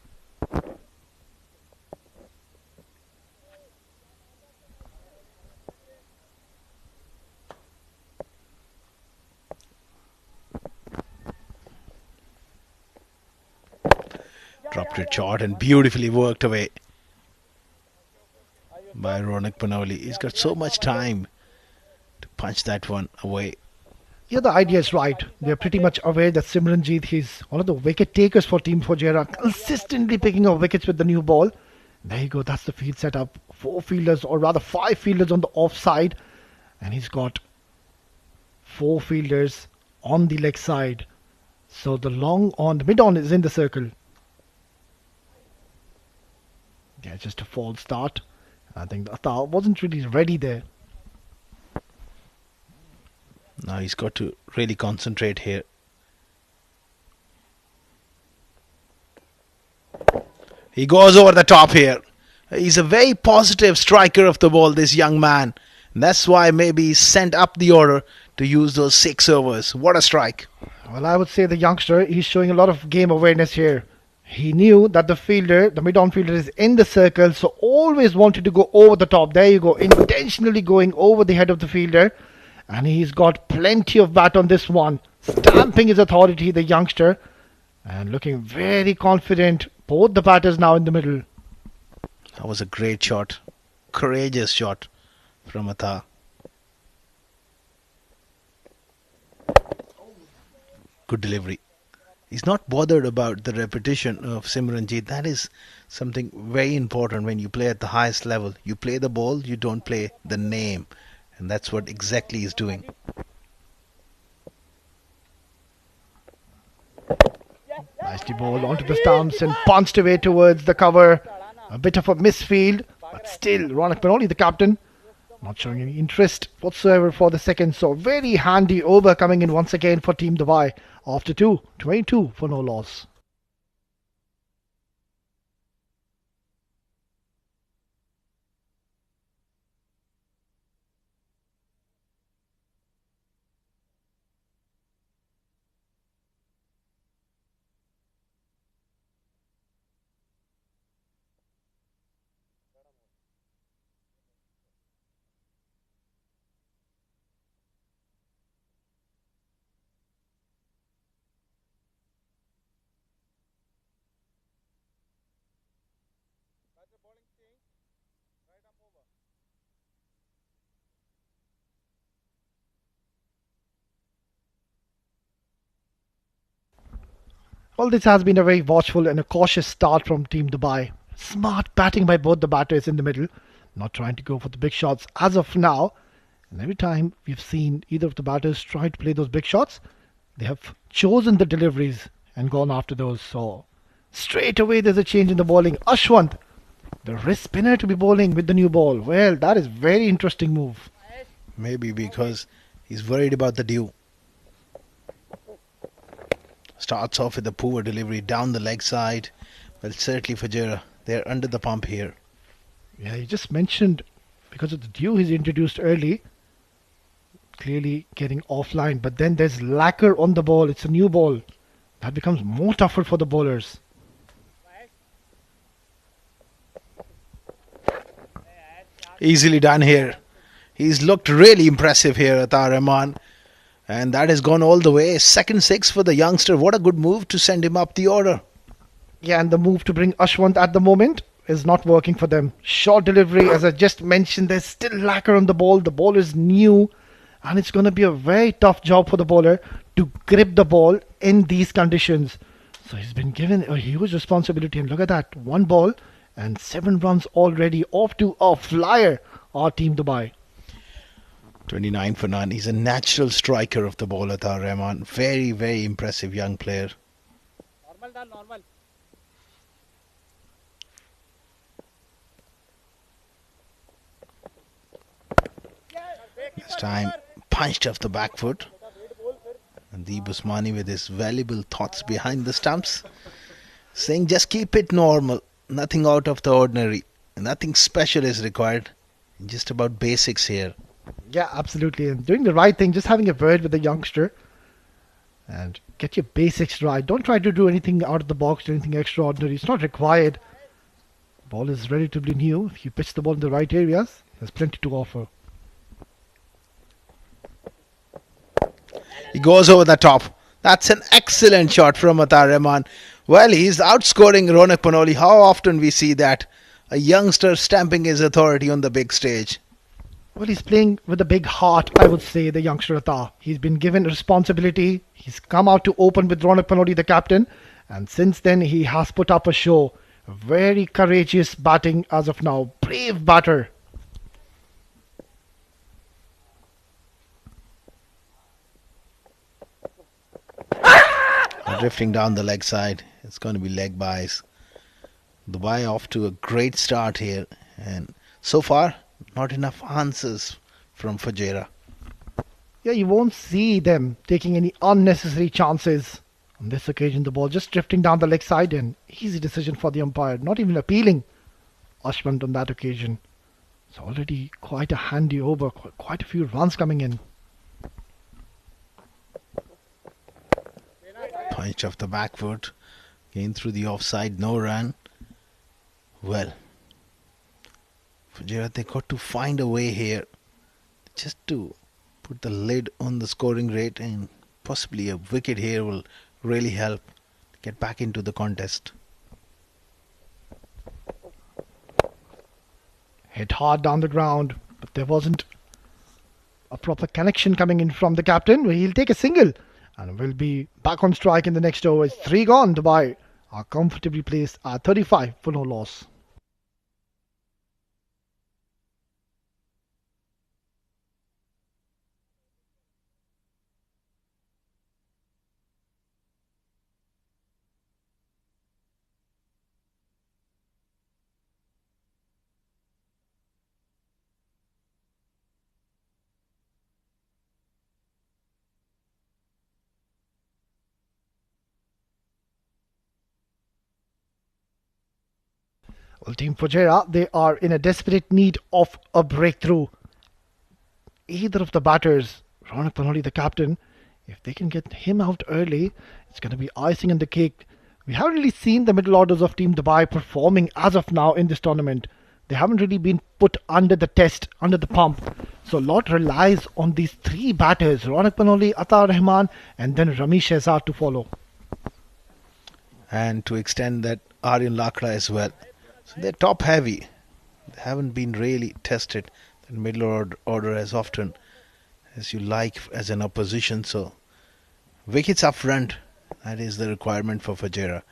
Dropped it short and beautifully worked away by Ronak Panoli. He's got so much time to punch that one away. Yeah, the idea is right. They're pretty much aware that Simranjeet is one of the wicket takers for Team Fujairah, consistently picking up wickets with the new ball. There you go, that's the field setup. 4 fielders, or rather 5 fielders on the offside, and he's got 4 fielders on the leg side. So the long on, the mid-on is in the circle. Yeah, just a false start. I think Atta wasn't really ready there. Now he's got to really concentrate here. He goes over the top here. He's a very positive striker of the ball, this young man. And that's why maybe he's sent up the order to use those 6 overs. What a strike. Well, I would say the youngster, he's showing a lot of game awareness here. He knew that the fielder, the mid-on fielder, is in the circle, so always wanted to go over the top. There you go, intentionally going over the head of the fielder. And he's got plenty of bat on this one. Stamping his authority, the youngster. And looking very confident. Both the batters now in the middle. That was a great shot. Courageous shot from Atta. Good delivery. He's not bothered about the repetition of Simranjeet. That is something very important when you play at the highest level. You play the ball, you don't play the name. And that's what exactly he's doing. Nicely bowled onto the stumps and punched away towards the cover. A bit of a misfield, but still Ronak Panoli, the captain, not showing any interest whatsoever for the second. So very handy over coming in once again for Team Dubai after 22 for no loss. Well, this has been a very watchful and a cautious start from Team Dubai. Smart batting by both the batters in the middle, not trying to go for the big shots as of now. And every time we've seen either of the batters try to play those big shots, they have chosen the deliveries and gone after those. So straight away there's a change in the bowling. Ashwant, the wrist spinner to be bowling with the new ball. Well, that is very interesting move. Maybe because he's worried about the dew. Starts off with a poor delivery down the leg side. Well, certainly Fujairah, they're under the pump here. Yeah, you just mentioned because of the dew he's introduced early. Clearly getting offline, but then there's lacquer on the ball. It's a new ball. That becomes more tougher for the bowlers. Easily done here. He's looked really impressive here, Atar Rahman. And that has gone all the way. Second six for the youngster. What a good move to send him up the order. Yeah, and the move to bring Ashwant at the moment is not working for them. Short delivery, as I just mentioned, there's still lacquer on the ball. The ball is new, and it's going to be a very tough job for the bowler to grip the ball in these conditions. So he's been given a huge responsibility, and look at that. One ball and 7 runs already, off to a flyer, our Team Dubai. 29 for none. He's a natural striker of the ball, Atar Rahman. Very, very impressive young player. Normal. This time punched off the back foot. And the Usmani with his valuable thoughts behind the stumps, saying just keep it normal. Nothing out of the ordinary. Nothing special is required. Just about basics here. Yeah, absolutely. And doing the right thing, just having a word with the youngster and get your basics right. Don't try to do anything out of the box or anything extraordinary. It's not required. Ball is relatively new. If you pitch the ball in the right areas, there's plenty to offer. He goes over the top. That's an excellent shot from Atar Rahman. Well, he's outscoring Ronak Panoli. How often we see that? A youngster stamping his authority on the big stage. Well, he's playing with a big heart, I would say, the youngster Atar. He's been given responsibility. He's come out to open with Ronak Panoli, the captain. And since then, he has put up a show. Very courageous batting as of now. Brave batter. Drifting down the leg side. It's going to be leg byes. Dubai off to a great start here. And so far, not enough answers from Fujairah. Yeah, you won't see them taking any unnecessary chances. On this occasion, the ball just drifting down the leg side, and easy decision for the umpire. Not even appealing Ashwant on that occasion. It's already quite a handy over. Quite a few runs coming in. Punch off the back foot. Came through the offside. No run. Well, Fujairah, they got to find a way here just to put the lid on the scoring rate, and possibly a wicket here will really help get back into the contest. Hit hard down the ground, but there wasn't a proper connection coming in from the captain. He'll take a single and will be back on strike in the next over. It's 3 gone. Dubai are comfortably placed at 35 for no loss. Well, Team Fujairah, they are in a desperate need of a breakthrough. Either of the batters, Ronak Panoli, the captain, if they can get him out early, it's going to be icing on the cake. We haven't really seen the middle orders of Team Dubai performing as of now in this tournament. They haven't really been put under the test, under the pump. So a lot relies on these 3 batters, Ronak Panoli, Atar Rahman, and then Ramesh Shehzad to follow. And to extend that, Aryan Lakra as well. So they're top heavy. They haven't been really tested in middle order as often as you like as an opposition. So wickets up front, that is the requirement for Fujairah.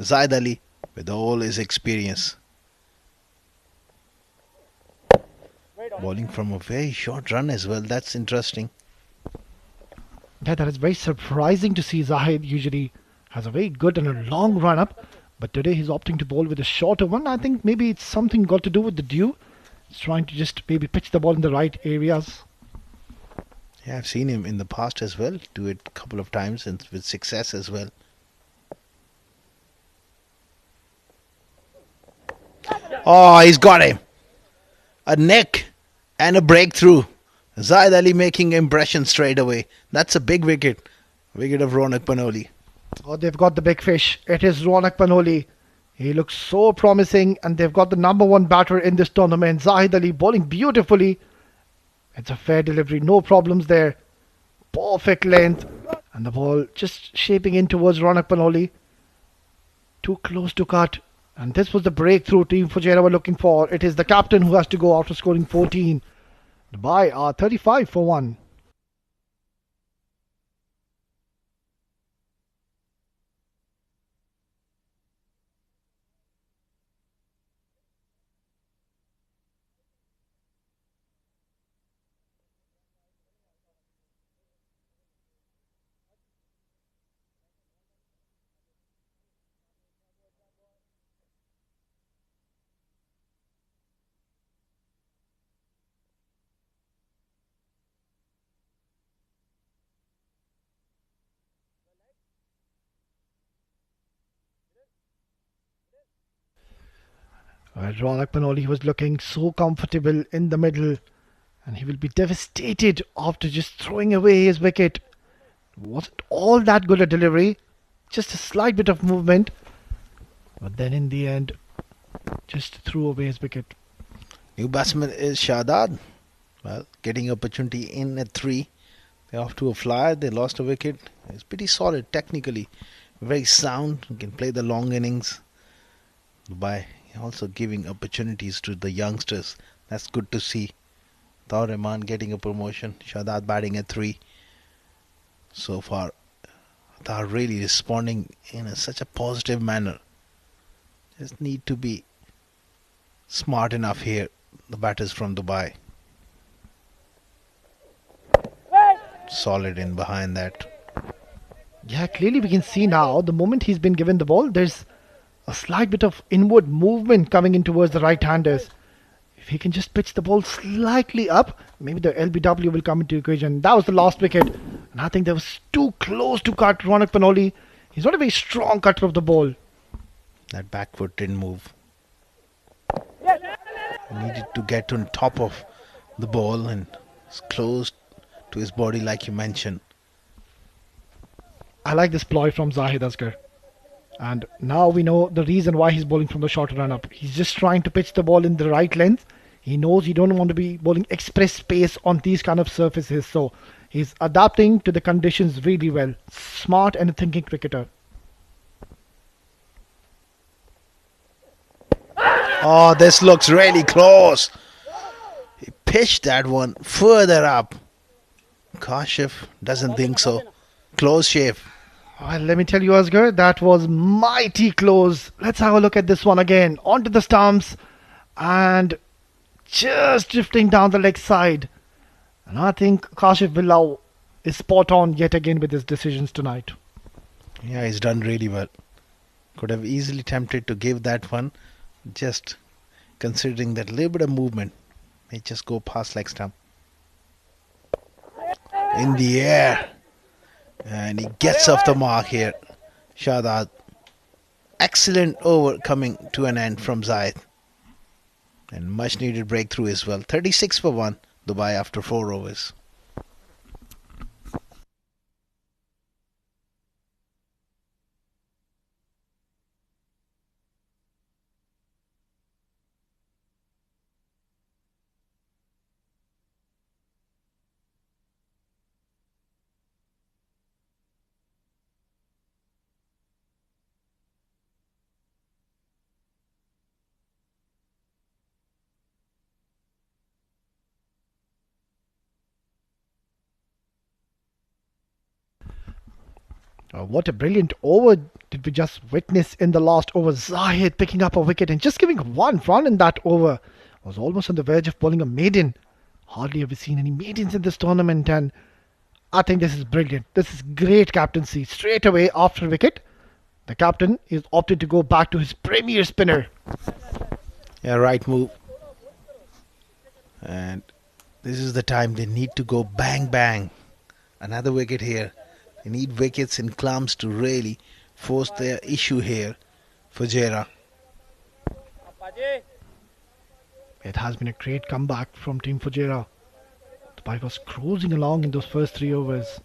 Zaid Ali with all his experience. Bowling from a very short run as well. That's interesting. Yeah, that is very surprising to see. Zahid usually has a very good and a long run up. But today he's opting to bowl with a shorter one. I think maybe it's something got to do with the dew. He's trying to just maybe pitch the ball in the right areas. Yeah, I've seen him in the past as well. Do it a couple of times and with success as well. Oh, he's got him. A neck and a breakthrough. Zaid Ali making impression straight away. That's a big wicket. Wicket of Ronak Panoli. Oh, they've got the big fish. It is Ronak Panoli. He looks so promising, and they've got the number one batter in this tournament, Zahid Ali, bowling beautifully. It's a fair delivery, no problems there. Perfect length, and the ball just shaping in towards Ronak Panoli. Too close to cut, and this was the breakthrough Team Fujairah were looking for. It is the captain who has to go after scoring 14. Dubai are 35 for 1. Ronak Panoli was looking so comfortable in the middle, and he will be devastated after just throwing away his wicket. Wasn't all that good a delivery, just a slight bit of movement, but then in the end, just threw away his wicket. New batsman is Shadad. Well, getting opportunity in at 3. They're off to a flyer. They lost a wicket. It's pretty solid technically. Very sound. He can play the long innings. By also giving opportunities to the youngsters. That's good to see. Taur Rahman getting a promotion. Shadad batting at 3. So far, Taur really responding in such a positive manner. Just need to be smart enough here. The batters from Dubai. Solid in behind that. Yeah, clearly we can see now, the moment he's been given the ball, there's a slight bit of inward movement coming in towards the right-handers. If he can just pitch the ball slightly up, maybe the LBW will come into equation. That was the last wicket. And I think that was too close to cut Ronak Panoli. He's not a very strong cutter of the ball. That back foot didn't move. He needed to get on top of the ball and it's close to his body like you mentioned. I like this ploy from Zahid Asghar. And now we know the reason why he's bowling from the short run up. He's just trying to pitch the ball in the right length. He knows he don't want to be bowling express pace on these kind of surfaces. So he's adapting to the conditions really well. Smart and a thinking cricketer. Oh, this looks really close. He pitched that one further up. Kashif doesn't think so. Close shave. Well, let me tell you, Asghar, that was mighty close. Let's have a look at this one again. Onto the stumps and just drifting down the leg side. And I think Kashif Billau is spot on yet again with his decisions tonight. Yeah, he's done really well. Could have easily tempted to give that one. Just considering that little bit of movement. May just go past leg stump. In the air. And he gets off the mark here. Shadad. Excellent over coming to an end from Zahid. And much needed breakthrough as well. 36 for 1. Dubai after 4 overs. What a brilliant over did we just witness in the last over. Zahid picking up a wicket and just giving one run in that over. Was almost on the verge of bowling a maiden. Hardly ever seen any maidens in this tournament, and I think this is brilliant. This is great captaincy. Straight away after wicket, the captain is opted to go back to his premier spinner. Yeah, right move. And this is the time they need to go bang bang. Another wicket here. They need wickets in clumps to really force their issue here. Fujairah. It has been a great comeback from Team Fujairah. The ball was cruising along in those first 3 overs.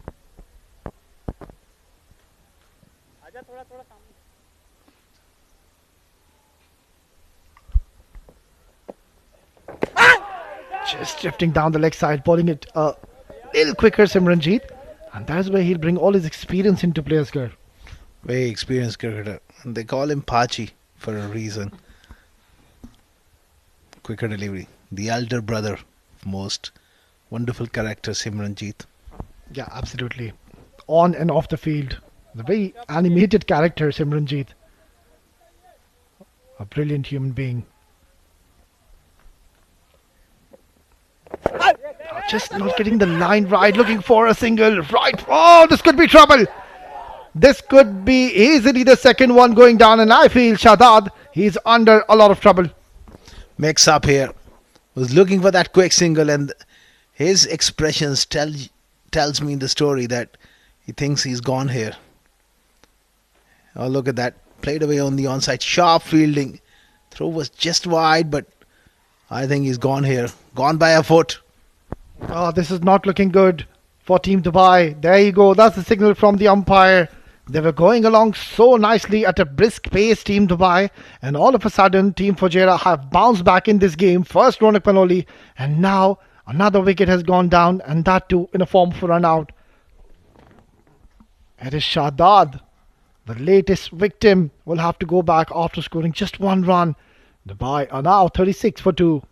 Just drifting down the leg side, bowling it a little quicker, Simranjeet. And that's where he'll bring all his experience into play, Asghar. Very experienced cricketer. And they call him Pachi for a reason. Quicker delivery. The elder brother of most. Wonderful character, Simranjeet. Yeah, absolutely. On and off the field. The very animated character, Simranjeet. A brilliant human being. Just not getting the line right, looking for a single. Right. Oh, this could be trouble. This could be easily the second one going down, and I feel Shadad, he's under a lot of trouble. Mix up here. Was looking for that quick single, and his expressions tells me in the story that he thinks he's gone here. Oh, look at that. Played away on the onside. Sharp fielding. Throw was just wide, but I think he's gone here. Gone by a foot. Oh, this is not looking good for Team Dubai. There you go. That's the signal from the umpire. They were going along so nicely at a brisk pace, Team Dubai. And all of a sudden, Team Fujairah have bounced back in this game. First Ronak Panoli. And now another wicket has gone down. And that too in a form for run out. It is Shadad. The latest victim will have to go back after scoring just one run. Dubai are now 36 for 2.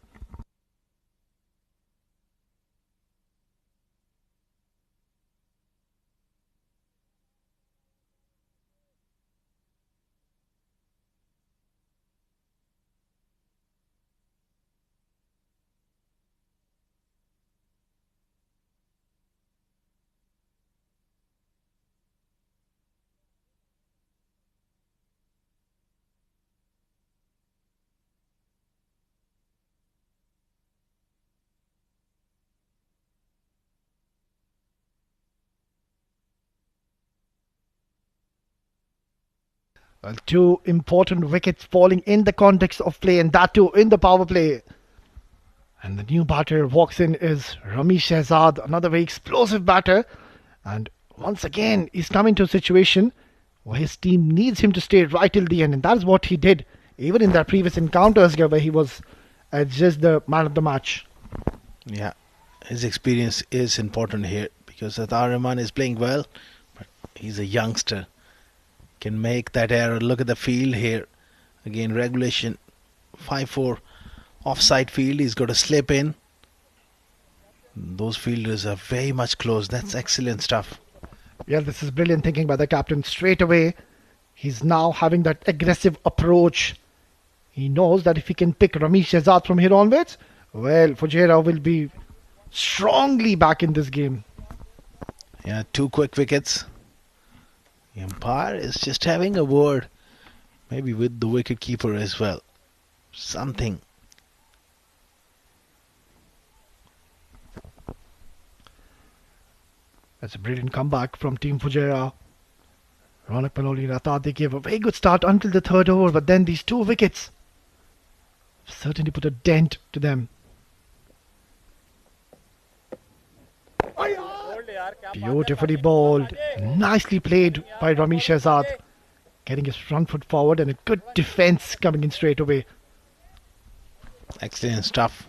Well, two important wickets falling in the context of play, and that too in the power play. And the new batter walks in is Rami Shehzad, another very explosive batter. And once again, he's coming to a situation where his team needs him to stay right till the end. And that is what he did, even in their previous encounters where he was just the man of the match. Yeah, his experience is important here because Atar Rahman is playing well, but he's a youngster. Can make that error. Look at the field here. Again, regulation 5-4 offside field. He's got to slip in. Those fielders are very much close. That's excellent stuff. Yeah, this is brilliant thinking by the captain. Straight away, he's now having that aggressive approach. He knows that if he can pick Rami Shehzad from here onwards, well, Fujairah will be strongly back in this game. Yeah, 2 quick wickets. The umpire is just having a word, maybe with the wicket keeper as well. Something. That's a brilliant comeback from Team Fujairah. Ronak Panoli and Atar, they gave a very good start until the third over, but then these 2 wickets certainly put a dent to them. Beautifully bowled, nicely played by Rami Shehzad, getting his front foot forward and a good defence coming in straight away. Excellent stuff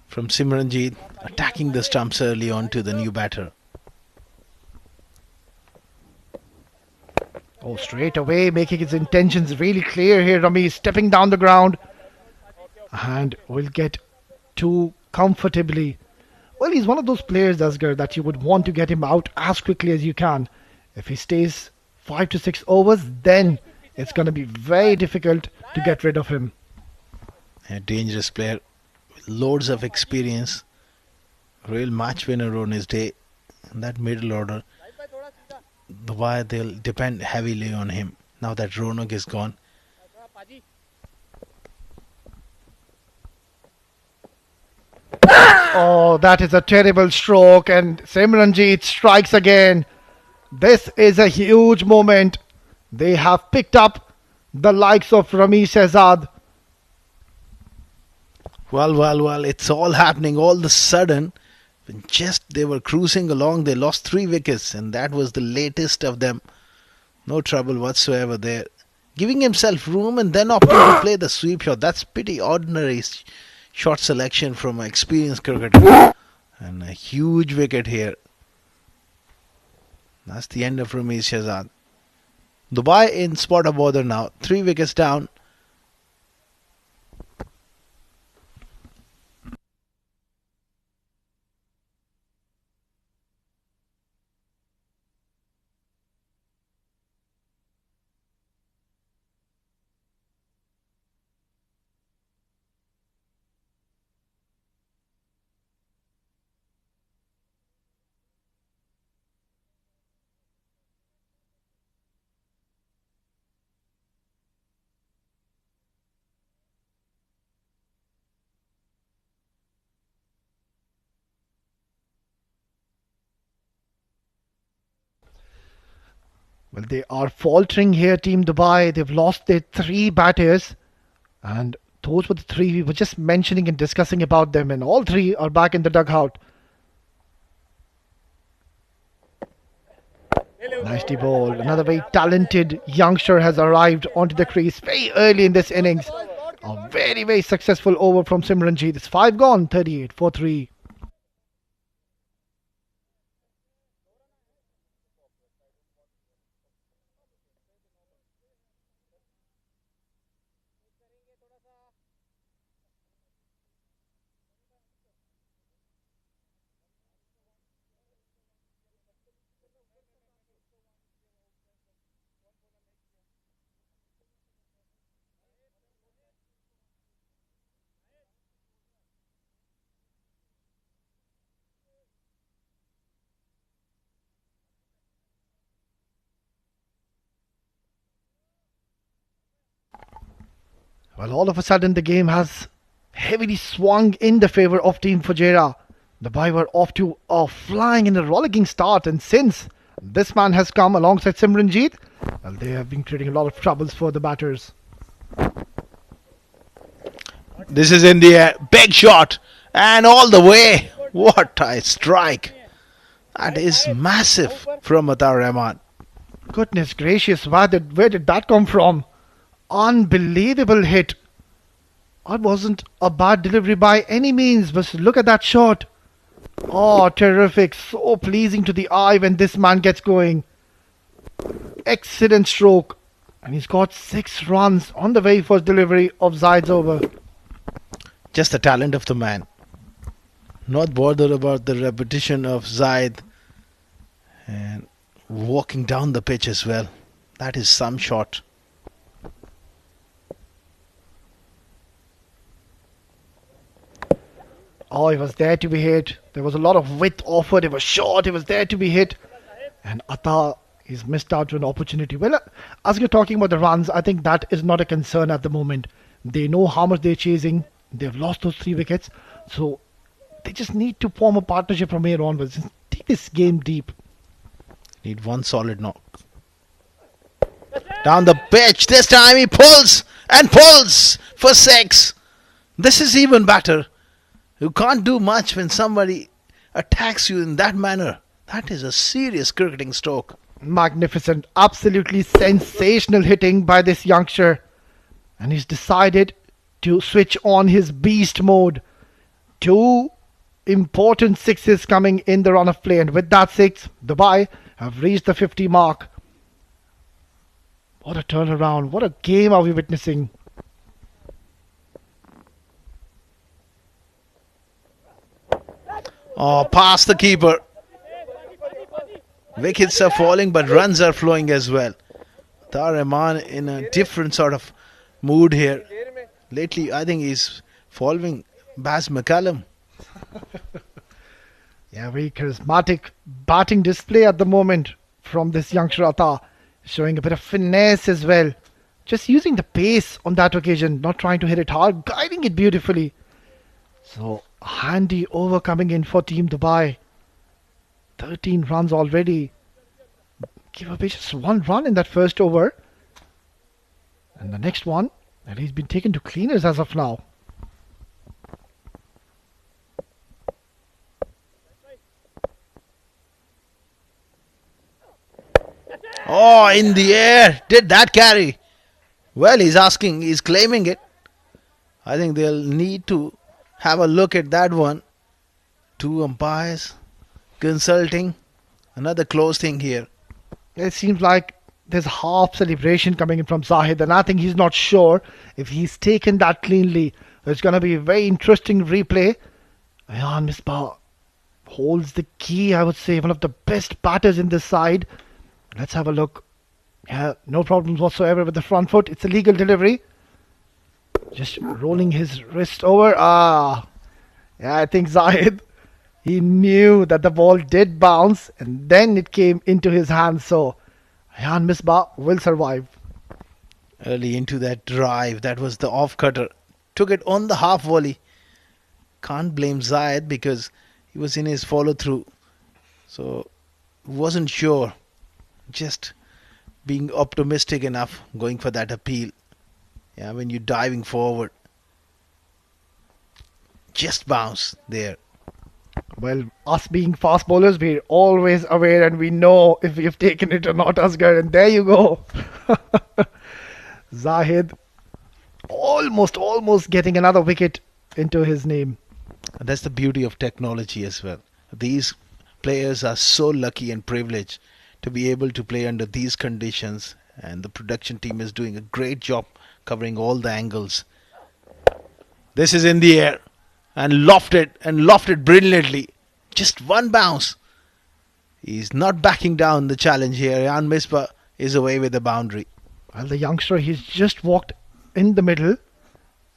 from Simranjeet, attacking the stumps early on to the new batter. Oh, straight away making his intentions really clear here. Rami stepping down the ground and will get 2 comfortably. Well, he's one of those players, Asghar, that you would want to get him out as quickly as you can. If he stays 5 to 6 overs, then it's going to be very difficult to get rid of him. A dangerous player with loads of experience. Real match winner on his day. In that middle order, Dubai, they'll depend heavily on him. Now that Ronak is gone. Oh, that is a terrible stroke, and Simranjeet strikes again. This is a huge moment. They have picked up the likes of Rami Shehzad. Well, it's all happening all of a sudden. When just they were cruising along, they lost 3 wickets, and that was the latest of them. No trouble whatsoever there. Giving himself room and then opting to play the sweep shot. That's pretty ordinary Short selection from an experienced cricketer. And a huge wicket here. That's the end of Ramesh Shahzad. Dubai in spot of bother now. 3 wickets down. Well, they are faltering here, Team Dubai. They've lost their 3 batters. And those were the 3 we were just mentioning and discussing about them. And all 3 are back in the dugout. Nicely bowled. Another very talented youngster has arrived onto the crease very early in this innings. A very, very successful over from Simranjeet. It's 5 gone, 38 for 3. Well, all of a sudden the game has heavily swung in the favour of Team Fujairah. Dubai were off to a flying and a rollicking start, and since this man has come alongside Simranjeet, well, they have been creating a lot of troubles for the batters. This is in the air. Big shot. And all the way. What a strike. That is massive from Atar Rahman. Goodness gracious, where did that come from? Unbelievable hit. That wasn't a bad delivery by any means, but look at that shot. Oh, terrific. So pleasing to the eye when this man gets going. Excellent stroke. And he's got 6 runs on the very first delivery of Zaid's over. Just the talent of the man. Not bothered about the repetition of Zaid. And walking down the pitch as well. That is some shot. Oh, he was there to be hit. There was a lot of width offered. It was short. It was there to be hit. And Atta, he's missed out on an opportunity. Well, as you're talking about the runs, I think that is not a concern at the moment. They know how much they're chasing. They've lost those 3 wickets. So they just need to form a partnership from here onwards. Take this game deep. Need one solid knock. Down the pitch. This time he pulls and pulls for 6. This is even better. You can't do much when somebody attacks you in that manner. That is a serious cricketing stroke. Magnificent. Absolutely sensational hitting by this youngster. And he's decided to switch on his beast mode. 2 important 6s coming in the run of play. And with that 6, Dubai have reached the 50 mark. What a turnaround. What a game are we witnessing. Oh, past the keeper. Wickets are falling, but runs are flowing as well. Atar Rahman in a different sort of mood here. Lately, I think he's following Baz McCallum. Yeah, very charismatic batting display at the moment from this youngster Atta. Showing a bit of finesse as well. Just using the pace on that occasion, not trying to hit it hard, guiding it beautifully. So, handy over coming in for Team Dubai. 13 runs already. Give away just 1 run in that first over. And the next one, and he's been taken to cleaners as of now. Oh, in the air. Did that carry? Well, he's asking, he's claiming it. I think they'll need to Have a look at that one. 2 umpires consulting. Another close thing here. It seems like there's half celebration coming in from Zahid, and I think he's not sure if he's taken that cleanly. It's going to be a very interesting replay. Ayan Misbah holds the key, I would say, one of the best batters in this side. Let's have a look. Yeah, no problems whatsoever with the front foot. It's a legal delivery. Just rolling his wrist over. Yeah, I think Zahid, he knew that the ball did bounce and then it came into his hands. So Ayan Misbah will survive. Early into that drive, that was the off cutter. Took it on the half volley. Can't blame Zahid because he was in his follow through. So wasn't sure. Just being optimistic enough, going for that appeal. Yeah, when you're diving forward. Just bounce there. Well, us being fast bowlers, we're always aware and we know if we've taken it or not, Asghar. And there you go. Zahid almost getting another wicket into his name. And that's the beauty of technology as well. These players are so lucky and privileged to be able to play under these conditions, and the production team is doing a great job covering all the angles. This is in the air and lofted brilliantly. Just one bounce. He's not backing down the challenge here. Ayan Misbah is away with the boundary. Well, the youngster, he's just walked in the middle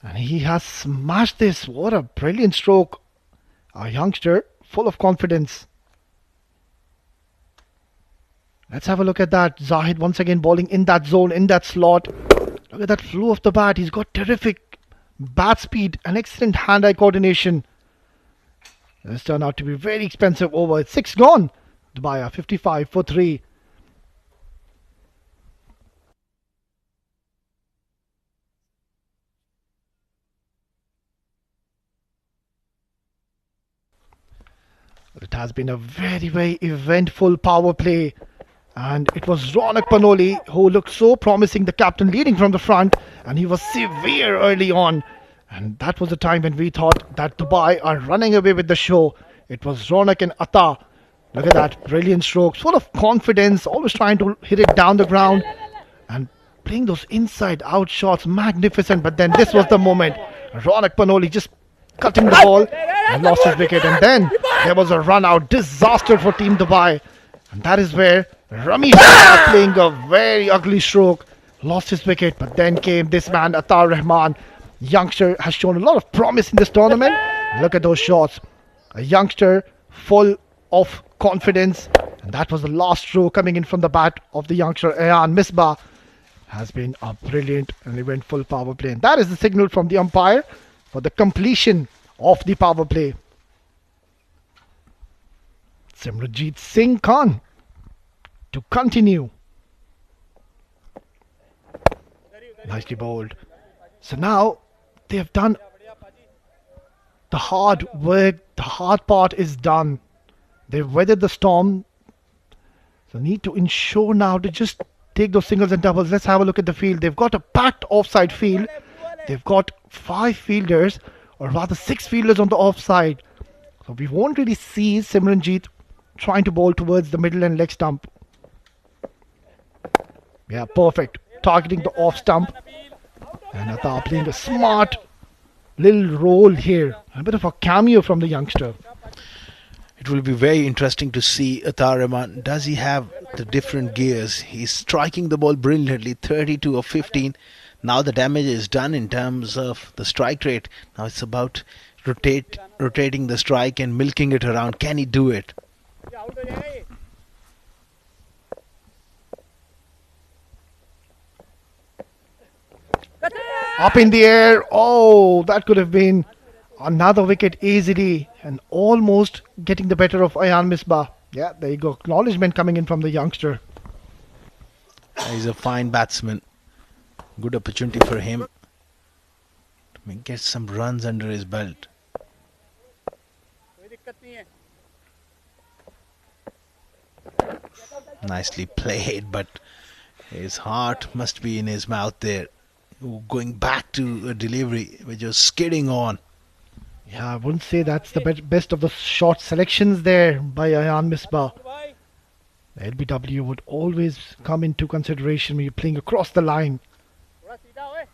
and he has smashed this. What a brilliant stroke. A youngster full of confidence. Let's have a look at that. Zahid once again bowling in that zone, in that slot. Look at that flow of the bat. He's got terrific bat speed and excellent hand-eye coordination. This turned out to be very expensive over. It's 6 gone. Dubai 55 for 3. It has been a very eventful power play. And it was Ronak Panoli who looked so promising, the captain leading from the front, and he was severe early on. And that was the time when we thought that Dubai are running away with the show. It was Ronak and Atta. Look at that, brilliant strokes, full of confidence, always trying to hit it down the ground and playing those inside out shots, magnificent. But then this was the moment. Ronak Panoli just cutting the ball and lost his wicket. And then there was a run out, disaster for Team Dubai. And that is where Rami playing a very ugly stroke, lost his wicket. But then came this man, Atar Rahman. Youngster has shown a lot of promise in this tournament. Look at those shots. A youngster full of confidence. And that was the last stroke coming in from the bat of the youngster. Ayan Misbah has been a brilliant and eventful power play. And that is the signal from the umpire for the completion of the power play. Simranjeet Singh Khan to continue. Nicely bowled. So now they have done the hard work. The hard part is done. They've weathered the storm. So need to ensure now to just take those singles and doubles. Let's have a look at the field. They've got a packed offside field. They've got 5 fielders, or rather 6 fielders on the offside. So we won't really see Simranjeet trying to bowl towards the middle and leg stump. Yeah, perfect. Targeting the off stump. And Atta playing a smart little role here. A bit of a cameo from the youngster. It will be very interesting to see Atar Rahman. Does he have the different gears? He's striking the ball brilliantly, 32 of 15. Now the damage is done in terms of the strike rate. Now it's about rotating the strike and milking it around. Can he do it? Up in the air. Oh, that could have been another wicket easily, and almost getting the better of Ayan Misbah. Yeah, there you go. Acknowledgement coming in from the youngster. He's a fine batsman. Good opportunity for him to get some runs under his belt. Nicely played, but his heart must be in his mouth there. Going back to a delivery which was skidding on. Yeah, I wouldn't say that's the best of the short selections there by Ayan Misbah. The LBW would always come into consideration when you're playing across the line. It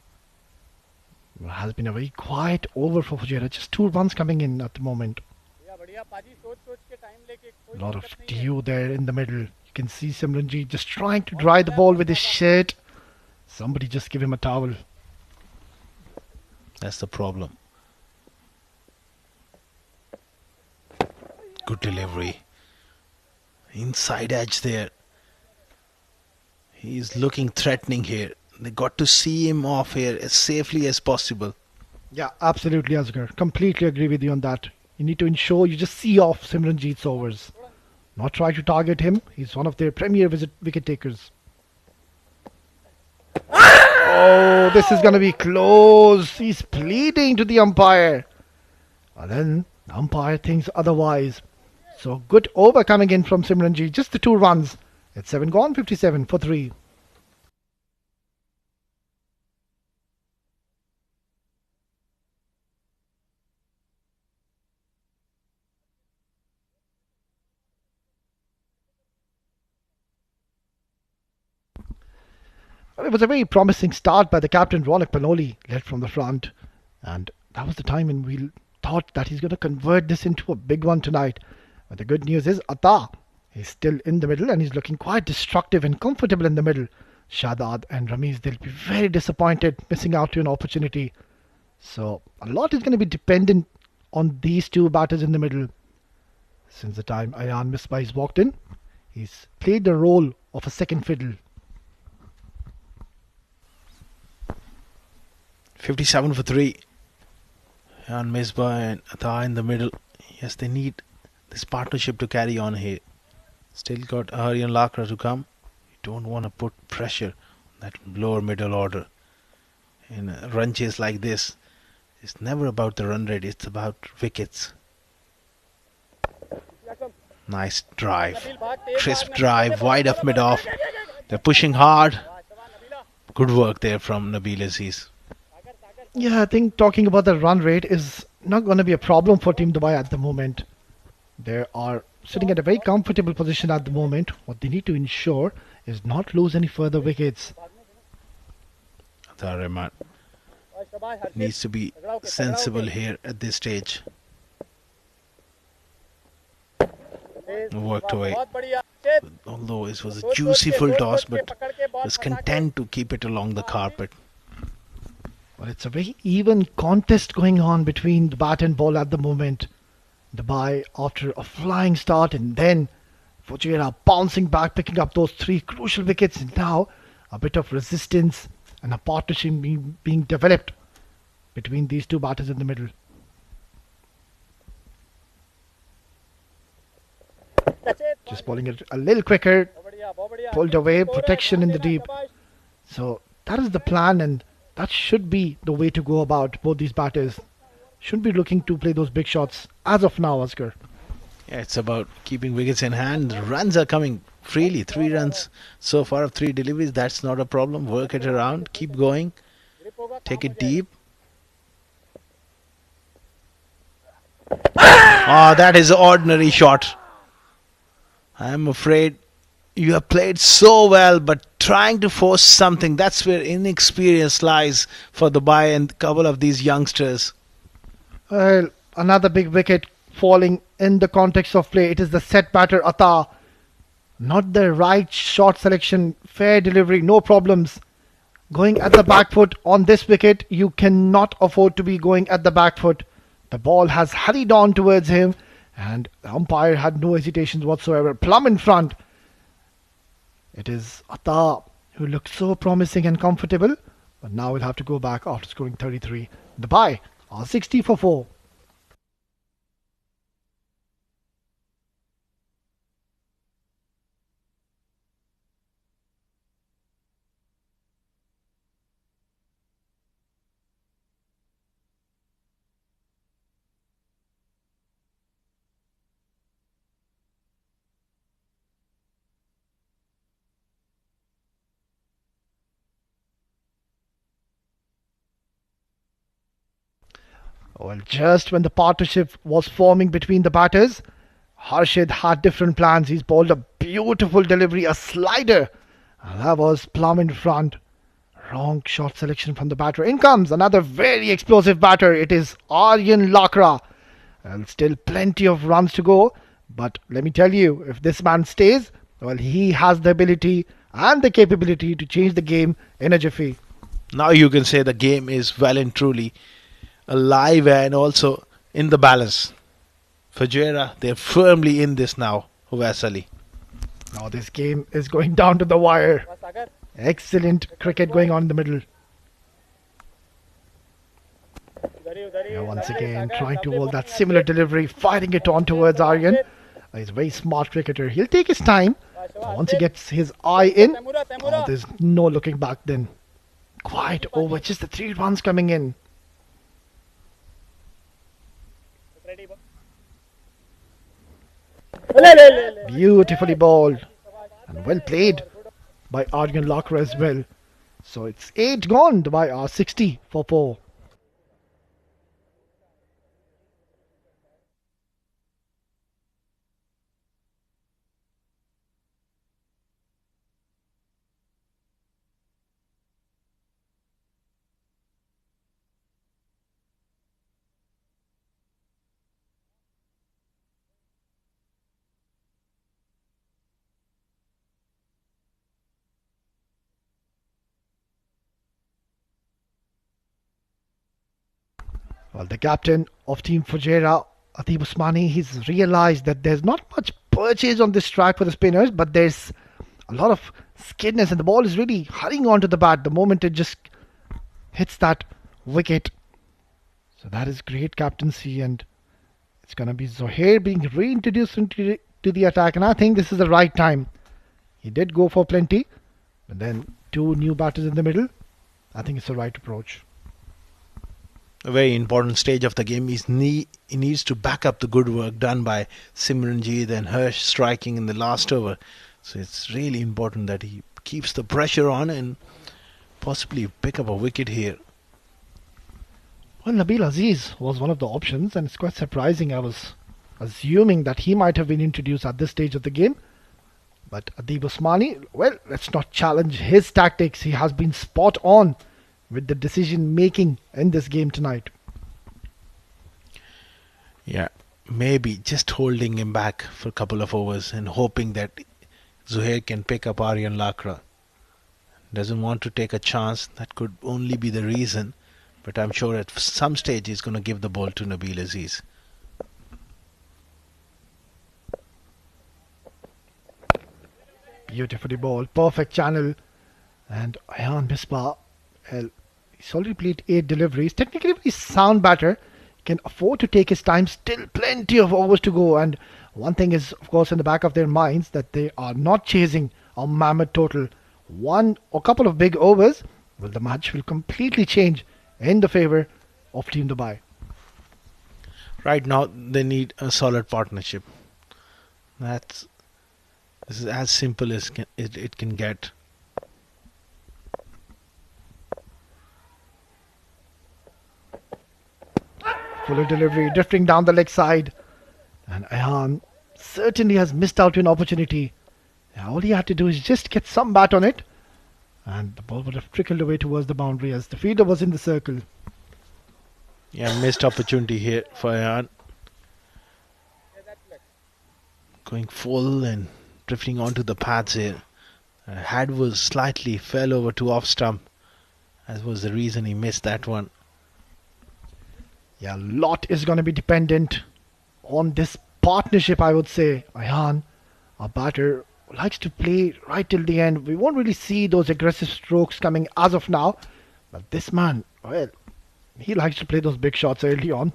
has been a very quiet over for Fujairah. Just 2 runs coming in at the moment. A lot of dew there in the middle. You can see Simranjeet just trying to dry the ball with his shirt. Somebody just give him a towel. That's the problem. Good delivery. Inside edge there. He's looking threatening here. They got to see him off here as safely as possible. Yeah, absolutely, Asghar. Completely agree with you on that. You need to ensure you just see off Simranjeet's overs. Not try to target him. He's one of their premier wicket takers. Oh, this is going to be close. He's pleading to the umpire. And then the umpire thinks otherwise. So good over coming in from Simranjeet. Just the 2 runs. It's 7 gone, 57 for 3. It was a very promising start by the captain Ronak Panoli, led from the front. And that was the time when we thought that he's going to convert this into a big one tonight. But the good news is Atta is still in the middle and he's looking quite destructive and comfortable in the middle. Shadad and Ramiz, they'll be very disappointed missing out to an opportunity. So a lot is going to be dependent on these 2 batters in the middle. Since the time Ayan Misbah has walked in, he's played the role of a second fiddle. 57 for 3. And Misbah and Atta in the middle. Yes, they need this partnership to carry on here. Still got Hari and Lakra to come. You don't want to put pressure on that lower middle order. In a run chase like this, it's never about the run rate, it's about wickets. Nice drive. Crisp drive, wide of mid-off. They're pushing hard. Good work there from Nabil Aziz. Yeah, I think talking about the run rate is not going to be a problem for Team Dubai at the moment. They are sitting at a very comfortable position at the moment. What they need to ensure is not lose any further wickets. Atta Rahman needs to be sensible here at this stage. Worked away. Although it was a juicy full toss, but was content to keep it along the carpet. Well, it's a very even contest going on between the bat and ball at the moment. Dubai after a flying start and then Fujairah bouncing back, picking up those 3 crucial wickets. And now a bit of resistance and a partnership being developed between these 2 batters in the middle. Just bowling it a little quicker, pulled away, protection in the deep. So that is the plan and that should be the way to go about both these batters. Should be looking to play those big shots as of now, Asghar. Yeah, it's about keeping wickets in hand. The runs are coming freely. 3 runs so far of 3 deliveries. That's not a problem. Work it around. Keep going. Take it deep. Oh, that is an ordinary shot. I'm afraid you have played so well, but trying to force something, that's where inexperience lies for Dubai and a couple of these youngsters. Well, another big wicket falling in the context of play. It is the set batter Atta. Not the right shot selection, fair delivery, no problems. Going at the back foot on this wicket, you cannot afford to be going at the back foot. The ball has hurried on towards him and the umpire had no hesitations whatsoever. Plumb in front. It is Atta who looked so promising and comfortable, but now will have to go back after scoring 33. Dubai are 60 for 4. Well, just when the partnership was forming between the batters, Harshid had different plans. He's bowled a beautiful delivery, a slider. And that was plumb in front. Wrong shot selection from the batter. In comes another very explosive batter. It is Aryan Lakra. And still plenty of runs to go. But let me tell you, if this man stays, well, he has the ability and the capability to change the game in a jiffy. Now you can say the game is well and truly alive and also in the balance. Fujairah, they're firmly in this now, Vasali. Now this game is going down to the wire. Excellent cricket going on in the middle. Once again, trying to hold that similar delivery, firing it on towards Aryan. He's a very smart cricketer. He'll take his time. Once he gets his eye in, there's no looking back then. Quite over, just the 3 runs coming in. Beautifully bowled and well played by Aryan Lakra as well. So it's 8 gone by 60 for 4. Well, the captain of Team Fujairah, Ateeb Usmani, he's realised that there's not much purchase on this track for the spinners, but there's a lot of skidness and the ball is really hurrying onto the bat the moment it just hits that wicket. So that is great captaincy, and it's going to be Zohair being reintroduced into the attack, and I think this is the right time. He did go for plenty, but then 2 new batters in the middle. I think it's the right approach. A very important stage of the game. He needs to back up the good work done by Simranjeet and Harsh striking in the last over. So it's really important that he keeps the pressure on and possibly pick up a wicket here. Well, Nabil Aziz was one of the options, and it's quite surprising. I was assuming that he might have been introduced at this stage of the game. But Ateeb Usmani, well, let's not challenge his tactics. He has been spot on with the decision making in this game tonight. Yeah, maybe just holding him back for a couple of overs and hoping that Zohair can pick up Aryan Lakra. Doesn't want to take a chance. That could only be the reason. But I'm sure at some stage he's going to give the ball to Nabil Aziz. Beautifully bowled, perfect channel. And Ayhan Misbah, well, he's already played 8 deliveries. Technically a very sound batter. He can afford to take his time. Still plenty of overs to go. And one thing is, of course, in the back of their minds that they are not chasing a mammoth total. One or couple of big overs, well, the match will completely change in the favour of Team Dubai. Right now they need a solid partnership. This is as simple as it can get. Fuller delivery, drifting down the leg side. And Ayhan certainly has missed out an opportunity. All he had to do is just get some bat on it. And the ball would have trickled away towards the boundary as the fielder was in the circle. Yeah, missed opportunity here for Ayhan. Going full and drifting onto the pads here. Head was slightly fell over to off stump. That was the reason he missed that one. Yeah, a lot is going to be dependent on this partnership, I would say. Ayhan, a batter, likes to play right till the end. We won't really see those aggressive strokes coming as of now. But this man, well, he likes to play those big shots early on.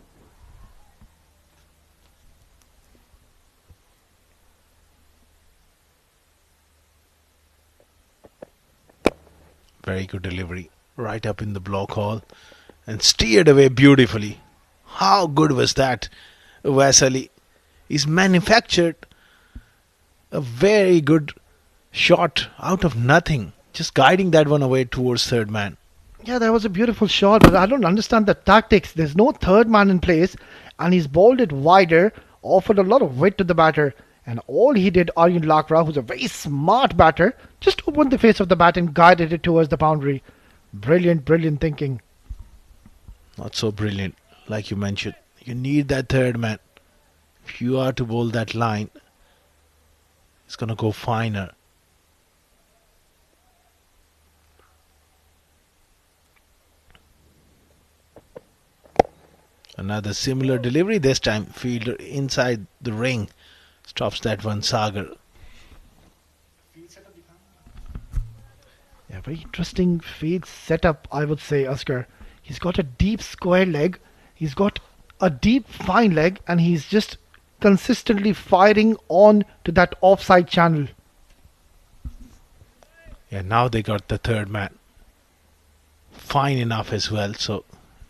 Very good delivery. Right up in the block hole. And steered away beautifully. How good was that, Vasali? He's manufactured a very good shot out of nothing. Just guiding that one away towards third man. Yeah, that was a beautiful shot, but I don't understand the tactics. There's no third man in place, and he's bowled it wider, offered a lot of weight to the batter, and all he did, Aryan Lakra, who's a very smart batter, just opened the face of the bat and guided it towards the boundary. Brilliant, brilliant thinking. Not so brilliant, like you mentioned. You need that third man. If you are to bowl that line, it's going to go finer. Another similar delivery, this time fielder inside the ring. Stops that one, Sagar. Yeah, very interesting field setup, I would say, Askar. He's got a deep square leg, he's got a deep fine leg, and he's just consistently firing on to that offside channel. Yeah, now they got the third man. Fine enough as well, so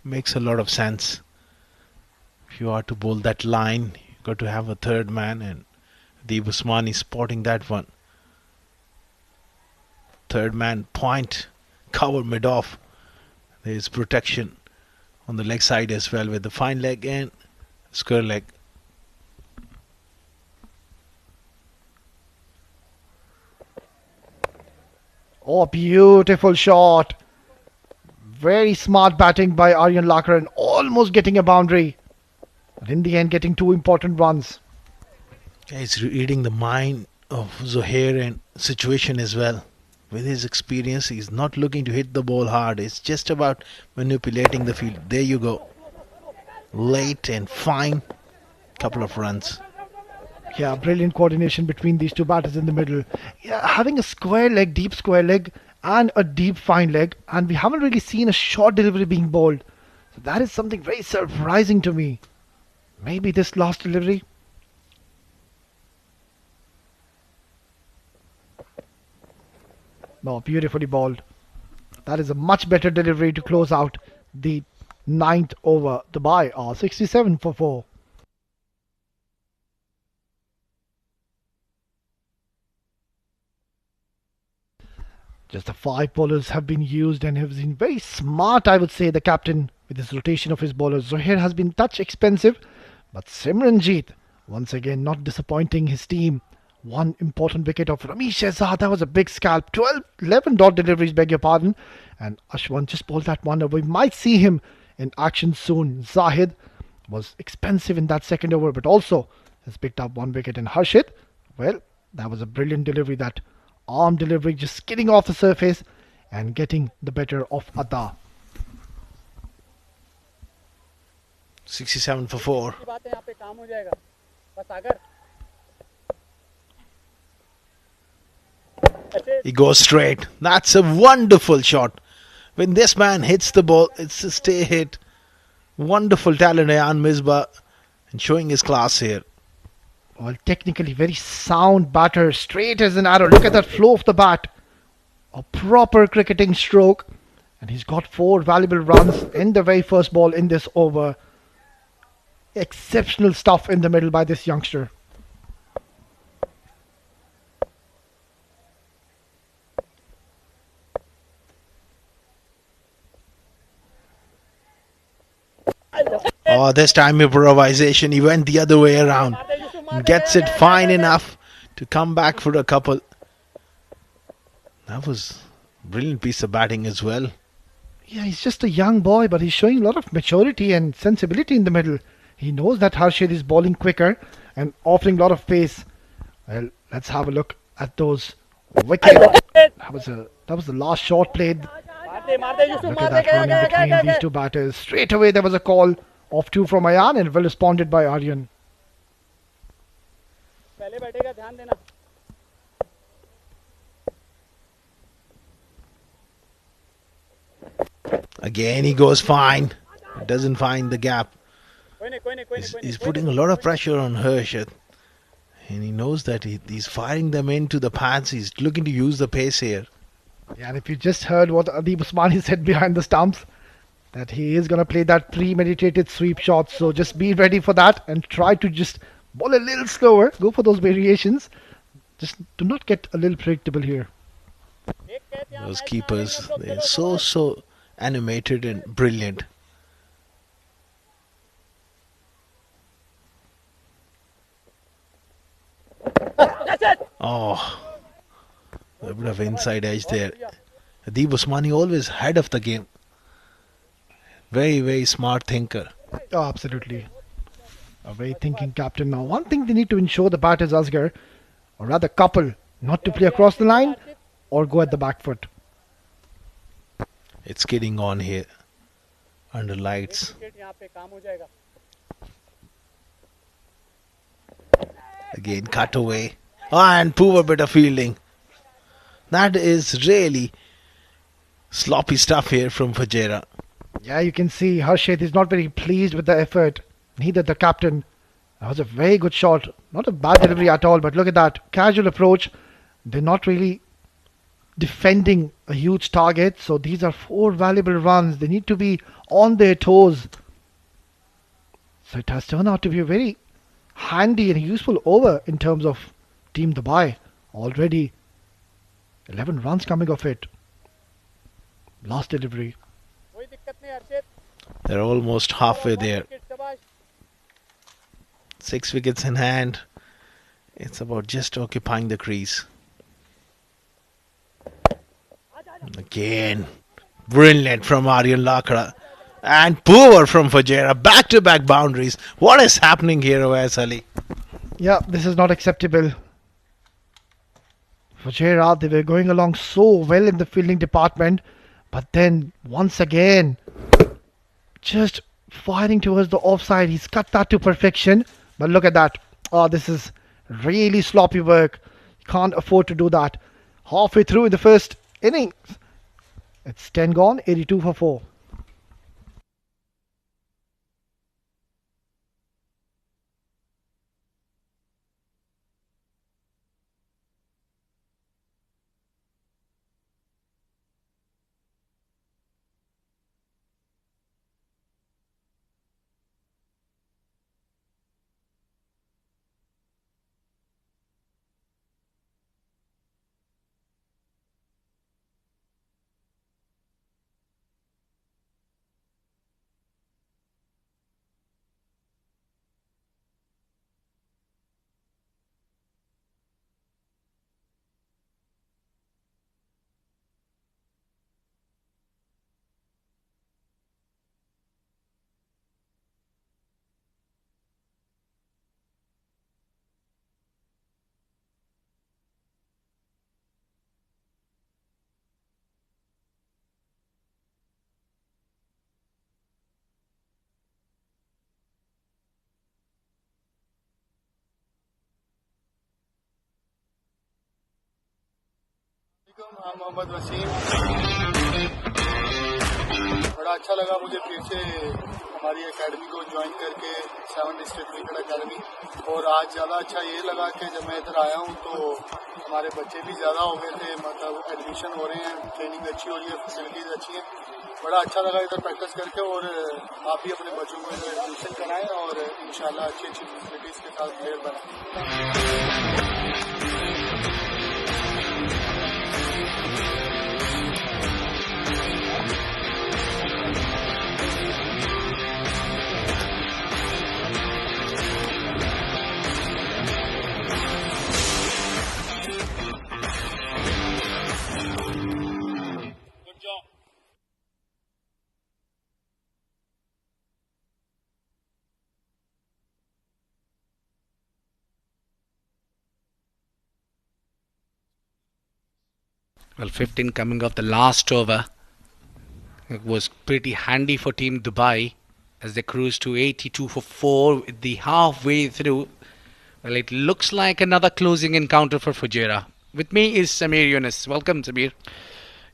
makes a lot of sense. If you are to bowl that line, you've got to have a third man, and the Usmani spotting that one. Third man point, cover mid off. There is protection on the leg side as well with the fine leg and square leg. Oh, beautiful shot. Very smart batting by Aryan Lakra and almost getting a boundary. But in the end, getting two important runs. Yeah, he's reading the mind of Zohair and situation as well. With his experience, he's not looking to hit the ball hard. It's just about manipulating the field. There you go. Late and fine. Couple of runs. Yeah, brilliant coordination between these two batters in the middle. Yeah, having a square leg, deep square leg, and a deep fine leg, and we haven't really seen a short delivery being bowled. So that is something very surprising to me. Maybe this last delivery. No, beautifully bowled. That is a much better delivery to close out the 9th over. Dubai are 67 for 4. Just the 5 bowlers have been used and have been very smart, I would say, the captain with his rotation of his bowlers. Zohair has been touch expensive, but Simranjeet once again not disappointing his team. One important wicket of Ramesh Shehzad. That was a big scalp. 11 dot deliveries, beg your pardon. And Ashwan just bowled that one over. We might see him in action soon. Zahid was expensive in that second over, but also has picked up 1 wicket. And Harshit, well, that was a brilliant delivery. That arm delivery just skidding off the surface and getting the better of Adha. 67 for 4. He goes straight. That's a wonderful shot. When this man hits the ball, it's a stay hit. Wonderful talent, Ayan Misbah, and showing his class here. Well, technically very sound batter, straight as an arrow. Look at that flow of the bat. A proper cricketing stroke. And he's got 4 valuable runs in the very first ball in this over. Exceptional stuff in the middle by this youngster. Oh, this time improvisation. He went the other way around. Gets it fine enough to come back for a couple. That was a brilliant piece of batting as well. Yeah, he's just a young boy, but he's showing a lot of maturity and sensibility in the middle. He knows that Harshid is bowling quicker and offering a lot of pace. Well, let's have a look at those wickets. That was the last shot played. Look at that run in between these two batters. Straight away there was a call of 2 from Ayan and well responded by Aryan. Again he goes fine. Doesn't find the gap. He's putting a lot of pressure on Harshit. And he knows that he's firing them into the pads. He's looking to use the pace here. Yeah, and if you just heard what Adib Usmani said behind the stumps, that he is going to play that premeditated sweep shot. So just be ready for that and try to just bowl a little slower. Go for those variations. Just do not get a little predictable here. Those keepers, they're so animated and brilliant. Oh, a bit of inside edge there. Adeeb Usmani always ahead of the game. Very, very smart thinker. Oh, absolutely. A very thinking captain. Now, one thing they need to ensure the batters, Asghar, or rather couple, not to play across the line or go at the back foot. It's getting on here under lights. Again, cut away. And poor bit of fielding. That is really sloppy stuff here from Fujairah. Yeah, you can see Harshit is not very pleased with the effort. Neither the captain. That was a very good shot. Not a bad delivery at all, but look at that. Casual approach. They're not really defending a huge target. So these are 4 valuable runs. They need to be on their toes. So it has turned out to be a very handy and useful over in terms of Team Dubai. Already 11 runs coming off it. Last delivery. They're almost halfway there. 6 wickets in hand. It's about just occupying the crease. Again, brilliant from Aryan Lakra. And poor from Fujairah. Back-to-back boundaries. What is happening here, Awais Ali? Yeah, this is not acceptable. Fujairah, they were going along so well in the fielding department, but then once again, just firing towards the offside. He's cut that to perfection. But look at that. Oh, this is really sloppy work. You can't afford to do that. Halfway through in the first innings. It's 10 gone, 82 for 4. I'm Mohammad Wasim. बड़ा अच्छा लगा मुझे फिर से हमारी academy को join करके 7 district cricket academy. और आज ज़्यादा अच्छा ये लगा कि जब मैं इधर आया हूँ तो हमारे बच्चे भी ज़्यादा हो गए थे, मतलब एडमिशन हो रहे हैं, ट्रेनिंग अच्छी हो रही है, फैसिलिटीज़ अच्छी हैं। बड़ा अच्छा लगा इधर प्रैक्टिस करके। और आप भी अपने बच्चों को इधर एडमिशन कराएं और इंशाल्लाह अच्छी अच्छी फैसिलिटीज़ के साथ प्लेयर बनाएं। Well, 15 coming off the last over. It was pretty handy for Team Dubai as they cruised to 82 for 4 with the halfway through. Well, it looks like another closing encounter for Fujairah. With me is Samir Yunus. Welcome, Samir.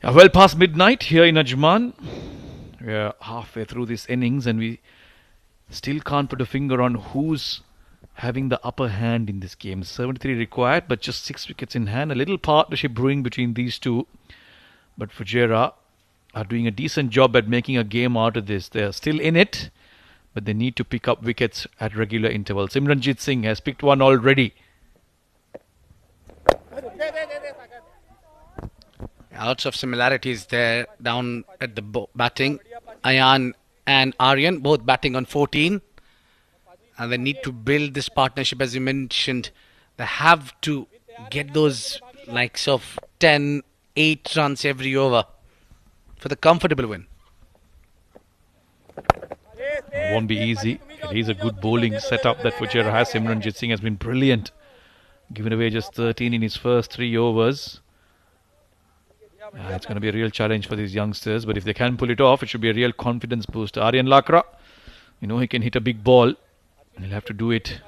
Well past midnight here in Ajman. We're halfway through this innings and we still can't put a finger on who's having the upper hand in this game. 73 required, but just 6 wickets in hand. A little partnership brewing between these two. But Fujairah are doing a decent job at making a game out of this. They're still in it, but they need to pick up wickets at regular intervals. Simranjit Singh has picked one already. Lots of similarities there down at the batting. Ayan and Aryan both batting on 14. And they need to build this partnership, as you mentioned. They have to get those likes of 10, 8 runs every over for the comfortable win. It won't be easy. It is a good bowling setup that Fujairah has. Simranjit Singh has been brilliant. Given away just 13 in his first 3 overs. It's going to be a real challenge for these youngsters. But if they can pull it off, it should be a real confidence boost. Aryan Lakra, you know, he can hit a big ball. He'll have to do it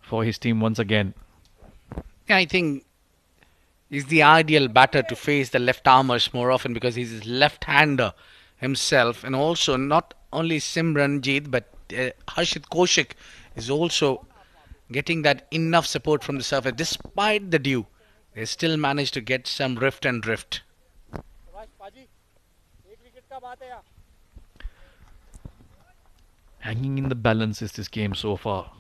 for his team once again. Yeah, I think he's the ideal batter to face the left armers more often because he's a left-hander himself. And also not only Simranjit, but Harshit Kaushik is also getting that enough support from the surface. Despite the dew, they still managed to get some rift and drift. Hanging in the balance is this game so far.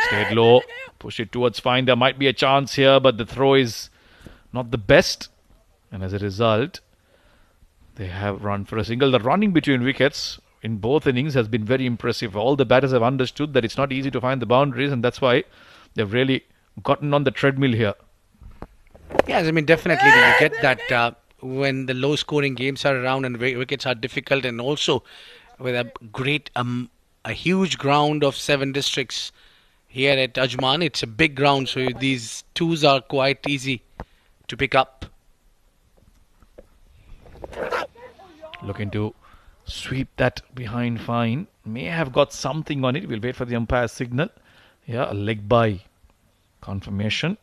Stayed low, push it towards fine. There might be a chance here, but the throw is not the best. And as a result, they have run for a single. The running between wickets in both innings has been very impressive. All the batters have understood that it's not easy to find the boundaries, and that's why they've really gotten on the treadmill here. Yes, I mean, definitely you get that when the low-scoring games are around and wickets are difficult, and also with a huge ground of 7 districts here at Ajman. It's a big ground, so these twos are quite easy to pick up. Looking to sweep that behind fine. May have got something on it. We'll wait for the umpire's signal. Yeah, a leg by confirmation.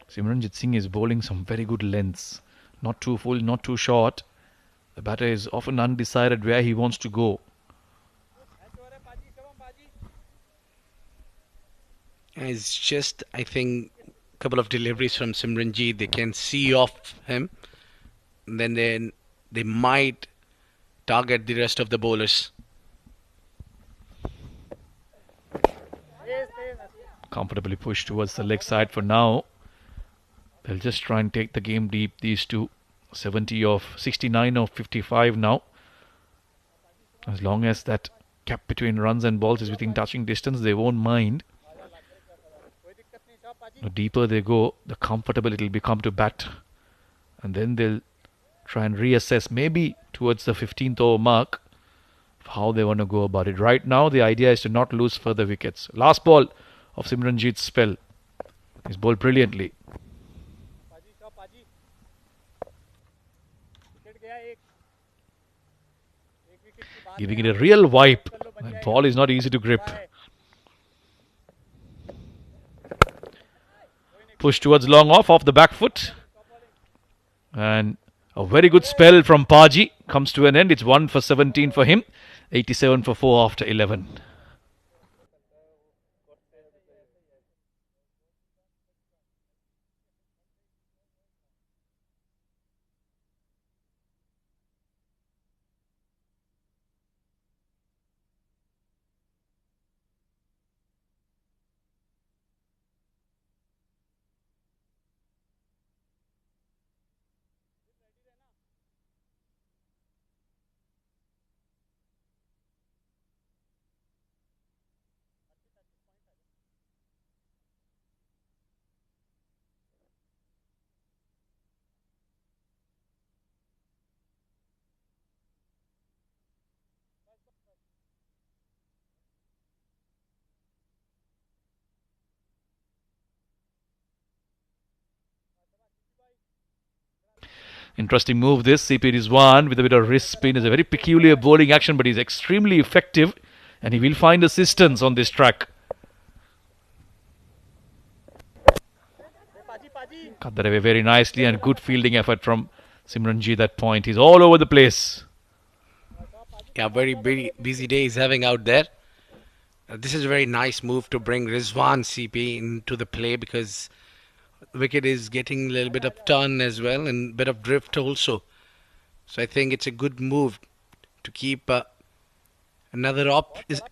Simranjit Singh is bowling some very good lengths. Not too full, not too short. The batter is often undecided where he wants to go. It's just, I think, a couple of deliveries from Simranjit. They can see off him. And then they might target the rest of the bowlers. Comfortably pushed towards the leg side for now. They'll just try and take the game deep, these two. 69 of 55 now. As long as that gap between runs and balls is within touching distance, they won't mind. The deeper they go, the comfortable it will become to bat. And then they'll try and reassess, maybe towards the 15th over mark, how they want to go about it. Right now, the idea is to not lose further wickets. Last ball of Simranjit's spell. He's bowled brilliantly. Giving it a real wipe. That ball is not easy to grip. Push towards long off the back foot. And a very good spell from Paji comes to an end. It's 1 for 17 for him. 87 for 4 after 11. Interesting move this. CP Rizwan with a bit of wrist spin is a very peculiar bowling action, but he's extremely effective and he will find assistance on this track. Cut that away very nicely and good fielding effort from Simranjit that point. He's all over the place. Yeah, very busy day he's having out there. This is a very nice move to bring Rizwan CP into the play because wicket is getting a little bit of turn as well and a bit of drift also. So I think it's a good move to keep another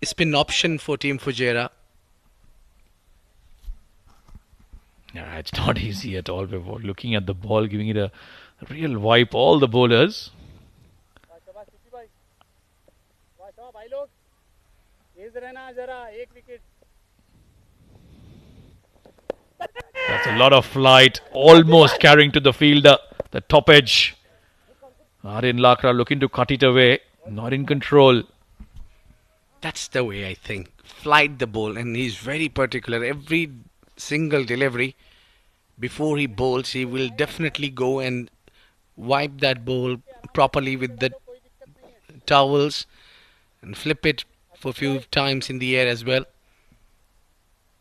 spin option for Team Fujairah. Yeah, it's not easy at all. We're looking at the ball, giving it a real wipe. All the bowlers. That's a lot of flight, almost carrying to the fielder, the top edge. Aryan Lakra looking to cut it away, not in control. That's the way I think. Flight the ball, and he's very particular. Every single delivery before he bowls, he will definitely go and wipe that ball properly with the towels and flip it for a few times in the air as well.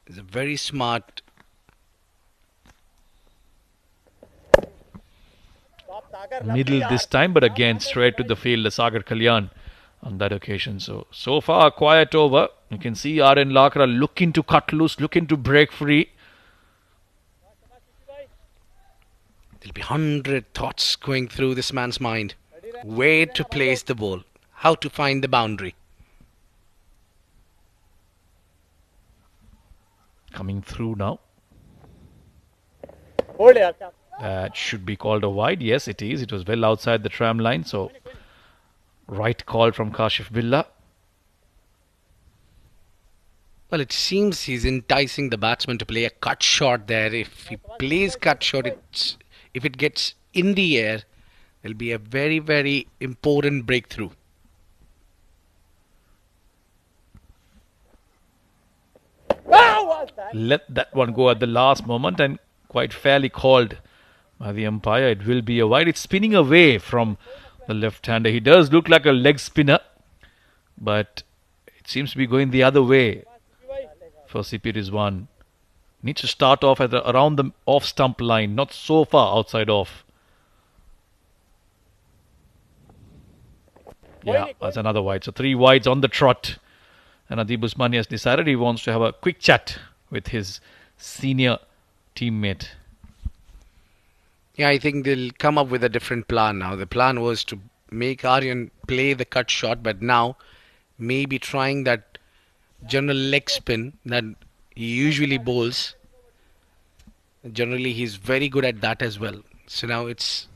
He's a very smart. Middle this time, but again straight to the field, the Sagar Kalyan on that occasion. So far, a quiet over. You can see Aryan Lakra looking to cut loose, looking to break free. There'll be 100 thoughts going through this man's mind. Where to place the ball, how to find the boundary. Coming through now. That should be called a wide. Yes, it is. It was well outside the tram line. So, right call from Kashif Billah. Well, it seems he's enticing the batsman to play a cut shot there. If he plays cut shot, if it gets in the air, there'll be a very, very important breakthrough. Let that one go at the last moment and quite fairly called by the umpire. It will be a wide. It's spinning away from the left-hander. He does look like a leg spinner, but it seems to be going the other way for CP Rizwan. Needs to start off at around the off-stump line, not so far outside off. Yeah, that's another wide. So 3 wides on the trot. And Adib Usmani has decided he wants to have a quick chat with his senior teammate. Yeah, I think they'll come up with a different plan now. The plan was to make Aryan play the cut shot, but now maybe trying that general leg spin that he usually bowls. Generally, he's very good at that as well. So now it's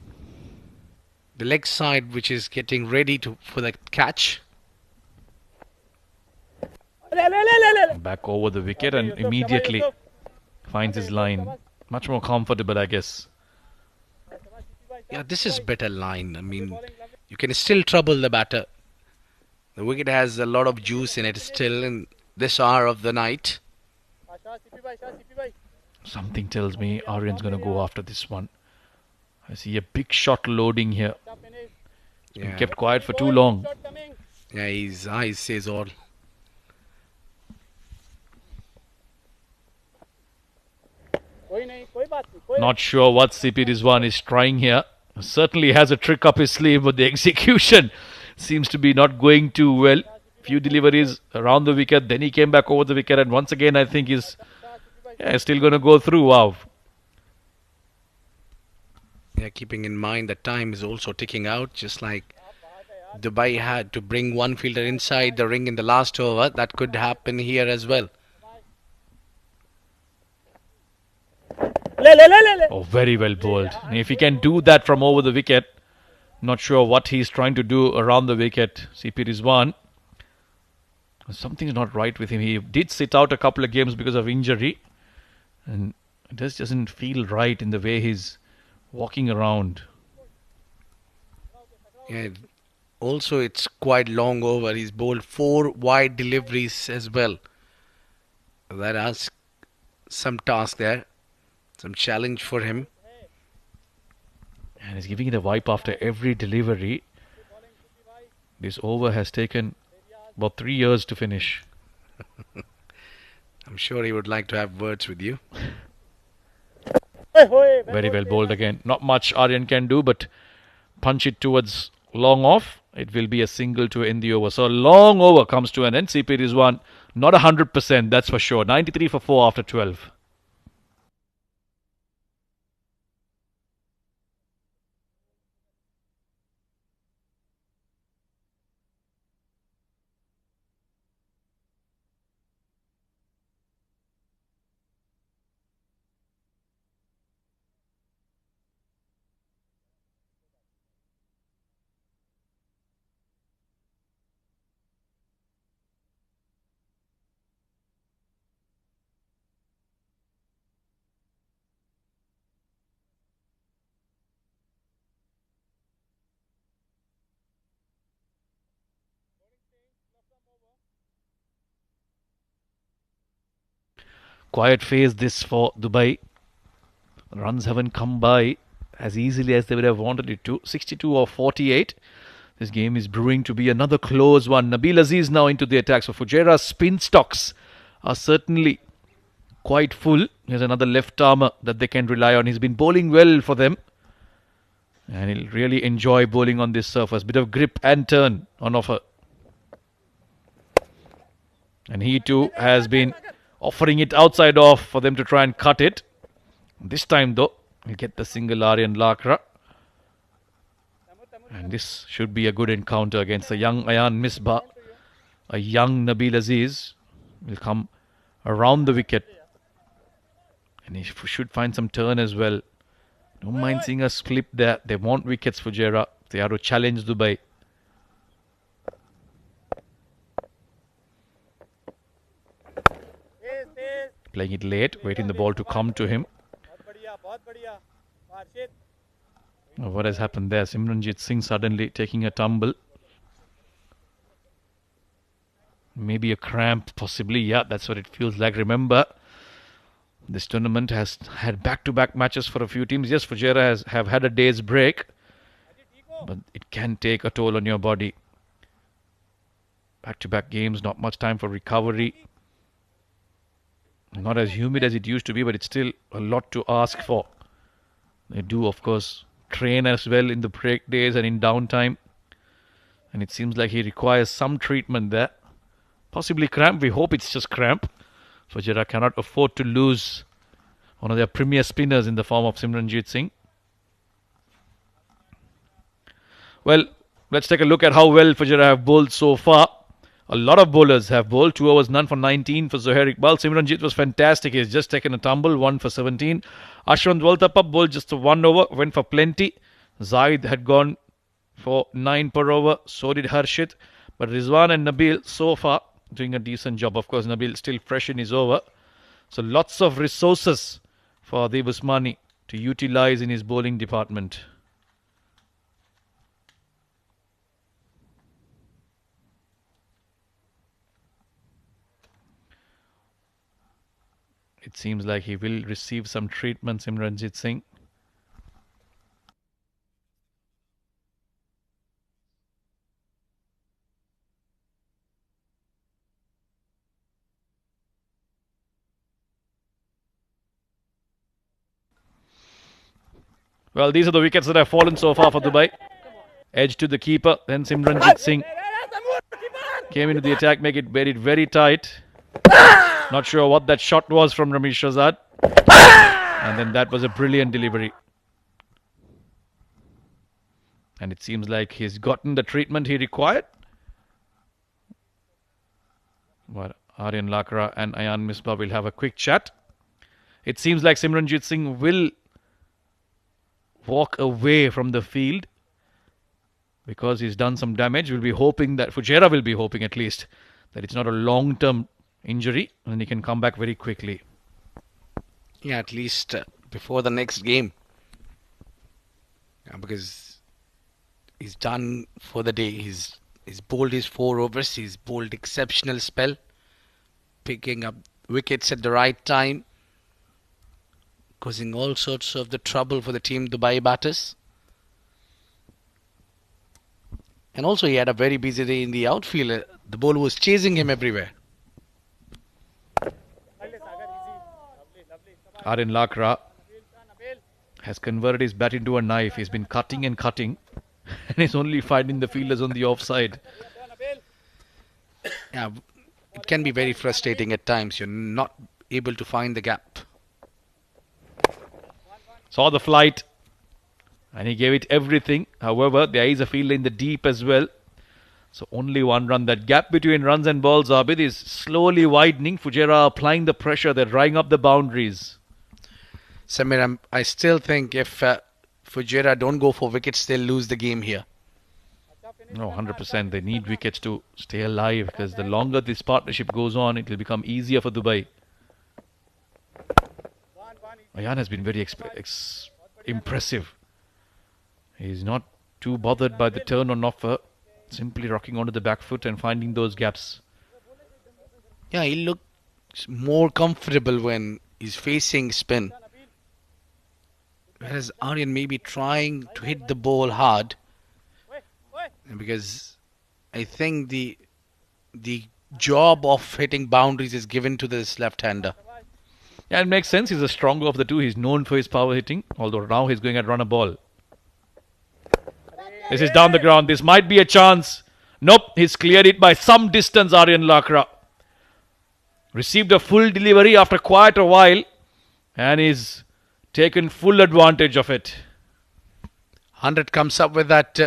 the leg side which is getting ready for the catch. Back over the wicket and immediately finds his line. Much more comfortable, I guess. Yeah, this is better line. I mean, you can still trouble the batter. The wicket has a lot of juice in it still in this hour of the night. Something tells me Aryan's going to go after this one. I see a big shot loading here. Been kept quiet for too long. Yeah, his eyes says all. Not sure what CP Rizwan is trying here. Certainly has a trick up his sleeve, but the execution seems to be not going too well. Few deliveries around the wicket, then he came back over the wicket, and once again I think he's still going to go through. Wow. Yeah, keeping in mind that time is also ticking out, just like Dubai had to bring one fielder inside the ring in the last over. That could happen here as well. Oh, very well bowled. And if he can do that from over the wicket, not sure what he's trying to do around the wicket. CP Rizwan. Something's not right with him. He did sit out a couple of games because of injury. And it just doesn't feel right in the way he's walking around. Yeah, also it's quite long over. He's bowled 4 wide deliveries as well. That asks some task there. Some challenge for him. And he's giving it a wipe after every delivery. This over has taken about 3 years to finish. I'm sure he would like to have words with you. Very well bowled again. Not much Aryan can do, but punch it towards long off. It will be a single to end the over. So a long over comes to an end. CP Rizwan not 100%, that's for sure. 93 for 4 after 12. quiet phase this for Dubai. Runs haven't come by as easily as they would have wanted it to. 62 or 48. This game is brewing to be another close one. Nabil Aziz now into the attack. So Fujairah's spin stocks are certainly quite full. Here's another left armer that they can rely on. He's been bowling well for them. And he'll really enjoy bowling on this surface. Bit of grip and turn on offer. And he too has been offering it outside off for them to try and cut it. This time though, he'll get the single Aryan Lakra. And this should be a good encounter against a young Ayan Misbah. A young Nabil Aziz will come around the wicket. And he should find some turn as well. Don't mind seeing a slip there. They want wickets for Fujairah. They are to challenge Dubai. Playing it late, waiting the ball to come to him. Oh, what has happened there? Simranjit Singh suddenly taking a tumble. Maybe a cramp, possibly. Yeah, that's what it feels like. Remember, this tournament has had back-to-back matches for a few teams. Yes, Fujairah have had a day's break, but it can take a toll on your body. Back-to-back games, not much time for recovery. Not as humid as it used to be, but it's still a lot to ask for. They do, of course, train as well in the break days and in downtime. And it seems like he requires some treatment there. Possibly cramp. We hope it's just cramp. Fujairah cannot afford to lose one of their premier spinners in the form of Simranjit Singh. Well, let's take a look at how well Fujairah have bowled so far. A lot of bowlers have bowled. 2 overs, none for 19 for Zohair Iqbal. Simranjit was fantastic. He's just taken a tumble. 1 for 17. Ashwant Waltapap bowled just a 1 over. Went for plenty. Zaid had gone for 9 per over. So did Harshit. But Rizwan and Nabil so far doing a decent job. Of course, Nabil still fresh in his over. So lots of resources for Adib Usmani to utilize in his bowling department. It seems like he will receive some treatment, Simranjit Singh. Well, these are the wickets that have fallen so far for Dubai. Edge to the keeper, then Simranjit Singh came into the attack, made it very tight. Not sure what that shot was from Ramesh Shahzad. And then that was a brilliant delivery. And it seems like he's gotten the treatment he required. But Aryan Lakra and Ayan Misbah will have a quick chat. It seems like Simranjit Singh will walk away from the field because he's done some damage. We'll be hoping that Fujairah will be hoping at least that it's not a long-term injury and he can come back very quickly. Yeah, at least before the next game. Yeah, because he's done for the day. He's bowled his 4 overs. He's bowled exceptional spell, picking up wickets at the right time, causing all sorts of the trouble for the Team Dubai batters. And also he had a very busy day in the outfield. The bowler was chasing him everywhere. Aryan Lakra has converted his bat into a knife. He's been cutting and cutting and he's only finding the fielders on the offside. Yeah, it can be very frustrating at times. You're not able to find the gap. Saw the flight and he gave it everything. However, there is a fielder in the deep as well. So only 1 run. That gap between runs and balls, Abid, is slowly widening. Fujairah applying the pressure. They're drawing up the boundaries. Samir, I still think if Fujairah don't go for wickets, they'll lose the game here. No, 100%. They need wickets to stay alive because the longer this partnership goes on, it will become easier for Dubai. Ayan has been very impressive. He's not too bothered by the turn on offer, simply rocking onto the back foot and finding those gaps. Yeah, he looked He's more comfortable when he's facing spin. Whereas Aryan may be trying to hit the ball hard. Because I think the job of hitting boundaries is given to this left-hander. Yeah, it makes sense. He's the stronger of the two. He's known for his power hitting, although now he's going at run a ball. This is down the ground. This might be a chance. Nope, he's cleared it by some distance, Aryan Lakra. Received a full delivery after quite a while, and he's taken full advantage of it. 100 comes up with that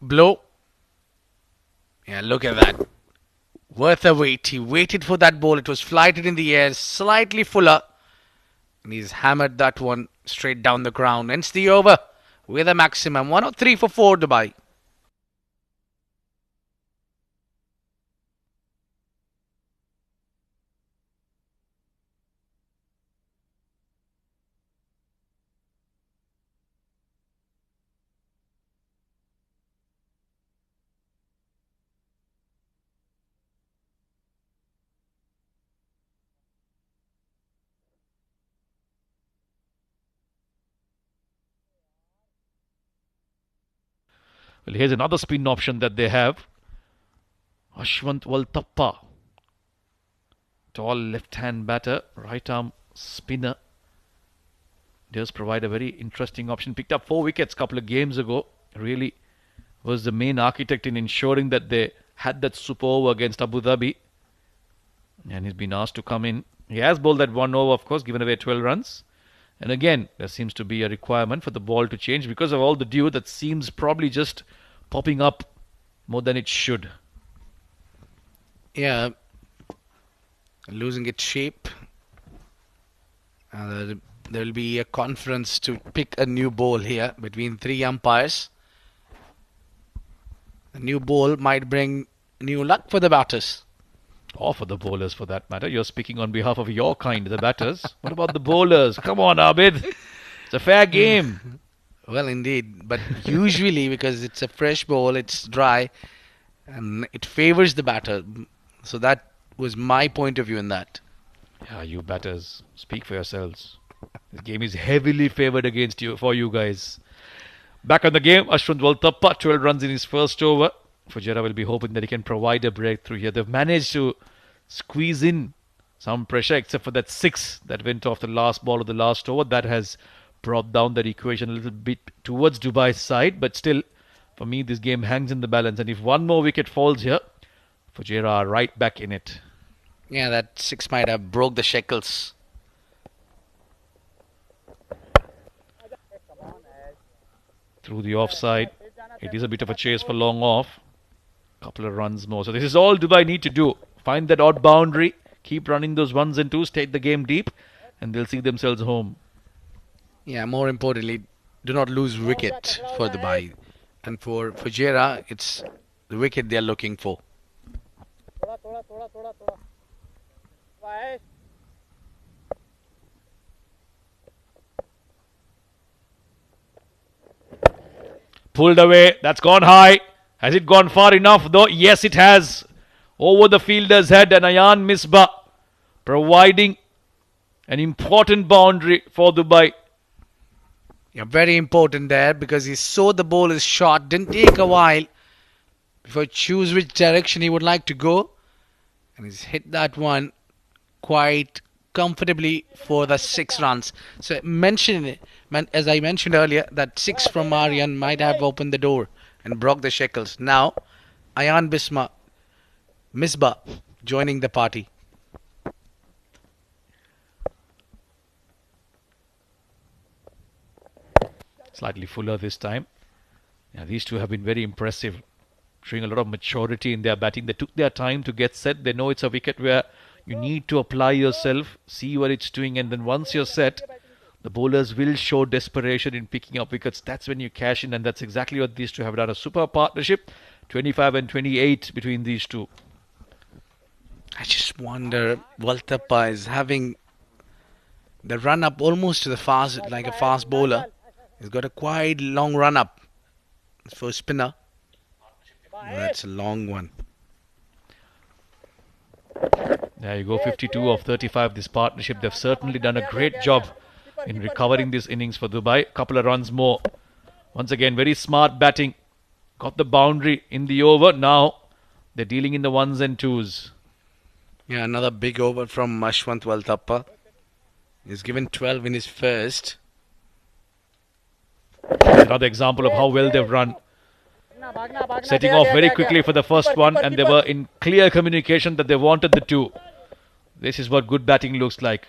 blow. Yeah, look at that. Worth a wait. He waited for that ball. It was flighted in the air, slightly fuller. And he's hammered that one straight down the ground. Ends the over with a maximum 103 for 4 Dubai. Well, here's another spin option that they have. Ashwant Waltappa. Tall left-hand batter, right-arm spinner. Does provide a very interesting option. Picked up 4 wickets a couple of games ago. Really was the main architect in ensuring that they had that super over against Abu Dhabi. And he's been asked to come in. He has bowled that 1 over, of course, given away 12 runs. And again, there seems to be a requirement for the ball to change because of all the dew that seems probably just popping up more than it should. Yeah, losing its shape. There will be a conference to pick a new ball here between 3 umpires. A new ball might bring new luck for the batters. Or for the bowlers, for that matter. You're speaking on behalf of your kind, the batters. What about the bowlers? Come on, Abid. It's a fair game. Well, indeed. But usually, because it's a fresh ball, it's dry, and it favors the batter. So that was my point of view in that. Yeah, you batters, speak for yourselves. This game is heavily favoured against you, for you guys. Back on the game, Ashwant Waltappa, 12 runs in his first over. Fujairah will be hoping that he can provide a breakthrough here. They've managed to squeeze in some pressure, except for that 6 that went off the last ball of the last over. That has brought down that equation a little bit towards Dubai's side. But still, for me, this game hangs in the balance. And if one more wicket falls here, Fujairah are right back in it. Yeah, that 6 might have broke the shackles. Through the offside. It is a bit of a chase for long off. Couple of runs more. So this is all Dubai need to do. Find that odd boundary. Keep running those 1s and 2s. Take the game deep. And they'll see themselves home. Yeah, more importantly, do not lose wicket for Dubai. And for Fujairah, it's the wicket they're looking for. Pulled away. That's gone high. Has it gone far enough though? Yes, it has. Over the fielder's head, and Ayan Misbah providing an important boundary for Dubai. Yeah, very important there because he saw the ball is shot. Didn't take a while before choose which direction he would like to go. And he's hit that one quite comfortably for the 6 runs. So as I mentioned earlier, that 6 from Aryan might have opened the door and broke the shackles. Now, Ayan Misbah joining the party. Slightly fuller this time. Yeah, these two have been very impressive, showing a lot of maturity in their batting. They took their time to get set. They know it's a wicket where you need to apply yourself, see what it's doing, and then once you're set, the bowlers will show desperation in picking up wickets. That's when you cash in, and that's exactly what these two have done. A super partnership, 25 and 28 between these two. I just wonder, Waltappa is having the run up almost to the fast, like a fast bowler. He's got a quite long run up for a spinner. That's a long one. There you go, 52 of 35. This partnership, they've certainly done a great job in recovering this innings for Dubai. Couple of runs more. Once again, very smart batting. Got the boundary in the over. Now they're dealing in the ones and twos. Yeah, another big over from Ashwant Walthappa. He's given 12 in his first. Another example of how well they've run. Setting off very quickly for the first one, and they were in clear communication that they wanted the two. This is what good batting looks like.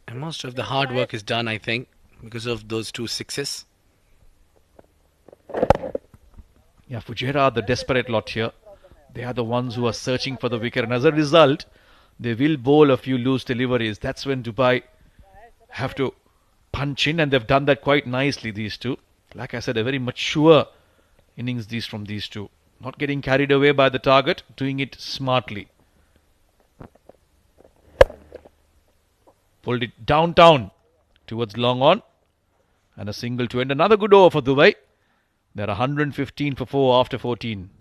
And most of the hard work is done, I think, because of those 2 sixes. Yeah, Fujairah are the desperate lot here. They are the ones who are searching for the wicket, and as a result, they will bowl a few loose deliveries. That's when Dubai have to punch in, and they've done that quite nicely, these two. Like I said, a very mature innings from these two. Not getting carried away by the target, doing it smartly. Pulled it downtown towards long on, and a single to end. Another good over for Dubai. They're 115 for 4 after 14.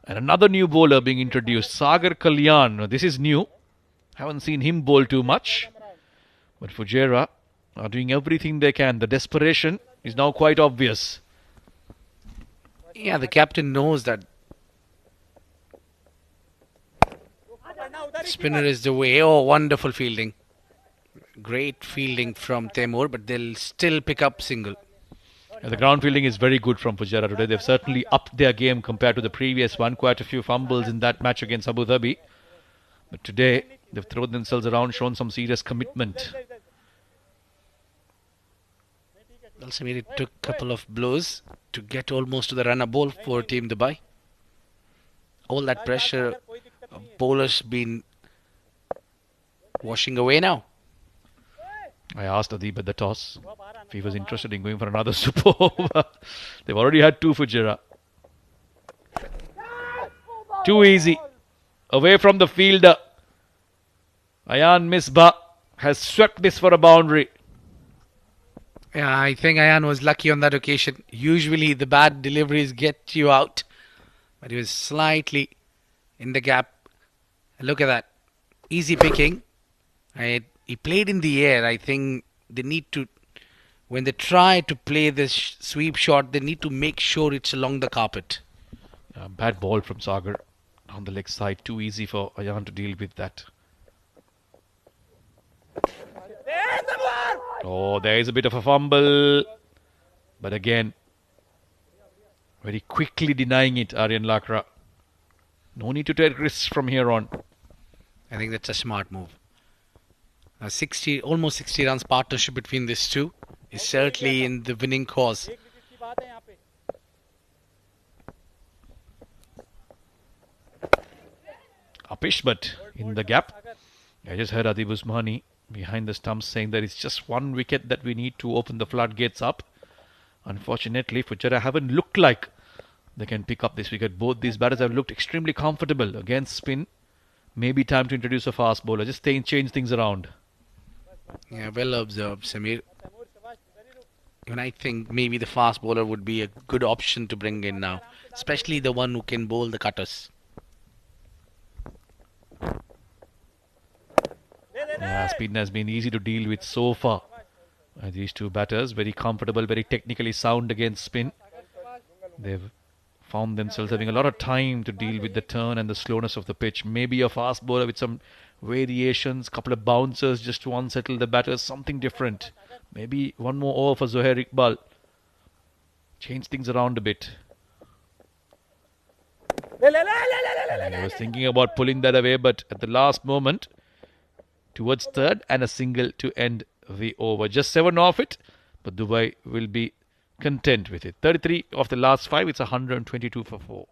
And another new bowler being introduced, Sagar Kalyan. This is new. Haven't seen him bowl too much. But Fujairah are doing everything they can. The desperation is now quite obvious. Yeah, the captain knows that spinner is the way. Oh, wonderful fielding. Great fielding from Temur, but they'll still pick up single. And the ground fielding is very good from Fujairah today. They've certainly upped their game compared to the previous one. Quite a few fumbles in that match against Abu Dhabi. But today, they've thrown themselves around, shown some serious commitment. Also, it took a couple of blows to get almost to the runner ball for Team Dubai. All that pressure, bowlers been washing away now. I asked Adib at the toss if he was interested in going for another super over. They've already had 2 Fujairah. Too easy. Away from the fielder. Ayan Misbah has swept this for a boundary. Yeah, I think Ayan was lucky on that occasion. Usually the bad deliveries get you out. But he was slightly in the gap. Look at that. Easy picking. He played in the air. I think they need to, when they try to play this sweep shot, they need to make sure it's along the carpet. Bad ball from Sagar on the leg side. Too easy for Ayan to deal with that. Oh, there is a bit of a fumble. But again, very quickly denying it, Aryan Lakra. No need to take risks from here on. I think that's a smart move. 60, almost 60 runs partnership between these two is certainly in the winning cause. Upish, but in the gap. I just heard Adib Usmani behind the stumps saying that it's just 1 wicket that we need to open the floodgates up. Unfortunately, Fujairah haven't looked like they can pick up this wicket. Both these batters have looked extremely comfortable against spin. Maybe time to introduce a fast bowler. Just change things around. Yeah, well observed, Samir. And I think maybe the fast bowler would be a good option to bring in now, especially the one who can bowl the cutters. Yeah, spin has been easy to deal with so far. These two batters, very comfortable, very technically sound against spin. They've found themselves having a lot of time to deal with the turn and the slowness of the pitch. Maybe a fast bowler with some variations, couple of bouncers just to unsettle the batters, something different. Maybe one more over for Zohair Iqbal. Change things around a bit. And he was thinking about pulling that away, but at the last moment, towards third and a single to end the over. Just 7 off it, but Dubai will be content with it. 33 of the last 5, it's 122 for 4.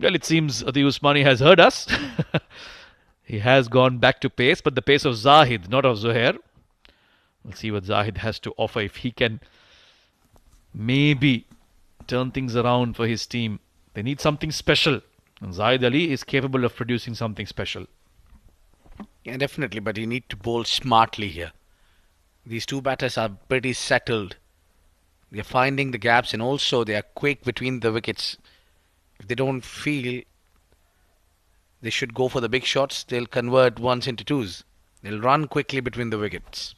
Well, it seems the Usmani has heard us. He has gone back to pace, but the pace of Zahid, not of Zuhair. We'll see what Zahid has to offer if he can maybe turn things around for his team. They need something special, and Zahid Ali is capable of producing something special. Yeah, definitely, but you need to bowl smartly here. These two batters are pretty settled. They're finding the gaps, and also they are quick between the wickets. If they don't feel they should go for the big shots, they'll convert ones into twos. They'll run quickly between the wickets.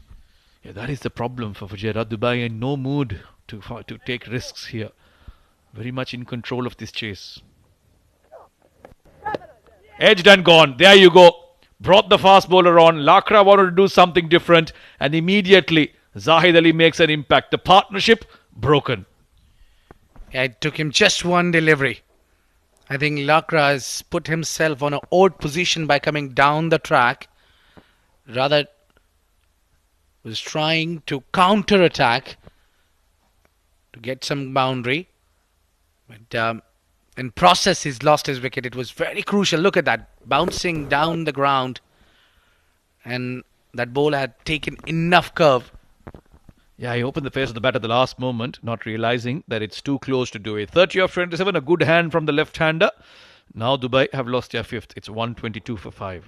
Yeah, that is the problem for Fujairah. Dubai in no mood to take risks here. Very much in control of this chase. Edged and gone. There you go. Brought the fast bowler on. Lakra wanted to do something different, and immediately Zahid Ali makes an impact. The partnership broken. Yeah, it took him just one delivery. I think Lakra has put himself on an odd position by coming down the track. Rather, was trying to counter-attack to get some boundary. But in process, he's lost his wicket. It was very crucial. Look at that. Bouncing down the ground. And that ball had taken enough curve. Yeah, he opened the face of the bat at the last moment, not realizing that it's too close to do it. 30 of 27, a good hand from the left-hander. Now Dubai have lost their fifth. It's 122 for 5.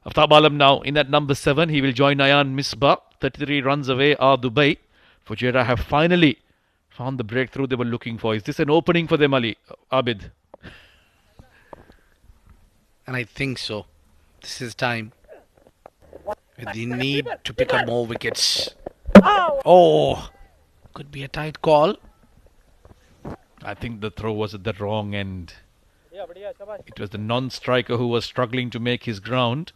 Aftab Alam now in at number 7. He will join Ayan Misbah. 33 runs away are Dubai. Fujairah have finally found the breakthrough they were looking for. Is this an opening for them, Ali? Abid? And I think so. This is time. They need to pick up more wickets. Oh! Could be a tight call. I think the throw was at the wrong end. It was the non-striker who was struggling to make his ground.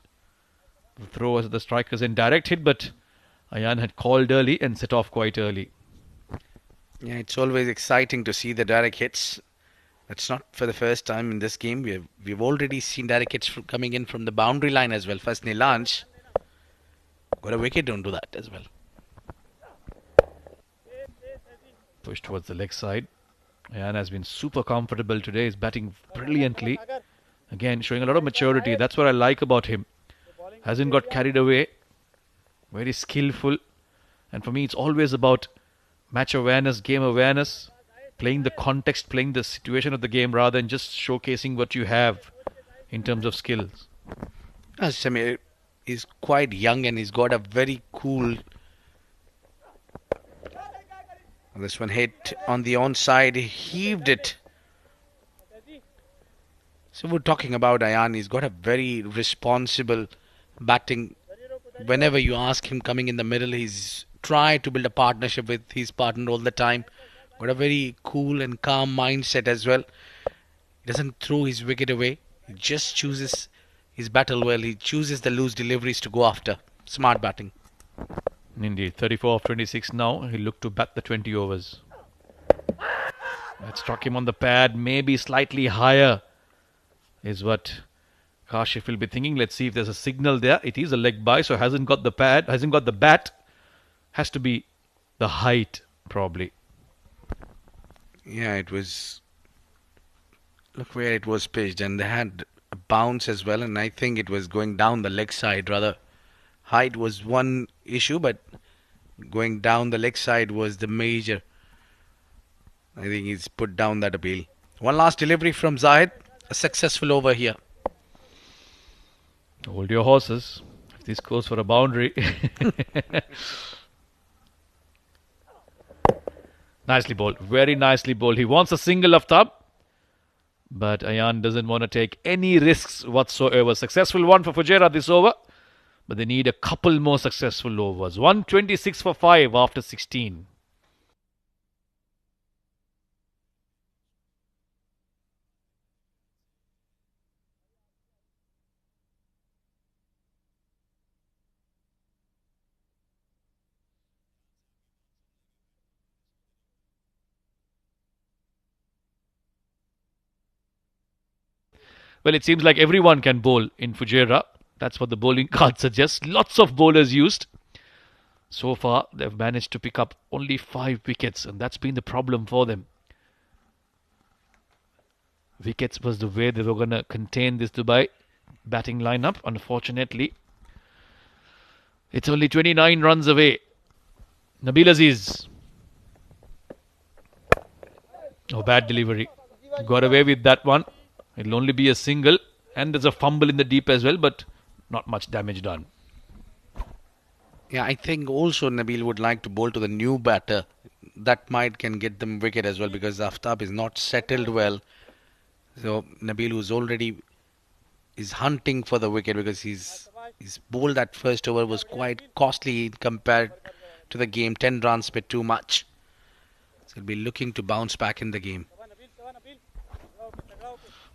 The throw was at the striker's end. Direct hit, but Ayan had called early and set off quite early. Yeah, it's always exciting to see the direct hits. That's not for the first time in this game. We've already seen direct hits coming in from the boundary line as well. First Nilanj got a wicket onto that as well. Push towards the leg side. Ayan has been super comfortable today. He's batting brilliantly. Again, showing a lot of maturity. That's what I like about him. Hasn't got carried away. Very skillful. And for me, it's always about match awareness, game awareness, playing the context, playing the situation of the game rather than just showcasing what you have in terms of skills. Samir is quite young and he's got a very cool. This one hit on the onside, he heaved it. So we're talking about Ayan. He's got a very responsible batting. Whenever you ask him coming in the middle, he's tried to build a partnership with his partner all the time. Got a very cool and calm mindset as well. He doesn't throw his wicket away. He just chooses his battle well. He chooses the loose deliveries to go after. Smart batting. Indeed, 34 of 26 now. He looked to bat the 20 overs. That struck him on the pad, maybe slightly higher, is what Kashif will be thinking. Let's see if there's a signal there. It is a leg by, so hasn't got the pad, hasn't got the bat. Has to be the height, probably. Yeah, it was. Look where it was pitched, and they had a bounce as well, and I think it was going down the leg side rather. Height was one issue, but going down the leg side was the major. I think he's put down that appeal. One last delivery from Zahid. A successful over here. Hold your horses. If this goes for a boundary. Nicely bowled. Very nicely bowled. He wants a single of Tab. But Ayan doesn't want to take any risks whatsoever. Successful one for Fujairah this over. But they need a couple more successful overs. 126 for 5 after 16. Well, it seems like everyone can bowl in Fujairah. That's what the bowling card suggests. Lots of bowlers used. So far, they've managed to pick up only 5 wickets, and that's been the problem for them. Wickets was the way they were going to contain this Dubai batting lineup. Unfortunately, it's only 29 runs away. Nabil Aziz. Oh, bad delivery. Got away with that one. It'll only be a single, and there's a fumble in the deep as well, but not much damage done. Yeah, I think also Nabil would like to bowl to the new batter. That might can get them wicket as well, because Aftab is not settled well. So Nabil, who's already is hunting for the wicket, because his bowl that first over was quite costly compared to the game. 10 runs, bit too much. So he'll be looking to bounce back in the game.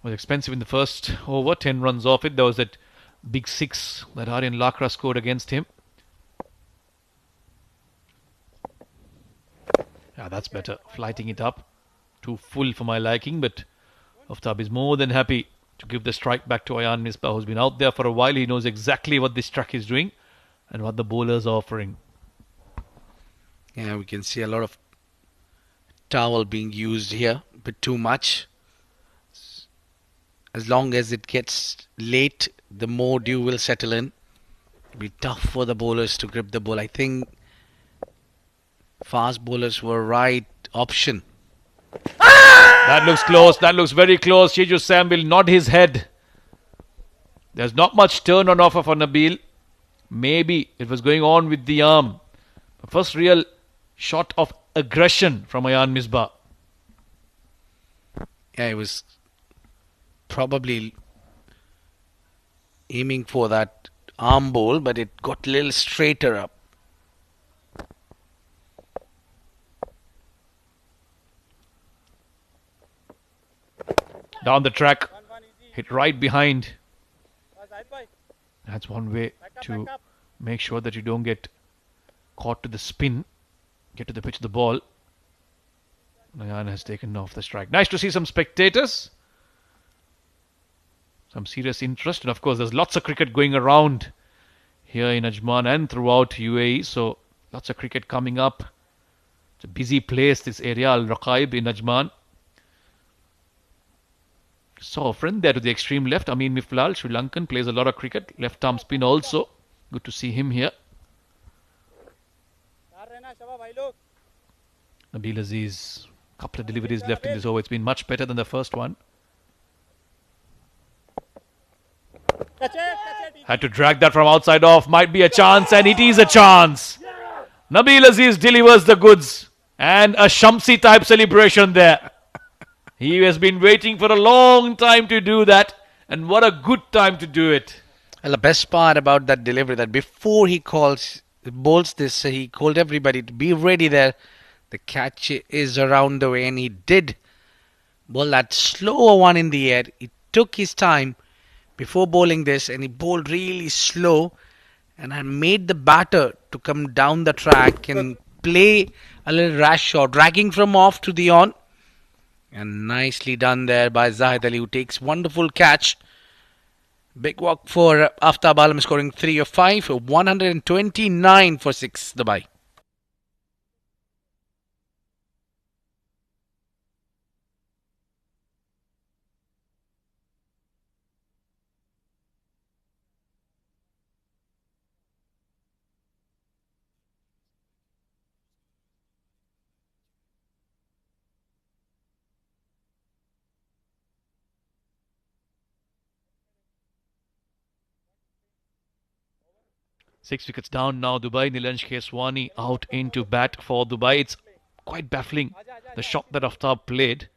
Was expensive in the first over, 10 runs off it. There was that big 6 that Aryan Lakra scored against him. Yeah, that's better. Flighting it up. Too full for my liking, but Aftab is more than happy to give the strike back to Ayan Misbah, who's been out there for a while. He knows exactly what this track is doing and what the bowlers are offering. Yeah, we can see a lot of towel being used here, a bit too much. As long as it gets late, the more dew will settle in. It'll be tough for the bowlers to grip the ball. I think fast bowlers were right option. That looks close. That looks very close. Shiju Sam will nod his head. There's not much turn on offer for Nabil. Maybe it was going on with the arm. The first real shot of aggression from Ayan Misbah. Yeah, it was probably aiming for that arm bowl, but it got a little straighter up. Down the track, hit right behind. That's one way to make sure that you don't get caught to the spin. Get to the pitch of the ball. Ayan has taken off the strike. Nice to see some spectators. Some serious interest. And of course, there's lots of cricket going around here in Ajman and throughout UAE. So lots of cricket coming up. It's a busy place, this area, Al Raqaib in Ajman. Saw a friend there to the extreme left, Amin Miflal, Sri Lankan, plays a lot of cricket. Left arm spin also. Good to see him here. Nabil Aziz, couple of deliveries left in this over. It's been much better than the first one. Had to drag that from outside off. Might be a chance, and it is a chance. Nabil Aziz delivers the goods. And a Shamsi type celebration there. He has been waiting for a long time to do that. And what a good time to do it. Well, the best part about that delivery, that before he bowls this, he called everybody to be ready there. The catch is around the way, and he did bowl that slower one in the air. He took his time before bowling this, and he bowled really slow, and I made the batter to come down the track and play a little rash shot, dragging from off to the on. And nicely done there by Zahid Ali, who takes wonderful catch. Big walk for Aftab Alam, scoring 3 of 5, 129 for 6 Dubai. Six wickets down now. Dubai. Nilanj Keswani out into bat for Dubai. It's quite baffling. The shot that Aftab played,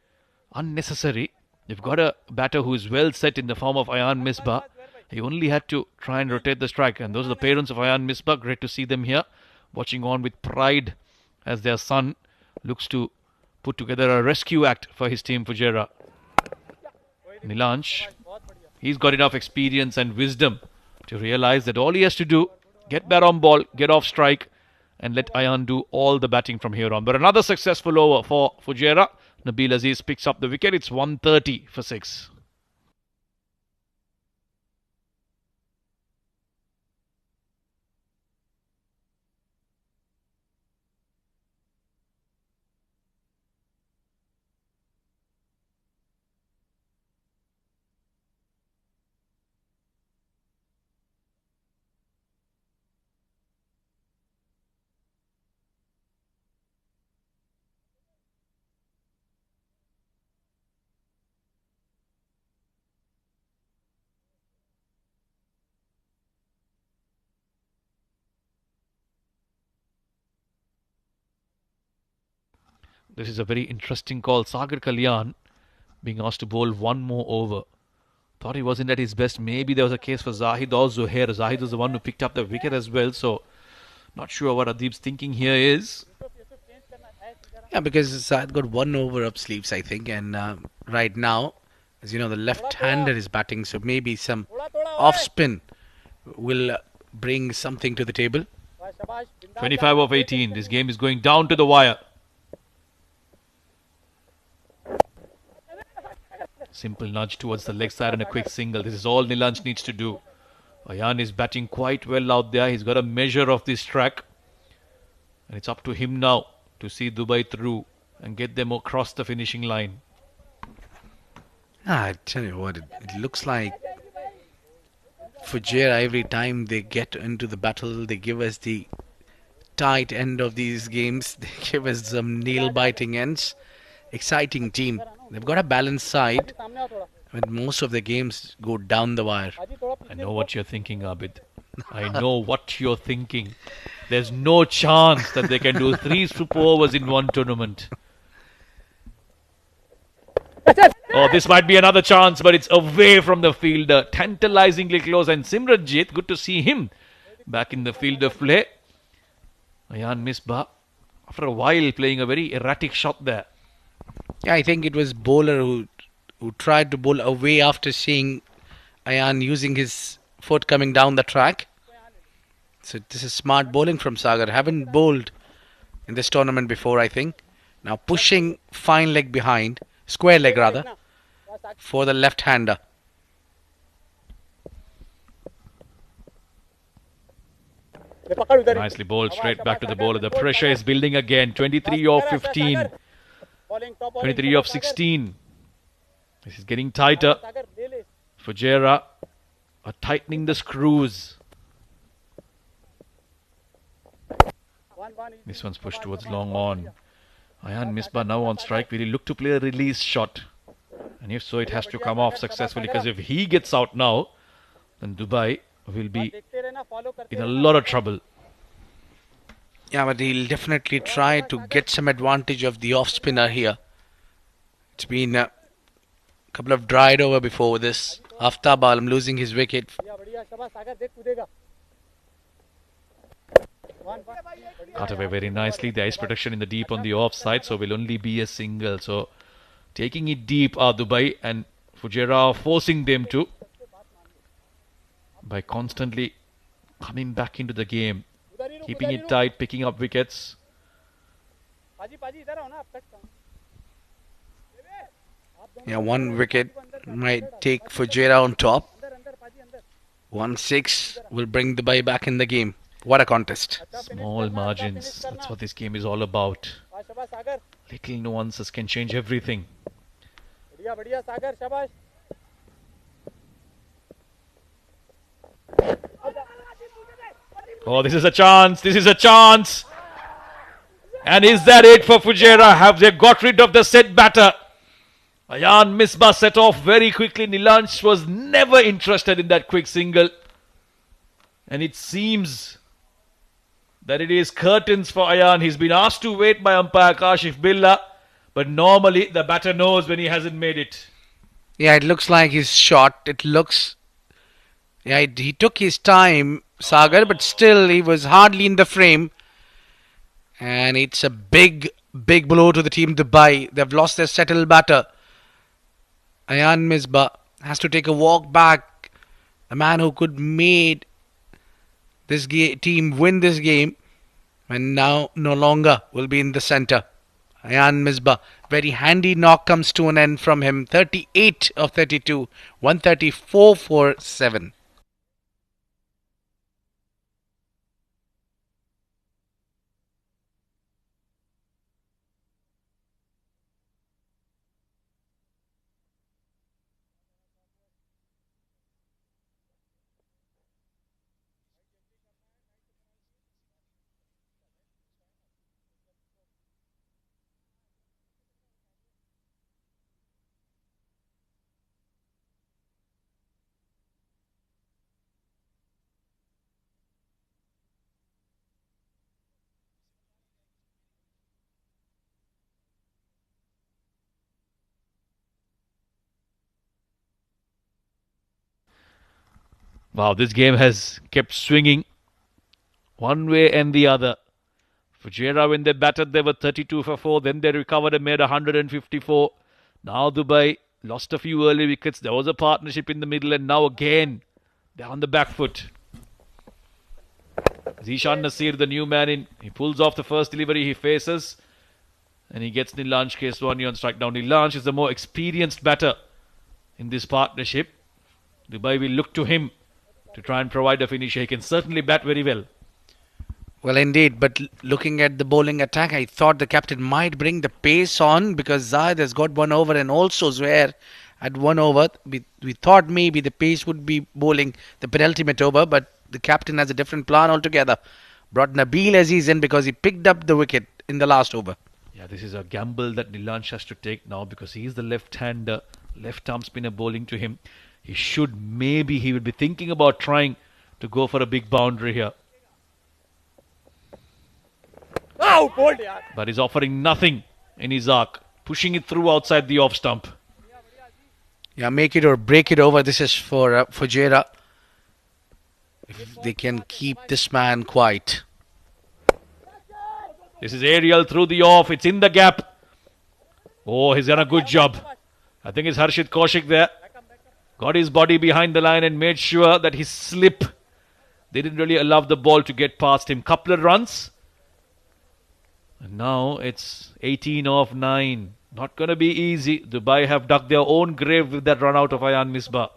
unnecessary. You've got a batter who is well set in the form of Ayan Misbah. He only had to try and rotate the strike. And those are the parents of Ayan Misbah. Great to see them here, watching on with pride as their son looks to put together a rescue act for his team, Fujairah. Nilanj, he's got enough experience and wisdom to realize that all he has to do, get bat on ball, get off strike, and let Ayan do all the batting from here on. But another successful over for Fujairah. Nabil Aziz picks up the wicket. It's 130 for 6. This is a very interesting call. Sagar Kalyan being asked to bowl one more over. Thought he wasn't at his best. Maybe there was a case for Zahid or Zuhair. Zahid was the one who picked up the wicket as well. So, not sure what Adib's thinking here is. Yeah, because Zahid got one over up sleeves, I think. And right now, as you know, the left-hander is batting. So maybe some off-spin will bring something to the table. 25 of 18. This game is going down to the wire. Simple nudge towards the leg side and a quick single. This is all Nilanj needs to do. Ayan is batting quite well out there. He's got a measure of this track. And it's up to him now to see Dubai through and get them across the finishing line. I tell you what, it looks like Fujairah, every time they get into the battle, they give us the tight end of these games. They give us some nail-biting ends. Exciting team. They've got a balanced side, but most of the games go down the wire. I know what you're thinking, Abid. I know what you're thinking. There's no chance that they can do 3 super overs in one tournament. Oh, this might be another chance, but it's away from the fielder. Tantalizingly close. And Simranjit, good to see him back in the field of play. Ayan Misbah, after a while, playing a very erratic shot there. Yeah, I think it was bowler who tried to bowl away after seeing Ayan using his foot coming down the track. So this is smart bowling from Sagar. Haven't bowled in this tournament before, I think. Now pushing fine leg behind, square leg rather, for the left-hander. Nicely bowled straight back to the bowler. The pressure is building again. 23 of 15. 23 of 16. This is getting tighter. Fujairah are tightening the screws. This one's pushed towards long on. Ayan Misbah now on strike. Will he look to play a release shot? And if so, it has to come off successfully, because if he gets out now, then Dubai will be in a lot of trouble. Yeah, but he'll definitely try to get some advantage of the off spinner here. It's been a couple of dried over before this. Aftab Alam losing his wicket. Cut away very nicely. The ice protection in the deep on the offside, so will only be a single. So taking it deep are Dubai, and Fujairah forcing them to by constantly coming back into the game, keeping it tight, picking up wickets. Yeah, one wicket might take Fujairah on top. 1-6 will bring Dubai back in the game. What a contest. Small margins. That's what this game is all about. Little nuances can change everything. Oh, this is a chance. This is a chance. And is that it for Fujairah? Have they got rid of the set batter? Ayan Misbah set off very quickly. Nilansh was never interested in that quick single. And it seems that it is curtains for Ayan. He's been asked to wait by umpire Kashif Billah. But normally the batter knows when he hasn't made it. Yeah, it looks like he's shot. It looks... Yeah, he took his time, Sagar, but still he was hardly in the frame. And it's a big blow to the team Dubai. They've lost their settled batter. Ayan Misbah has to take a walk back. A man who could made this team win this game, and now no longer will be in the centre. Ayan Misbah, very handy knock comes to an end from him. 38 of 32, 134 for 7. Wow, this game has kept swinging one way and the other. Fujairah, when they batted, they were 32 for 4. Then they recovered and made 154. Now Dubai lost a few early wickets. There was a partnership in the middle, and now again they're on the back foot. Zishan Nasir, the new man in, he pulls off the first delivery he faces, and he gets Nilansh Keswani on strike. Now Nilansh is the more experienced batter in this partnership. Dubai will look to him to try and provide a finisher. He can certainly bat very well. Well, indeed, but looking at the bowling attack, I thought the captain might bring the pace on because Zahid has got 1 over and also Zuhair at 1 over. We thought maybe the pace would be bowling the penultimate over, but the captain has a different plan altogether. Brought Nabil Aziz in because he picked up the wicket in the last over. Yeah, this is a gamble that Nilansh has to take now because he is the left-hander, left-arm spinner bowling to him. He would be thinking about trying to go for a big boundary here. But he's offering nothing in his arc, pushing it through outside the off stump. Yeah, make it or break it over. This is for Fujairah. If they can keep this man quiet. This is aerial through the off. It's in the gap. Oh, he's done a good job. I think it's Harshit Kaushik there. Got his body behind the line and made sure that his slip, they didn't really allow the ball to get past him. Couple of runs. And now it's 18 off 9. Not going to be easy. Dubai have dug their own grave with that run out of Ayan Misbah.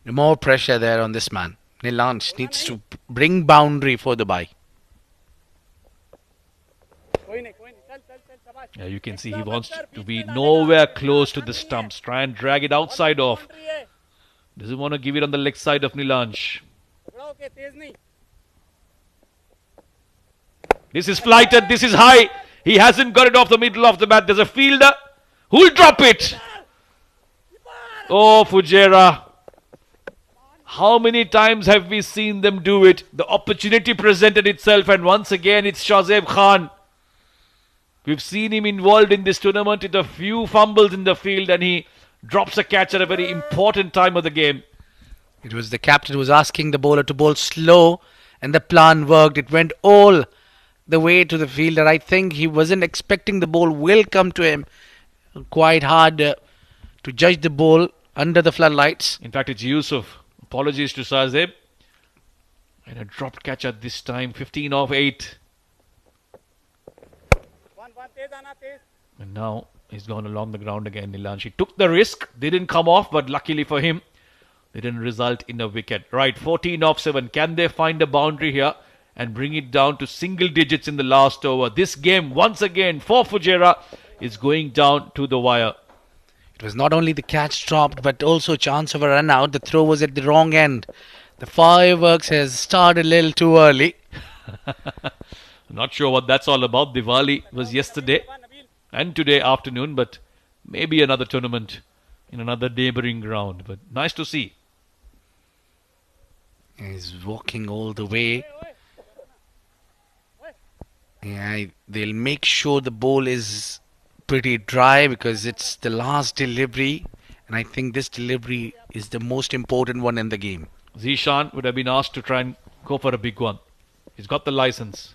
More pressure there on this man. Nilansh needs to bring boundary for Dubai. Yeah, you can see he wants to be nowhere close to the stumps. Try and drag it outside off. Doesn't want to give it on the leg side of Nilansh. This is flighted. This is high. He hasn't got it off the middle of the bat. There's a fielder who'll drop it. Oh, Fujairah. How many times have we seen them do it? The opportunity presented itself, and once again it's Shazeb Khan. We've seen him involved in this tournament with a few fumbles in the field, and he drops a catch at a very important time of the game. It was the captain who was asking the bowler to bowl slow, and the plan worked. It went all the way to the fielder. I think he wasn't expecting the ball will come to him. Quite hard to judge the ball under the floodlights. In fact, it's Yusuf. Apologies to Shazeb. And a dropped catch at this time, 15 off 8. And now he's gone along the ground again, Nilansh. He took the risk, didn't come off, but luckily for him, they didn't result in a wicket. Right, 14 off 7. Can they find a boundary here and bring it down to single digits in the last over? This game, once again, for Fujairah, is going down to the wire. It was not only the catch dropped, but also chance of a run out. The throw was at the wrong end. The fireworks has started a little too early. Not sure what that's all about. Diwali was yesterday and today afternoon, but maybe another tournament in another neighbouring ground. But nice to see. He's walking all the way. Yeah, they'll make sure the ball is pretty dry because it's the last delivery, and I think this delivery is the most important one in the game. Zishan would have been asked to try and go for a big one. He's got the license.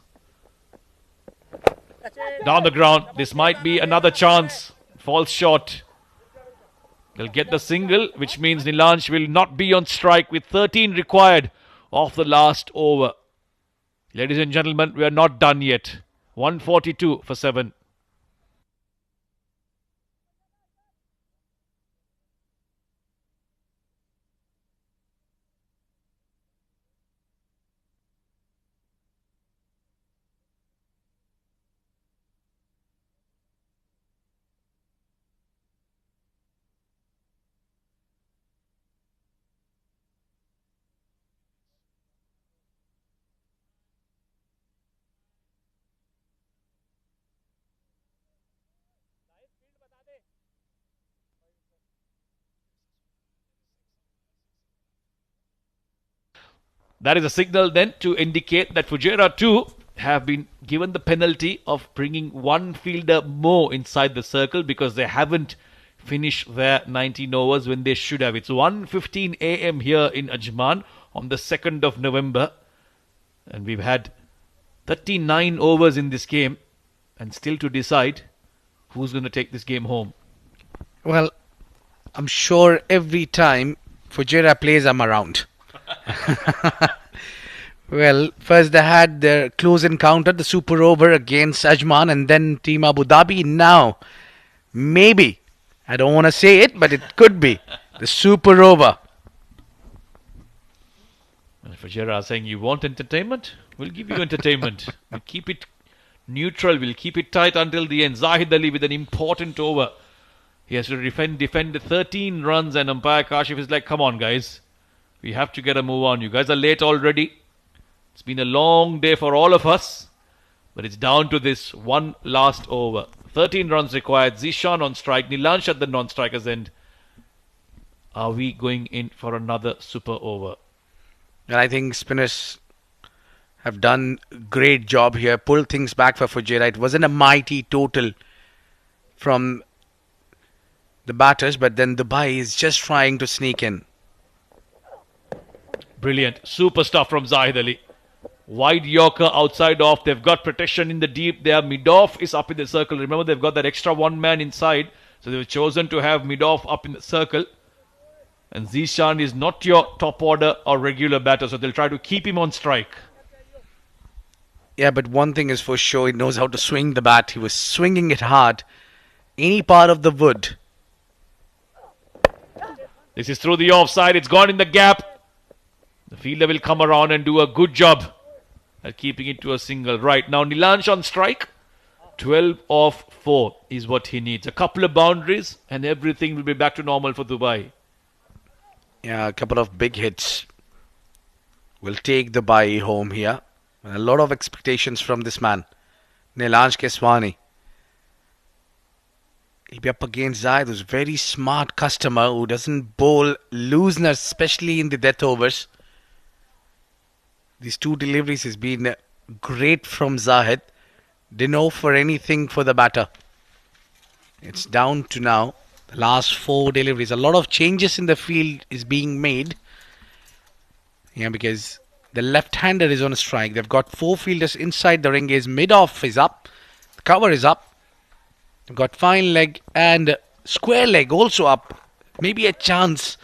Down the ground. This might be another chance. Falls short. They'll get the single, which means Nilansh will not be on strike with 13 required of the last over. Ladies and gentlemen, we are not done yet. 142 for 7. That is a signal then to indicate that Fujairah too have been given the penalty of bringing one fielder more inside the circle because they haven't finished their 19 overs when they should have. It's 1:15 a.m. here in Ajman on the 2nd of November. And we've had 39 overs in this game and still to decide who's going to take this game home. Well, I'm sure every time Fujairah plays, I'm around. Well, first they had their close encounter, the super over against Ajman, and then Team Abu Dhabi. Now, maybe, I don't want to say it, but it could be the super over. And Fujairah saying, you want entertainment? We'll give you entertainment. We'll keep it neutral. We'll keep it tight until the end. Zahid Ali with an important over. He has to defend 13 runs, and umpire Kashif is like, come on guys. We have to get a move on. You guys are late already. It's been a long day for all of us. But it's down to this one last over. 13 runs required. Zishan on strike. Nilansh at the non-strikers end. Are we going in for another super over? And I think spinners have done a great job here. Pulled things back for Fujairah. It wasn't a mighty total from the batters. But then Dubai is just trying to sneak in. Brilliant. Super stuff from Zahid Ali. Wide Yorker outside off. They've got protection in the deep there. Mid-off is up in the circle. Remember, they've got that extra one man inside. So they've chosen to have Mid-off up in the circle. And Zishan is not your top order or regular batter. So they'll try to keep him on strike. Yeah, but one thing is for sure. He knows how to swing the bat. He was swinging it hard. Any part of the wood. This is through the offside. It's gone in the gap. The fielder will come around and do a good job at keeping it to a single. Right, now Nilansh on strike. 12 off 4 is what he needs. A couple of boundaries and everything will be back to normal for Dubai. Yeah, a couple of big hits will take Dubai home here. A lot of expectations from this man, Nilansh Keswani. He'll be up against Zahid, who's a very smart customer who doesn't bowl looseners, especially in the death overs. These 2 deliveries has been great from Zahid. Didn't offer anything for the batter. It's down to now the last 4 deliveries. A lot of changes in the field is being made. Yeah, because the left-hander is on a strike. They've got 4 fielders inside the ring. His mid-off is up. The cover is up. They've got fine leg and square leg also up. Maybe a chance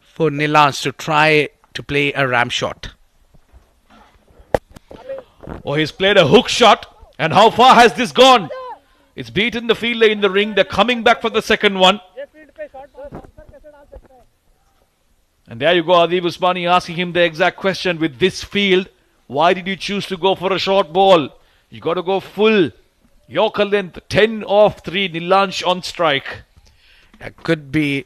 for Nilans to try to play a ram shot. Oh, he's played a hook shot. And how far has this gone? It's beaten the fielder in the ring. They're coming back for the second one. And there you go, Adib Usmani asking him the exact question. With this field, why did you choose to go for a short ball? You got to go full. Yorker length, 10 off 3, Nilansh on strike. Could be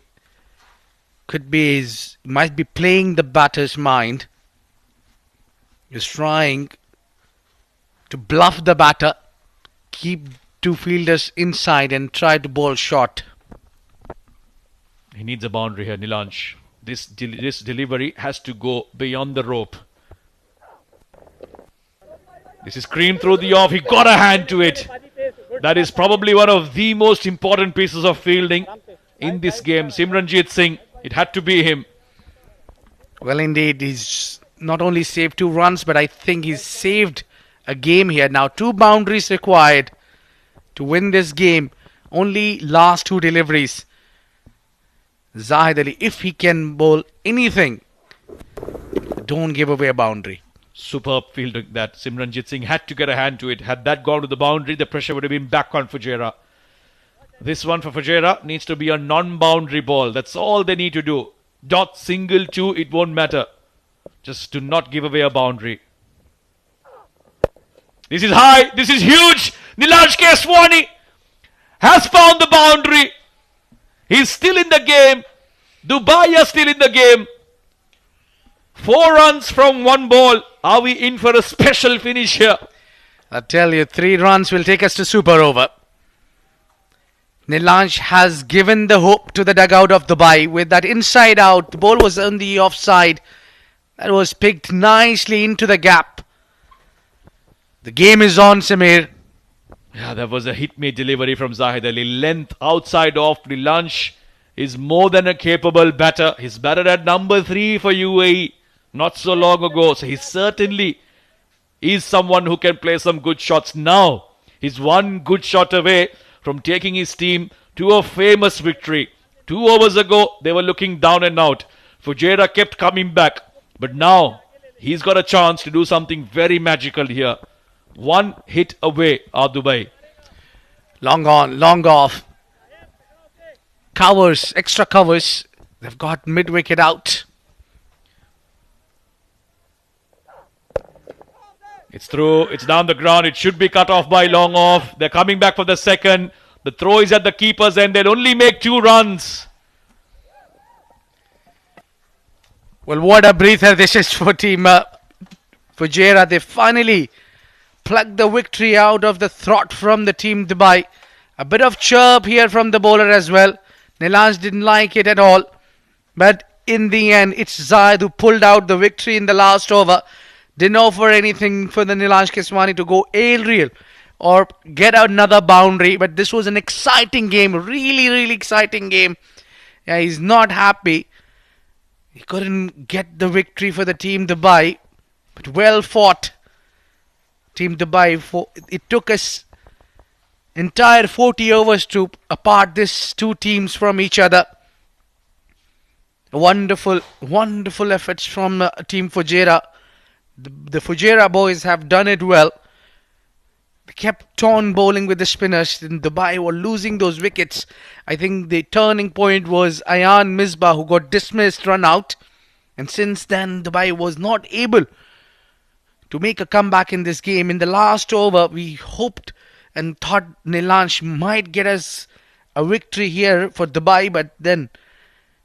might be playing the batter's mind. He's trying to bluff the batter, keep 2 fielders inside and try to bowl short. He needs a boundary here, Nilansh. This delivery has to go beyond the rope. This is creamed through the off. He got a hand to it. That is probably one of the most important pieces of fielding in this game. Simranjit Singh, it had to be him. Well, indeed, he's not only saved 2 runs, but I think he's saved a game here. Now 2 boundaries required to win this game. Only last 2 deliveries. Zahid Ali, if he can bowl anything, don't give away a boundary. Superb fielding that Simranjit Singh had to get a hand to it. Had that gone to the boundary, the pressure would have been back on Fujairah. This one for Fujairah needs to be a non-boundary ball. That's all they need to do. Dot, single, 2, it won't matter. Just to not give away a boundary. This is high. This is huge. Nilansh Keswani has found the boundary. He's still in the game. Dubai are still in the game. 4 runs from 1 ball. Are we in for a special finish here? I tell you, 3 runs will take us to super over. Nilansh has given the hope to the dugout of Dubai with that inside out. The ball was on the offside. That was picked nicely into the gap. The game is on, Samir. Yeah, that was a hit-made delivery from Zahid Ali. Length outside off. Nilansh is more than a capable batter. He's batted at number 3 for UAE not so long ago. So he certainly is someone who can play some good shots. Now, he's 1 good shot away from taking his team to a famous victory. 2 overs ago, they were looking down and out. Fujairah kept coming back. But now, he's got a chance to do something very magical here. 1 hit away, Dubai. Long on, long off. Covers, extra covers. They've got mid-wicket out. It's through, it's down the ground. It should be cut off by long off. They're coming back for the second. The throw is at the keeper's end. They'll only make 2 runs. Well, what a breather this is for team Fujairah. They finally plucked the victory out of the throat from the team Dubai. A bit of chirp here from the bowler as well. Nilansh didn't like it at all. But in the end, it's Zahid who pulled out the victory in the last over. Didn't offer anything for the Nilansh Keswani to go aerial or get another boundary. But this was an exciting game. Really, really exciting game. Yeah, he's not happy. He couldn't get the victory for the team Dubai. But well fought. Team Dubai. It took us entire 40 overs to apart these 2 teams from each other. Wonderful, wonderful efforts from Team Fujairah. The Fujairah boys have done it well. They kept on bowling with the spinners. In Dubai were losing those wickets. I think the turning point was Ayan Misbah, who got dismissed, run out. And since then, Dubai was not able to make a comeback in this game. In the last over, we hoped and thought Nilansh might get us a victory here for Dubai. But then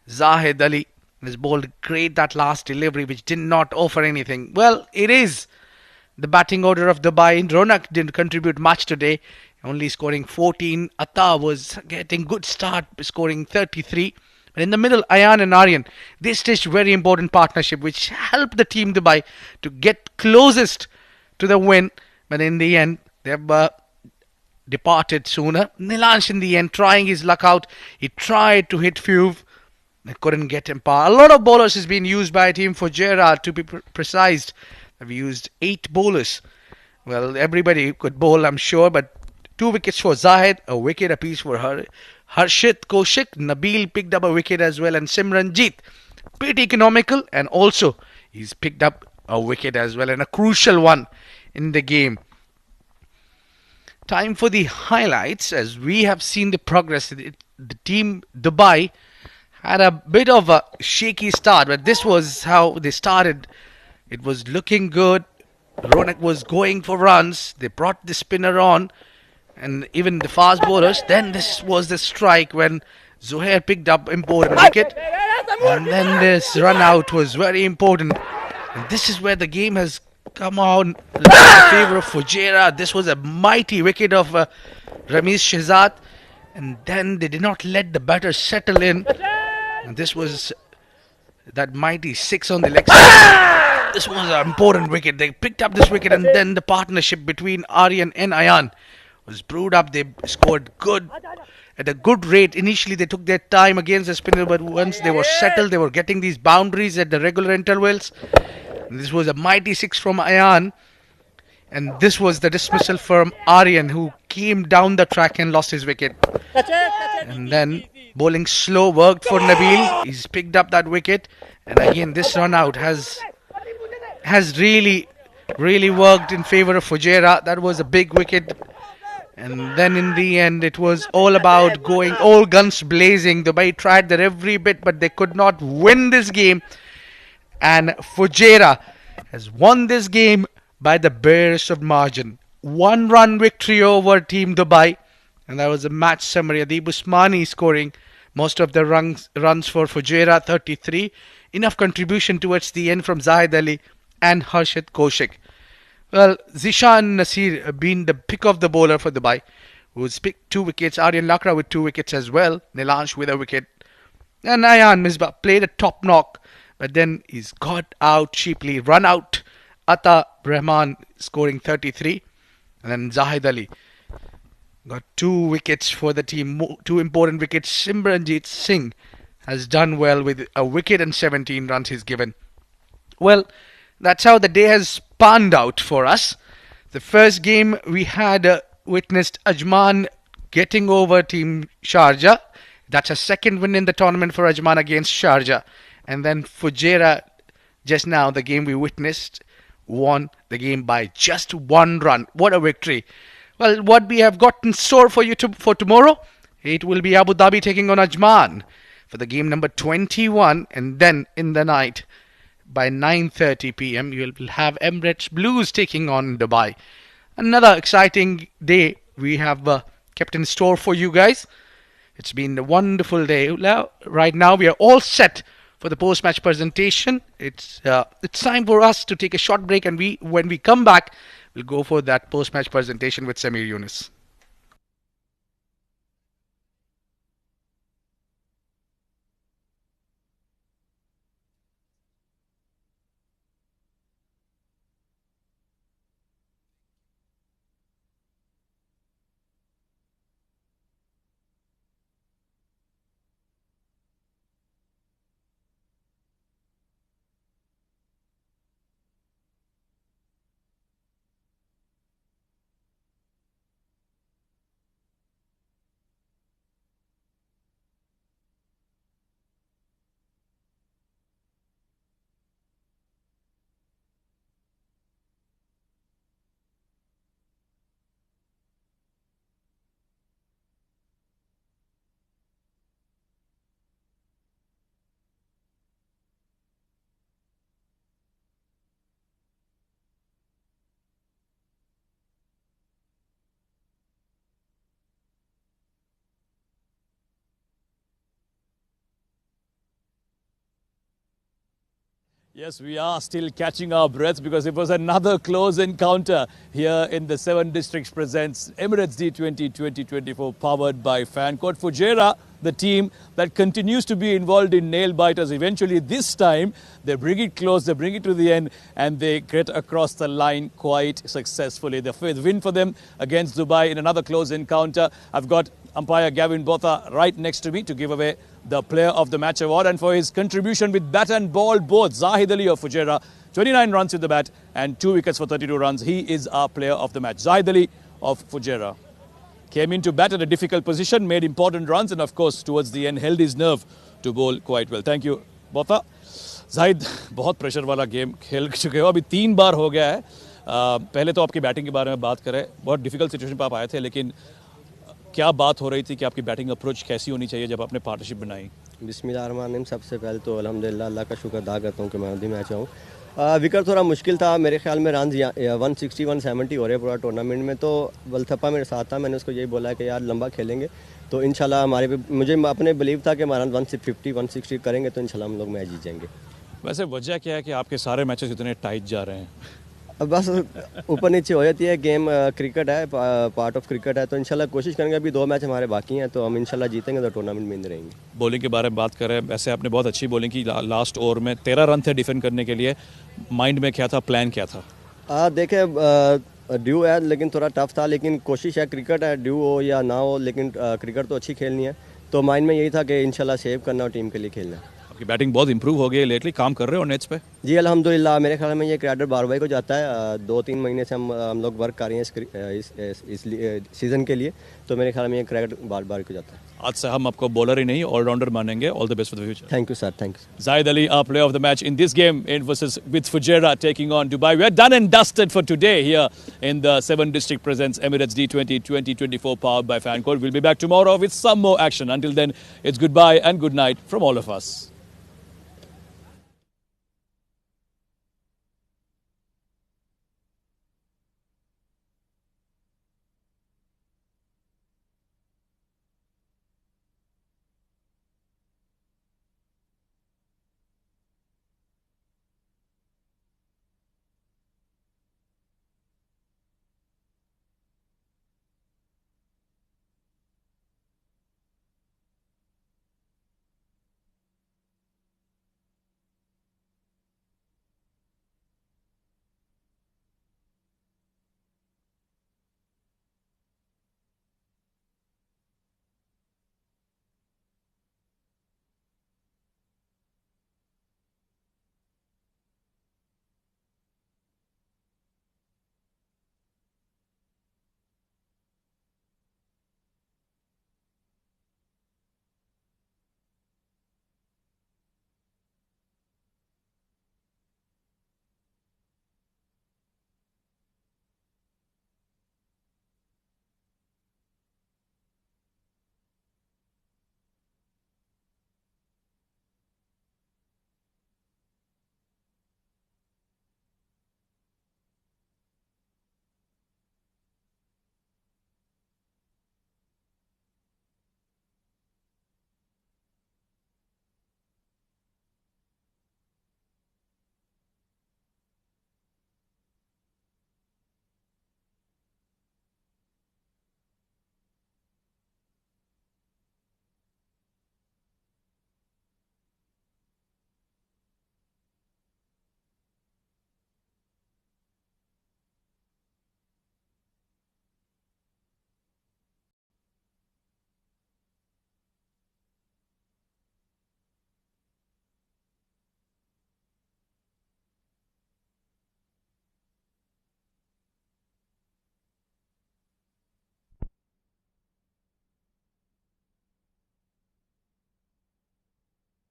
Zahid Ali has bowled great that last delivery, which did not offer anything. Well, it is the batting order of Dubai. Ronak didn't contribute much today. only scoring 14. Atta was getting good start, scoring 33. And in the middle, Ayan and Aryan, they stitched very important partnership, which helped the team Dubai to get closest to the win. But in the end, they've departed sooner. Nilansh in the end trying his luck out. He tried to hit few. They couldn't get him par. A lot of bowlers has been used by Team Fujairah, to be precise. They've used 8 bowlers. Well, everybody could bowl, I'm sure, but 2 wickets for Zahid, a wicket apiece for Harshit Kaushik. Nabil picked up a wicket as well, and Simranjeet, pretty economical, and also he's picked up a wicket as well, and a crucial one in the game. Time for the highlights, as we have seen the progress. The team Dubai had a bit of a shaky start, but this was how they started. It was looking good. Ronak was going for runs. They brought the spinner on, and even the fast bowlers. Then this was the strike when Zuhair picked up important wicket, and then this run out was very important. And this is where the game has come on in favor of Fujairah. This was a mighty wicket of Ramiz Shehzad, and then they did not let the batter settle in. And this was that mighty 6 on the leg side. This was an important wicket. They picked up this wicket, and then the partnership between Aryan and Ayan was brewed up. They scored good at a good rate. Initially, they took their time against the spinner, but once they were settled, they were getting these boundaries at the regular intervals. And this was a mighty 6 from Ayan, and this was the dismissal from Aryan, who came down the track and lost his wicket. And then bowling slow worked for Nabil. He's picked up that wicket, and again this run out has really worked in favor of Fujairah. That was a big wicket, and then in the end it was all about going all guns blazing. Dubai tried their every bit, but they could not win this game, and Fujairah has won this game by the barest of margin. 1-run victory over Team Dubai. And that was a match summary. Adib Usmani scoring most of the runs for Fujairah, 33. Enough contribution towards the end from Zahid Ali and Harshit Kaushik. Well, Zishan Nasir being the pick of the bowler for Dubai, who's picked 2 wickets. Aryan Lakra with 2 wickets as well. Nilansh with a wicket. And Ayan Misbah played a top knock, but then he's got out cheaply. Run out. Atta Rahman scoring 33. And then Zahid Ali got 2 wickets for the team, 2 important wickets. Simranjeet Singh has done well with a wicket and 17 runs he's given. Well, that's how the day has panned out for us. The first game we had witnessed Ajman getting over Team Sharjah. That's a second win in the tournament for Ajman against Sharjah. And then Fujairah, just now, the game we witnessed, won the game by just 1 run. What a victory. Well, what we have got in store for you for tomorrow, it will be Abu Dhabi taking on Ajman for the game number 21, and then in the night by 9:30 p.m. you will have Emirates Blues taking on Dubai. Another exciting day we have kept in store for you guys. It's been a wonderful day. Right now we are all set for the post-match presentation. It's time for us to take a short break, and when we come back, we'll go for that post-match presentation with Samir Yunus. Yes, we are still catching our breaths because it was another close encounter here in the 7 Districts Presents Emirates D20 2024 powered by Fancode. Fujairah, the team that continues to be involved in nail-biters. Eventually, this time, they bring it close, they bring it to the end, and they get across the line quite successfully. The win for them against Dubai in another close encounter. I've got umpire Gavin Botha right next to me to give away the Player of the Match award, and for his contribution with bat and ball both, Zahid Ali of Fujairah, 29 runs with the bat and 2 wickets for 32 runs. He is our Player of the Match. Zahid Ali of Fujairah came into bat at a difficult position, made important runs, and of course towards the end held his nerve to bowl quite well. Thank you, Botha. Zahid, बहुत pressure वाला game खेल चुके हो, अभी 3 बार हो गया है. पहले तो आपकी बैटिंग के बारे में बात करें. बहुत डिफिकल्ट सिचुएशन पर आप आए थे, लेकिन क्या बात हो रही थी कि आपकी बैटिंग अप्रोच कैसी होनी चाहिए जब आपने पार्टनरशिप बनाई? बिस्मिल्लाहिर्रहमानिर्रहीम. सबसे पहले तो अल्हम्दुलिल्लाह अल्लाह का शुक्र अदा करता हूँ कि मैं मैच आऊँ. विकेट थोड़ा मुश्किल था मेरे ख्याल में. रन 160 170 हो रहे पूरा टूर्नामेंट में. तो वलथप्पा मेरे साथ था, मैंने उसको यही बोला कि यार लंबा खेलेंगे तो इंशाल्लाह मुझे अपने बिलीव था कि हमारा 150 160 करेंगे तो इंशाल्लाह हम लोग मैच जीत जाएंगे. वैसे वजह क्या है कि आपके सारे मैचेस इतने टाइट जा रहे हैं? अब बस ऊपर नीचे हो जाती है गेम. क्रिकेट है, पार्ट ऑफ क्रिकेट है, तो इंशाल्लाह कोशिश करेंगे. अभी 2 मैच हमारे बाकी हैं तो हम इंशाल्लाह जीतेंगे तो टूर्नामेंट में रहेंगे. बॉलिंग के बारे में बात करें, वैसे आपने बहुत अच्छी बॉलिंग की. लास्ट ओवर में 13 रन थे डिफेंड करने के लिए. माइंड में क्या था, प्लान क्या था? देखे ड्यू है लेकिन थोड़ा टफ था, लेकिन कोशिश है. क्रिकेट है, ड्यू हो या ना हो, लेकिन क्रिकेट तो अच्छी खेलनी है. तो माइंड में यही था कि इंशाल्लाह सेव करना और टीम के लिए खेलना. आपकी बैटिंग बहुत इंप्रूव हो गई है लेटली. काम कर रहे हो नेट्स पे? जी अल्हम्दुलिल्लाह. मेरे ख्याल में ये क्रेडिट बारवाई को जाता है. 2-3 महीने से हम लोग वर्क कर रहे हैं इस सीज़न के लिए, तो मेरे ख्याल में ये क्रेडिट बार को जाता है. आज से हम आपको बॉलर ही नहीं ऑलराउंडर मानेंगे. All the best for the future. Thank you sir. Thank you. Zahid Ali, our player of the match in this game in versus with Fujairah taking on Dubai. We are done and dusted for today here in the 7 District Presents Emirates D20 2024 powered by Fancode. We'll be back tomorrow with some more action. Until then, it's goodbye and good night from all of us.